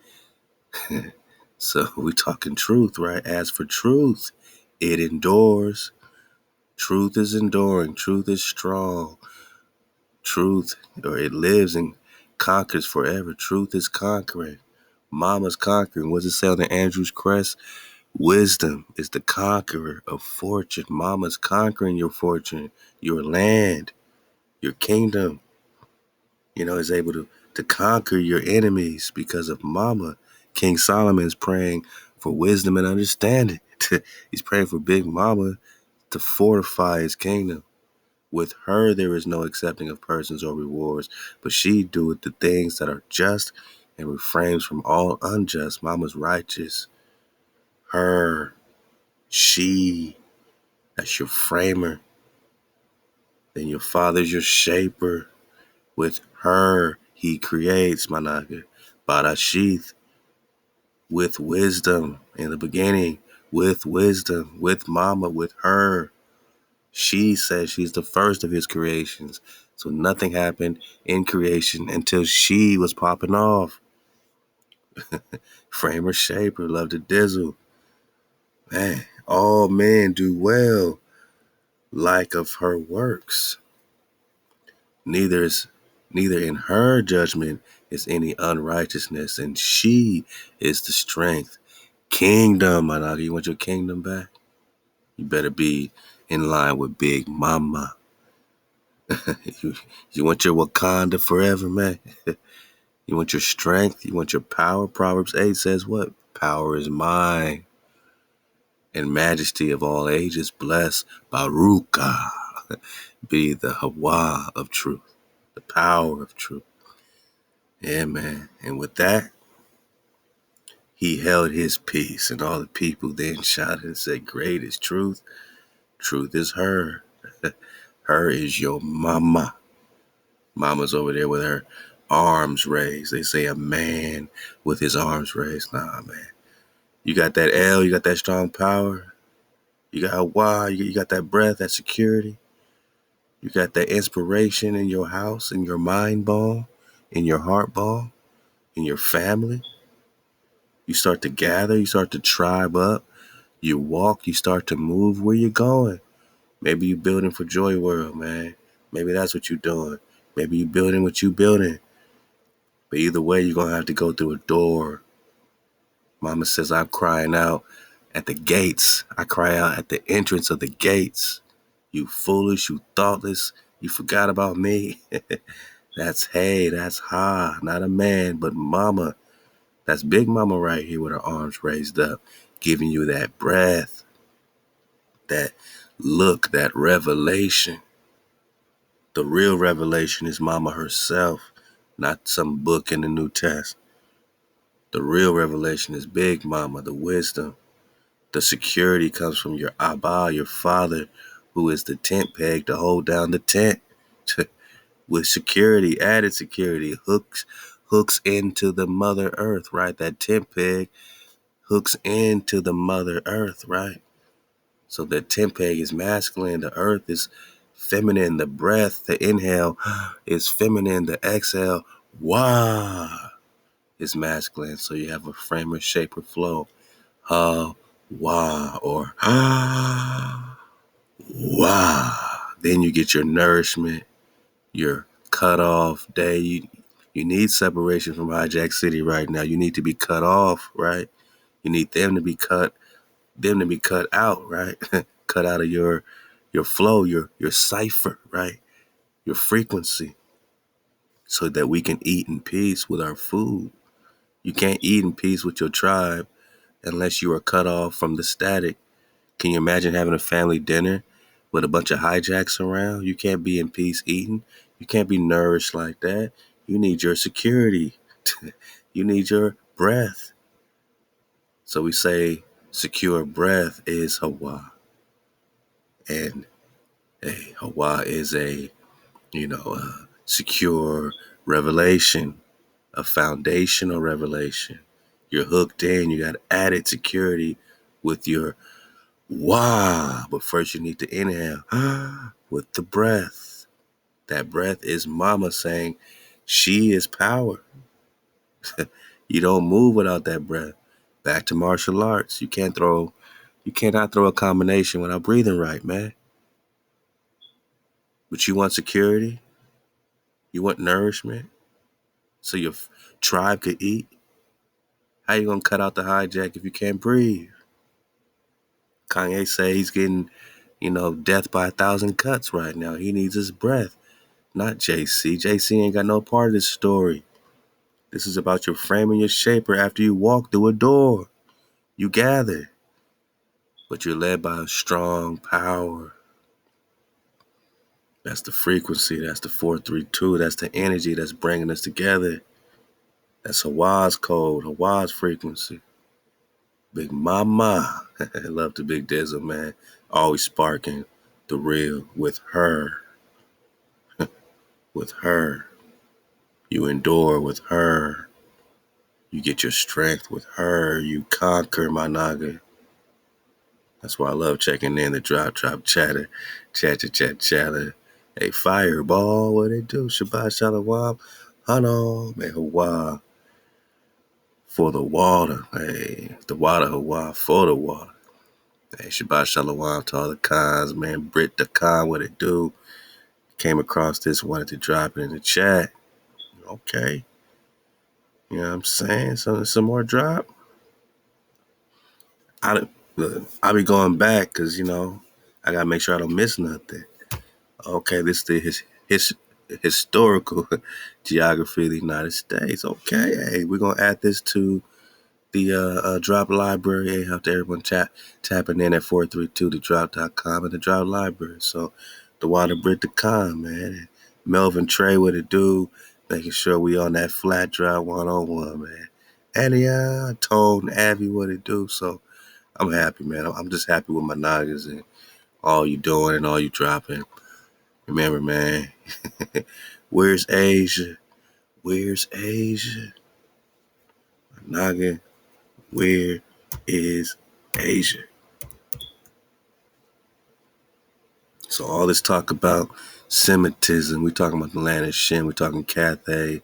So we talking truth, right? As for truth, it endures. Truth is enduring. Truth is strong. Truth, or it lives and conquers forever. Truth is conquering. Mama's conquering. What does it say on the Andrew's crest? Wisdom is the conqueror of fortune. Mama's conquering your fortune, your land, your kingdom. Is able to conquer your enemies because of Mama. King Solomon is praying for wisdom and understanding. He's praying for Big Mama to fortify his kingdom. With her, there is no accepting of persons or rewards, but she doeth the things that are just and refrains from all unjust. Mama's righteous. Her, she, that's your framer. Then your father's your shaper. With her, he creates, my naga. Barashith, with wisdom in the beginning, with wisdom, with Mama, with her. She says she's the first of his creations. So nothing happened in creation until she was popping off. Framer, shaper, love to dizzle. Man, all men do well, like of her works. Neither in her judgment is any unrighteousness, and she is the strength. Kingdom, Managa, you want your kingdom back? You better be in line with Big Mama. you want your Wakanda forever, man? You want your strength? You want your power? Proverbs 8 says what? Power is mine, and majesty of all ages. Bless Baruka. Be the Hawa of truth, the power of truth. Yeah, man. And with that, he held his peace, and all the people then shouted and said, great is truth. Truth is her. Her is your mama. Mama's over there with her arms raised. They say a man with his arms raised. Nah, man. You got that L, you got that strong power. You got a Y, you got that breath, that security. You got that inspiration in your house, in your mind ball, in your heart ball, in your family. You start to gather, you start to tribe up. You walk, you start to move. Where you going? Maybe you building for Joy World, man. Maybe that's what you're doing. Maybe you building what you building. But either way, you're going to have to go through a door. Mama says, I'm crying out at the gates. I cry out at the entrance of the gates. You foolish, you thoughtless, you forgot about me. That's Ha, not a man, but Mama. That's Big Mama right here with her arms raised up, giving you that breath, that Look, that revelation. The real revelation is Mama herself, not some book in the New Testament. The real revelation is Big Mama, the wisdom. The security comes from your Abba, your father, who is the tent peg to hold down the tent. With security, added security, hooks into the Mother Earth, right? That tent peg hooks into the Mother Earth, right? So the tent peg is masculine, the earth is feminine, the breath, the inhale is feminine, the exhale, wah, is masculine. So you have a frame or shape or flow. Ha, wah, or ha, wah. Then you get your nourishment, your cutoff day. You need separation from Hijack City right now. You need to be cut off, right? You need them to be cut out, right? Cut out of your flow, your cipher, right? Your frequency, so that we can eat in peace with our food. You can't eat in peace with your tribe unless you are cut off from the static. Can you imagine having a family dinner with a bunch of hijacks around? You can't be in peace eating. You can't be nourished like that. You need your security. You need your breath. So we say secure breath is Hawa. And Hawa is a, secure revelation, a foundational revelation. You're hooked in, you got added security with your wah. But first you need to inhale with the breath. That breath is Mama saying she is power. You don't move without that breath. Back to martial arts. You cannot throw a combination without breathing right, man. But you want security, you want nourishment, so your tribe could eat. How you gonna cut out the hijack if you can't breathe? Kanye say he's getting, death by 1,000 cuts right now. He needs his breath, not JC. JC ain't got no part of this story. This is about your frame and your shaper after you walk through a door. You gather, but you're led by a strong power. That's the frequency. That's the 432. That's the energy that's bringing us together. That's Hawa's code, Hawa's frequency. Big Mama. I love the Big Dizzle, man. Always sparking the real with her. With her. You endure with her. You get your strength with her. You conquer, my naga. That's why I love checking in the drop chatter. Chatter. Hey, fireball, what it do? Shabbat shalom. Hano, man, Hawa. For the water. Hey, the water, Hawa, for the water. Hey, Shabbat Shalom to all the cons, man. Brit the con, what it do? Came across this, wanted to drop it in the chat. Okay. You know what I'm saying? Some more drop. I'll be going back because, I got to make sure I don't miss nothing. Okay, this is his historical geography of the United States. Okay, hey, we're going to add this to the drop library. Hey, have to everyone tapping in at 432thedrop.com and the drop library. So the water Brit the con, man. Melvin Trey, what it do? Making sure we on that flat drop 101, man. And Tone Abby, what it do? So I'm happy, man. I'm just happy with my noggins and all you doing and all you dropping. Remember, man, where's Asia? Where's Asia? Noggin. Where is Asia? So all this talk about Semitism, we talking about the land of Shem, we talking Cathay.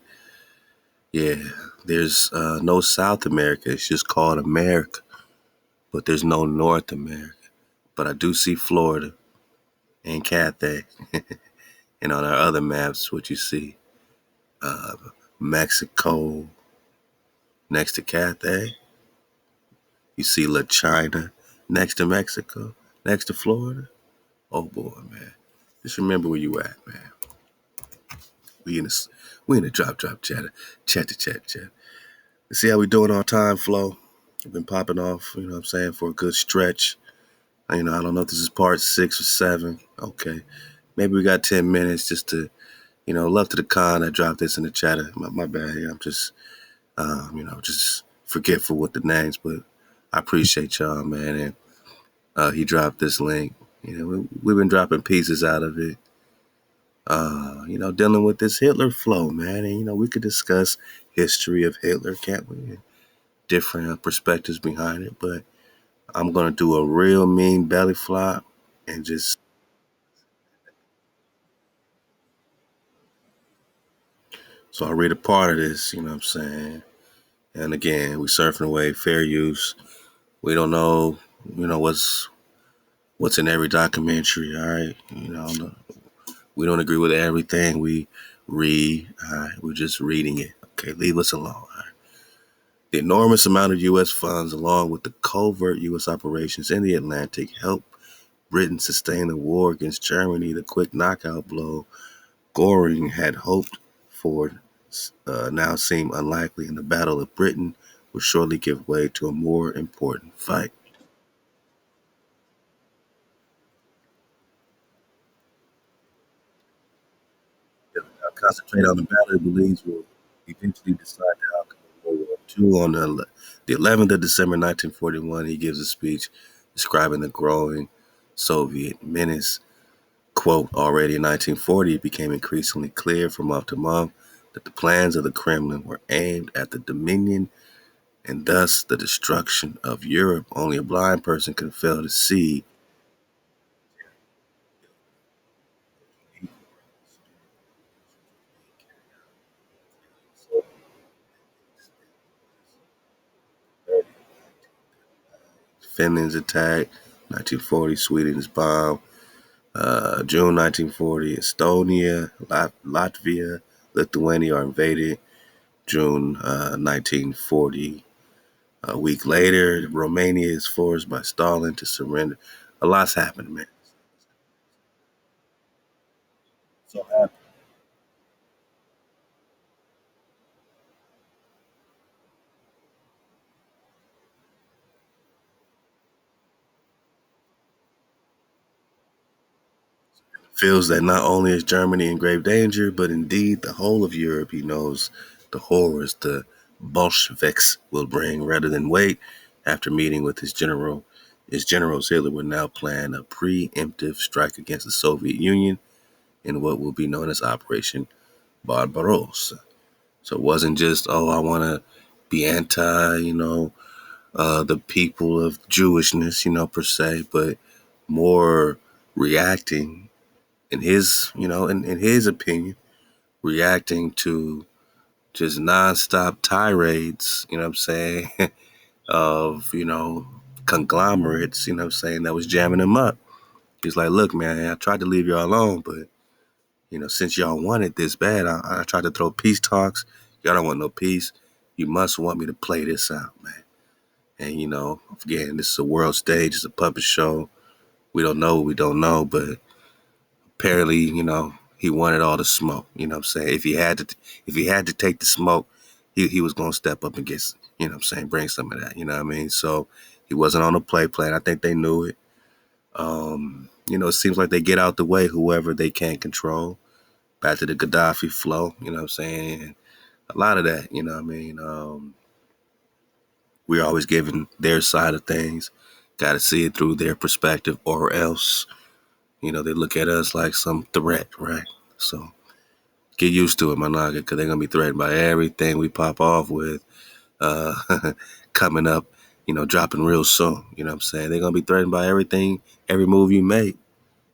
Yeah, there's no South America. It's just called America. But there's no North America. But I do see Florida and Cathay. And on our other maps, what you see, Mexico next to Cathay. You see La China next to Mexico, next to Florida. Oh boy, man. Just remember where you at, man. We in the drop chatter. Chat. Let's see how we doing on time flow. I've been popping off, you know what I'm saying, for a good stretch. I don't know if this is part 6 or 7. Okay. Maybe we got 10 minutes just to, love to the con that dropped this in the chat. My bad. I'm just, just forgetful with the names, but I appreciate y'all, man. And he dropped this link. We've been dropping pieces out of it, dealing with this Hitler flow, man. And, we could discuss history of Hitler, can't we? And different perspectives behind it. But I'm going to do a real mean belly flop and just, so I'll read a part of this, you know what I'm saying? And again, we surfing away fair use. We don't know, what's in every documentary, all right? We don't agree with everything we read, all right? We're just reading it. Okay, leave us alone, all right? The enormous amount of U.S. funds, along with the covert U.S. operations in the Atlantic, helped Britain sustain the war against Germany, the quick knockout blow Goring had hoped for now seemed unlikely, and the Battle of Britain would shortly give way to a more important fight. Concentrate on the battle he believes will eventually decide the outcome of World War II. On the 11th of December 1941, he gives a speech describing the growing Soviet menace. Quote, already in 1940, it became increasingly clear from month to month that the plans of the Kremlin were aimed at the dominion and thus the destruction of Europe. Only a blind person can fail to see. Finland's attack, 1940, Sweden's bomb, June 1940, Estonia, Latvia, Lithuania are invaded. June 1940. A week later, Romania is forced by Stalin to surrender. A lot's happened, man. So feels that not only is Germany in grave danger, but indeed the whole of Europe. He knows the horrors the Bolsheviks will bring rather than wait. After meeting with his generals, Hitler would now plan a preemptive strike against the Soviet Union in what will be known as Operation Barbarossa. So it wasn't just, oh, I want to be anti, the people of Jewishness, per se, but more reacting in his, in his opinion, reacting to just nonstop tirades, you know what I'm saying, of, conglomerates, you know what I'm saying, that was jamming him up. He's like, look, man, I tried to leave y'all alone, but, since y'all want it this bad, I tried to throw peace talks. Y'all don't want no peace. You must want me to play this out, man. And, again, this is a world stage, it's a puppet show. We don't know what we don't know, but apparently, he wanted all the smoke. You know what I'm saying? If he had to take the smoke, he was gonna step up and get, bring some of that. You know what I mean? So he wasn't on the play plan. I think they knew it. It seems like they get out the way whoever they can't control. Back to the Gaddafi flow, you know what I'm saying? And a lot of that, you know what I mean? We're always given their side of things. Gotta see it through their perspective, or else, they look at us like some threat, right? So get used to it, my nigga, because they're gonna be threatened by everything we pop off with uh, coming up, dropping real soon. You know what I'm saying? They're gonna be threatened by everything, every move you make,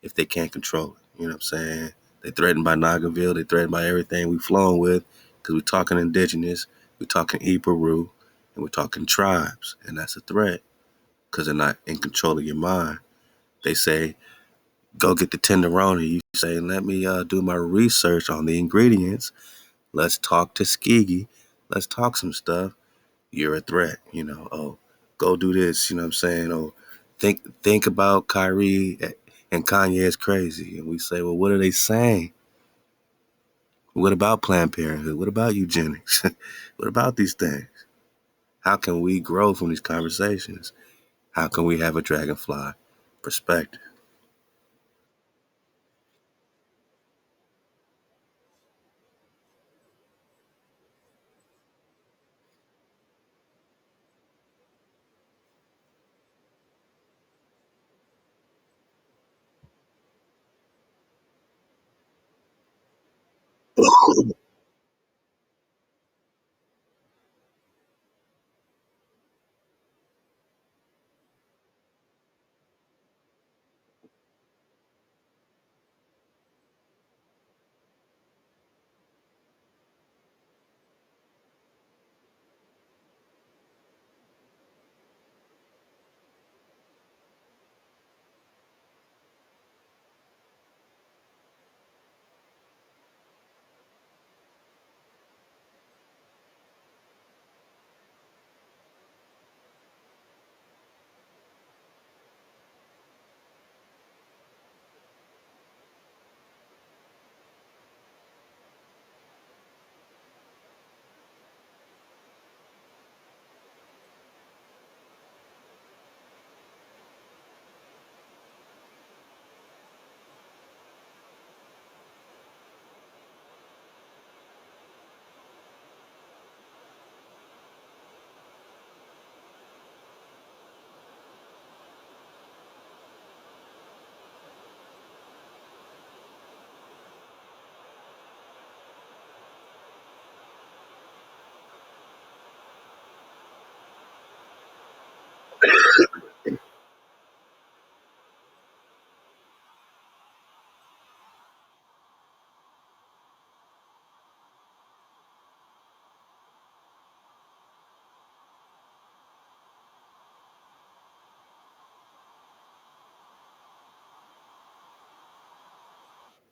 if they can't control it. You know what I'm saying? They're threatened by Nagamville. They're threatened by everything we've flown with, because we're talking indigenous, we're talking Iparu, and we're talking tribes, and that's a threat because they're not in control of your mind. They say, go get the tenderoni. You say, let me do my research on the ingredients. Let's talk Tuskegee. Let's talk some stuff. You're a threat, Oh, go do this, you know what I'm saying? Oh, think about Kyrie and Kanye is crazy. And we say, well, what are they saying? What about Planned Parenthood? What about eugenics? What about these things? How can we grow from these conversations? How can we have a dragonfly perspective.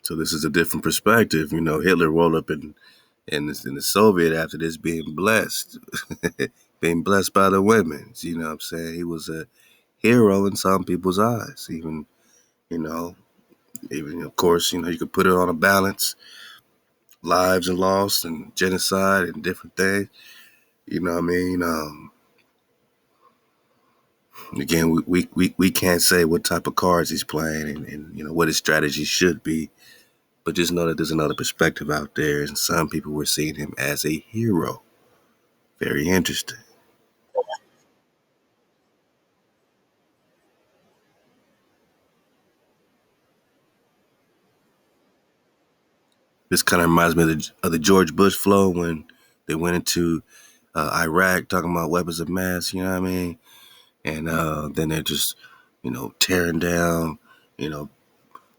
So this is a different perspective. Hitler rolled up in the Soviet after this being blessed, being blessed by the women. You know what I'm saying? He was a hero in some people's eyes. You know, even of course, you could put it on a balance, lives and loss and genocide and different things. You know what I mean? Again, we can't say what type of cards he's playing and what his strategy should be, but just know that there's another perspective out there, and some people were seeing him as a hero. Very interesting. This kind of reminds me of the George Bush flow when they went into Iraq talking about weapons of mass. You know what I mean? And then they're just tearing down you know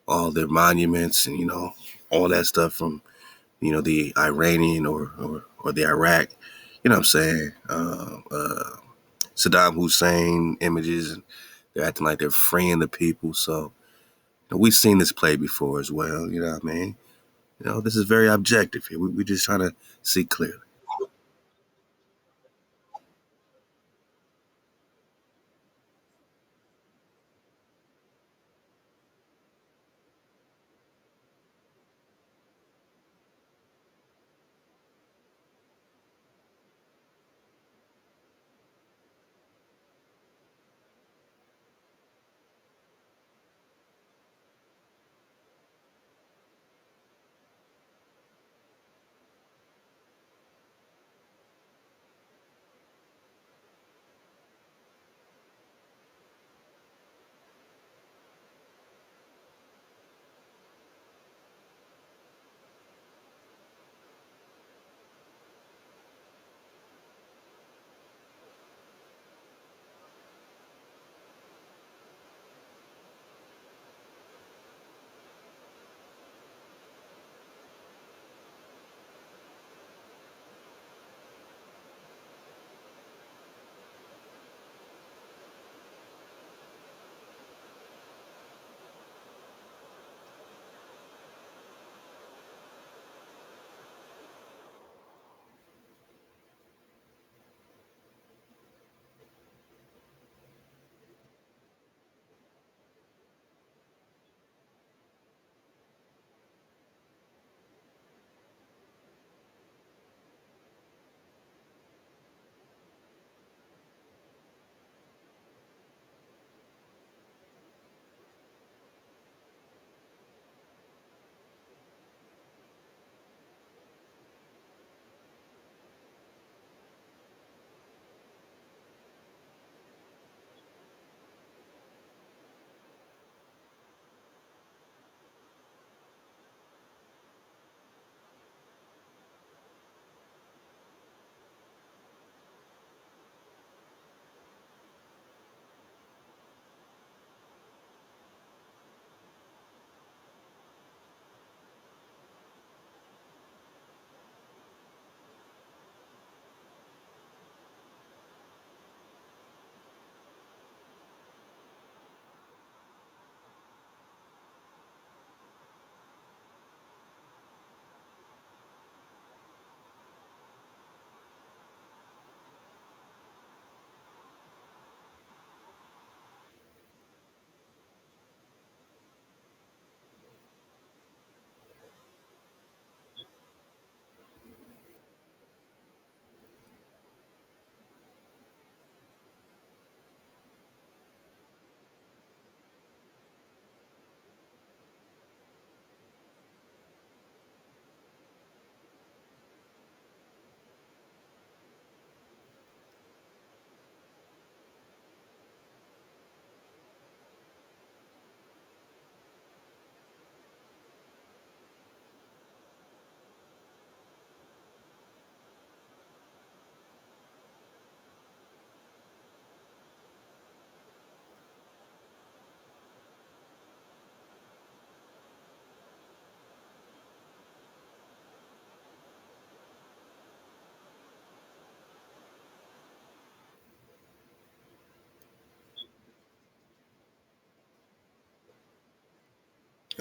all their monuments and all that stuff from the Iranian or the Iraq. You know what I'm saying? Saddam Hussein images, and they're acting like they're freeing the people. So we've seen this play before as well. You know what I mean? This is very objective here. We're just trying to see clearly.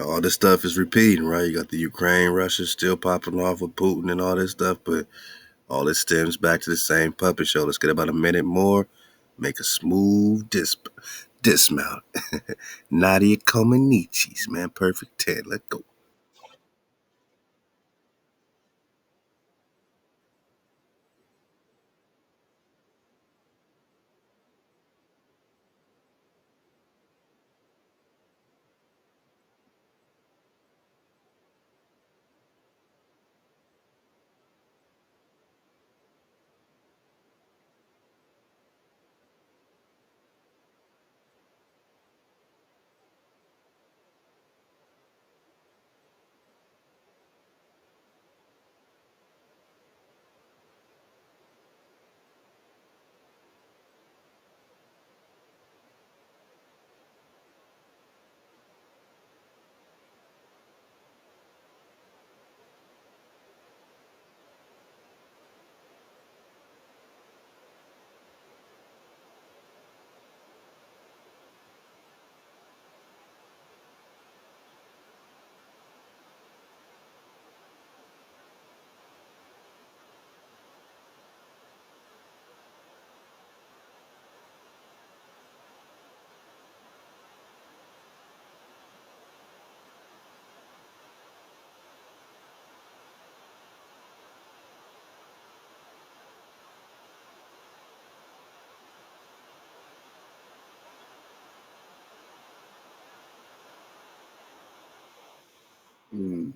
All this stuff is repeating, right? You got the Ukraine, Russia still popping off with Putin and all this stuff, but all this stems back to the same puppet show. Let's get about a minute more, make a smooth dismount. Nadia Comaneci's, man. Perfect 10. Let's go. Mm.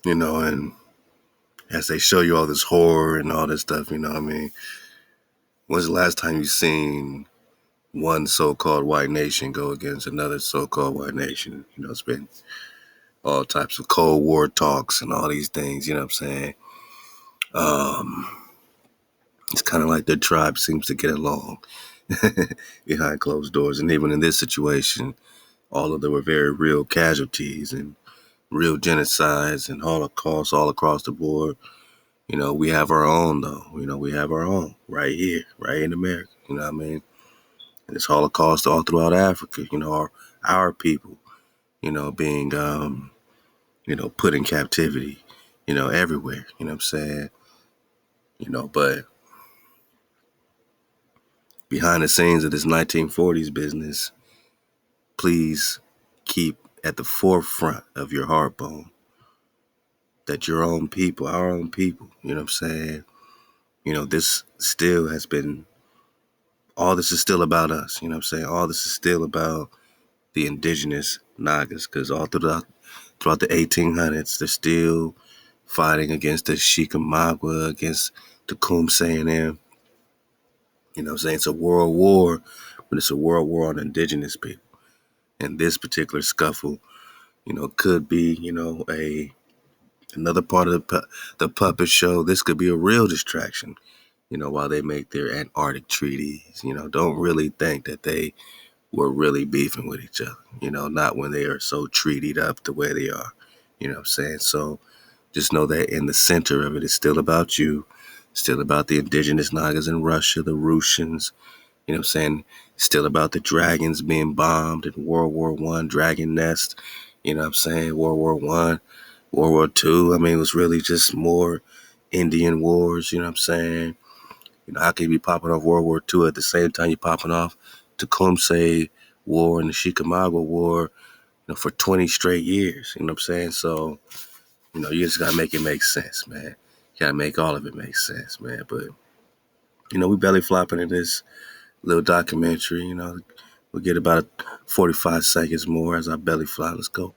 And as they show you all this horror and all this stuff, I mean, when's the last time you seen one so-called white nation go against another so-called white nation? It's been all types of Cold War talks and all these things, you know what I'm saying? Um, it's kind of like their tribe seems to get along behind closed doors. And even in this situation, all of them were very real casualties and real genocides and Holocaust all across the board. We have our own, though. We have our own right here, right in America. You know what I mean? And it's Holocaust all throughout Africa. Our people, being, put in captivity, everywhere. You know what I'm saying? But behind the scenes of this 1940s business, please keep at the forefront of your heartbone that your own people, our own people, you know what I'm saying? This still has been, all this is still about us, you know what I'm saying? All this is still about the indigenous Nagas, because all throughout the 1800s, they're still fighting against the Chickamauga, against the Tecumseh and them. You know what I'm saying? It's a world war, but it's a world war on indigenous people. And this particular scuffle, could be, another part of the puppet show. This could be a real distraction, while they make their Antarctic treaties. Don't really think that they were really beefing with each other, not when they are so treatied up the way they are. You know what I'm saying? So just know that in the center of it is still about you, still about the indigenous Nagas in Russia, the Russians, you know what I'm saying? Still about the dragons being bombed in World War One, Dragon Nest, you know what I'm saying? World War One, World War Two. I mean, it was really just more Indian wars, you know what I'm saying? How can you be popping off World War Two at the same time you're popping off Tecumseh War and the Chickamauga War, for 20 straight years, you know what I'm saying? So, you just gotta make it make sense, man. You gotta make all of it make sense, man. But, we belly flopping in this little documentary, we'll get about 45 seconds more as I belly flop. Let's go.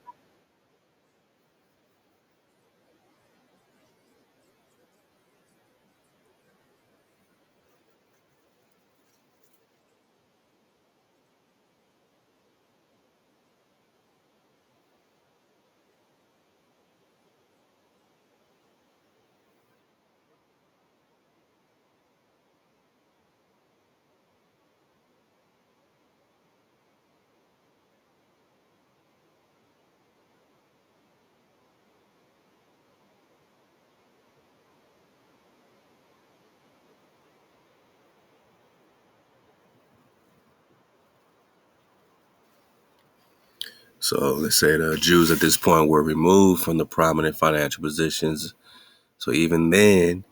So let's say the Jews at this point were removed from the prominent financial positions. So even then,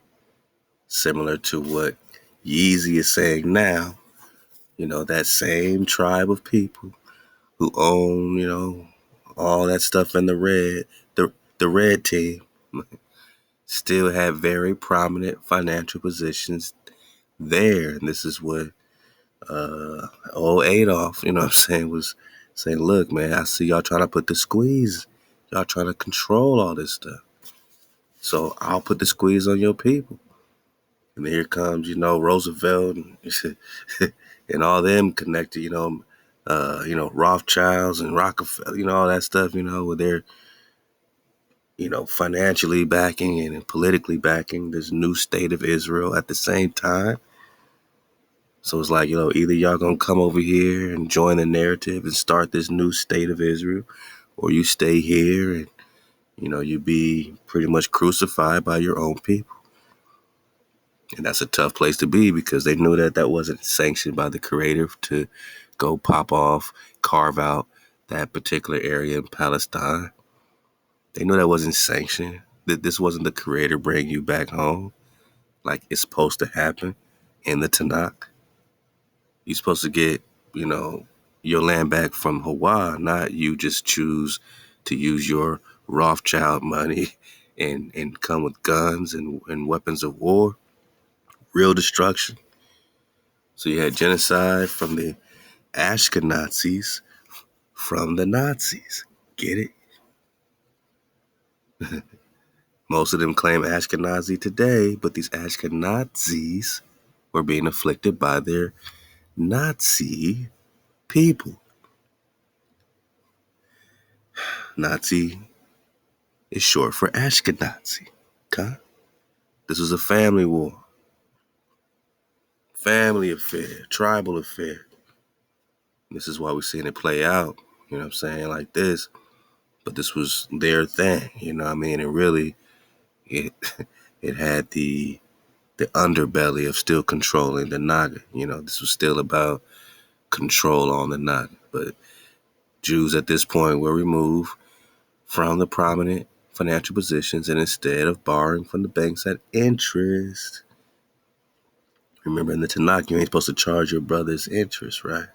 similar to what Yeezy is saying now, that same tribe of people who own, all that stuff in the red, the red team, still have very prominent financial positions there. And this is what old Adolf, you know what I'm saying, was saying, look, man, I see y'all trying to put the squeeze. Y'all trying to control all this stuff. So I'll put the squeeze on your people. And here comes, Roosevelt and, and all them connected, Rothschilds and Rockefeller, all that stuff, with their, financially backing and politically backing this new state of Israel at the same time. So it's like, either y'all gonna come over here and join the narrative and start this new state of Israel, or you stay here and, you be pretty much crucified by your own people. And that's a tough place to be because they knew that that wasn't sanctioned by the creator to go pop off, carve out that particular area in Palestine. They knew that wasn't sanctioned, that this wasn't the creator bringing you back home like it's supposed to happen in the Tanakh. You're supposed to get, you know, your land back from Hawaii, not you just choose to use your Rothschild money and come with guns and weapons of war. Real destruction. So you had genocide from the Ashkenazis from the Nazis. Get it? Most of them claim Ashkenazi today, but these Ashkenazis were being afflicted by their Nazi people. Nazi is short for Ashkenazi. Okay? This was a family war. Family affair, tribal affair. This is why we're seeing it play out, you know what I'm saying, like this. But this was their thing, you know what I mean? And really, it it had the underbelly of still controlling the Naga. You know, this was still about control on the Naga. But Jews at this point were removed from the prominent financial positions, and instead of borrowing from the banks at interest, remember in the Tanakh, you ain't supposed to charge your brother's interest, right?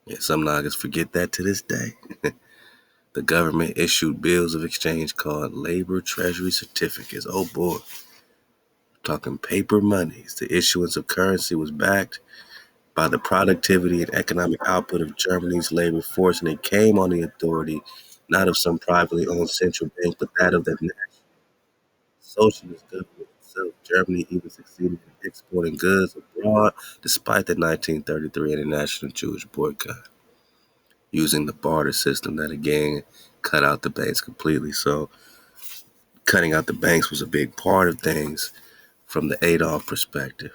Yeah, some Nagas forget that to this day. The government issued bills of exchange called labor treasury certificates. Oh boy, talking paper monies. The issuance of currency was backed by the productivity and economic output of Germany's labor force, and it came on the authority not of some privately owned central bank, but that of the national socialist government itself. Germany even succeeded in exporting goods abroad despite the 1933 international Jewish boycott, using the barter system that again cut out the banks completely. So cutting out the banks was a big part of things from the Adolf perspective.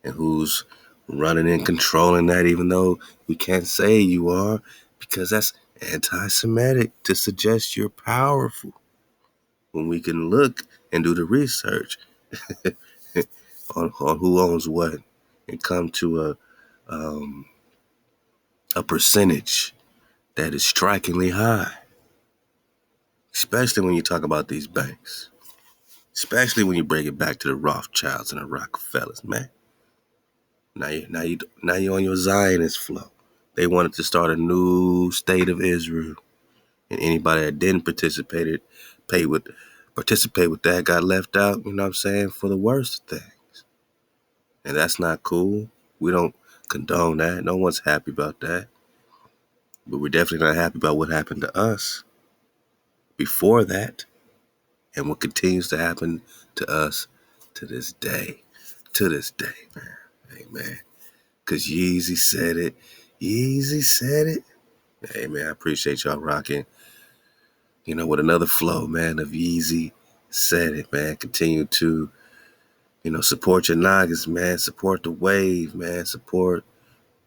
And who's running and controlling that, even though we can't say you are, because that's anti-Semitic to suggest you're powerful. When we can look and do the research on who owns what and come to a percentage that is strikingly high, especially when you talk about these banks, especially when you bring it back to the Rothschilds and the Rockefellers, man. Now you're on your Zionist flow. They wanted to start a new state of Israel, and anybody that didn't participate with that got left out. You know what I'm saying, for the worst things, and that's not cool. We don't condone that. No one's happy about that, but we're definitely not happy about what happened to us before that, and what continues to happen to us to this day. To this day, man. Hey, man. Because Yeezy said it. Yeezy said it. Hey, man, I appreciate y'all rocking, with another flow, man, of Yeezy said it, man. Continue to, support your Nagas, man. Support the wave, man. Support,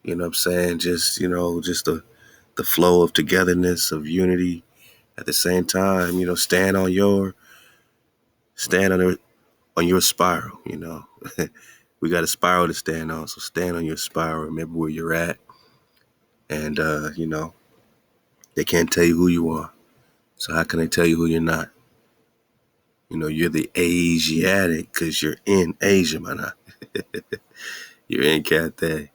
you know what I'm saying? Just, just the flow of togetherness, of unity. At the same time, stand on your spiral, We got a spiral to stand on, so stand on your spiral. Remember where you're at. And, they can't tell you who you are. So how can they tell you who you're not? You're the Asiatic because you're in Asia, man. You're in Cathay.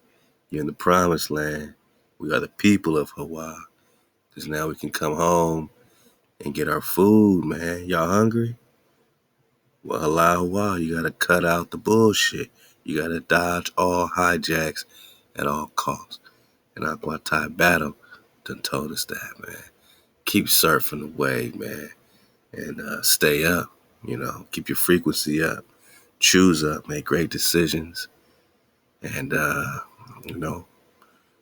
You're in the promised land. We are the people of Hawaii. Because now we can come home and get our food, man. Y'all hungry? Well, Hawaii, you got to cut out the bullshit. You got to dodge all hijacks at all costs. And ThaWaDa done told us that, man. Keep surfing the wave, man. And stay up, keep your frequency up. Choose up, make great decisions. And,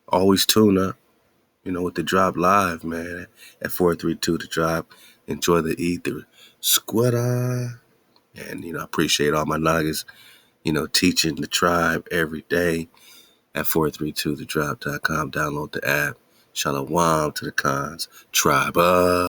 always tune up, with the drop live, man, at 432 to drop. Enjoy the ether. Squatta. And, I appreciate all my Nagas, teaching the tribe every day at 432thedrop.com. Download the app. Shalom to the cons. Tribe up.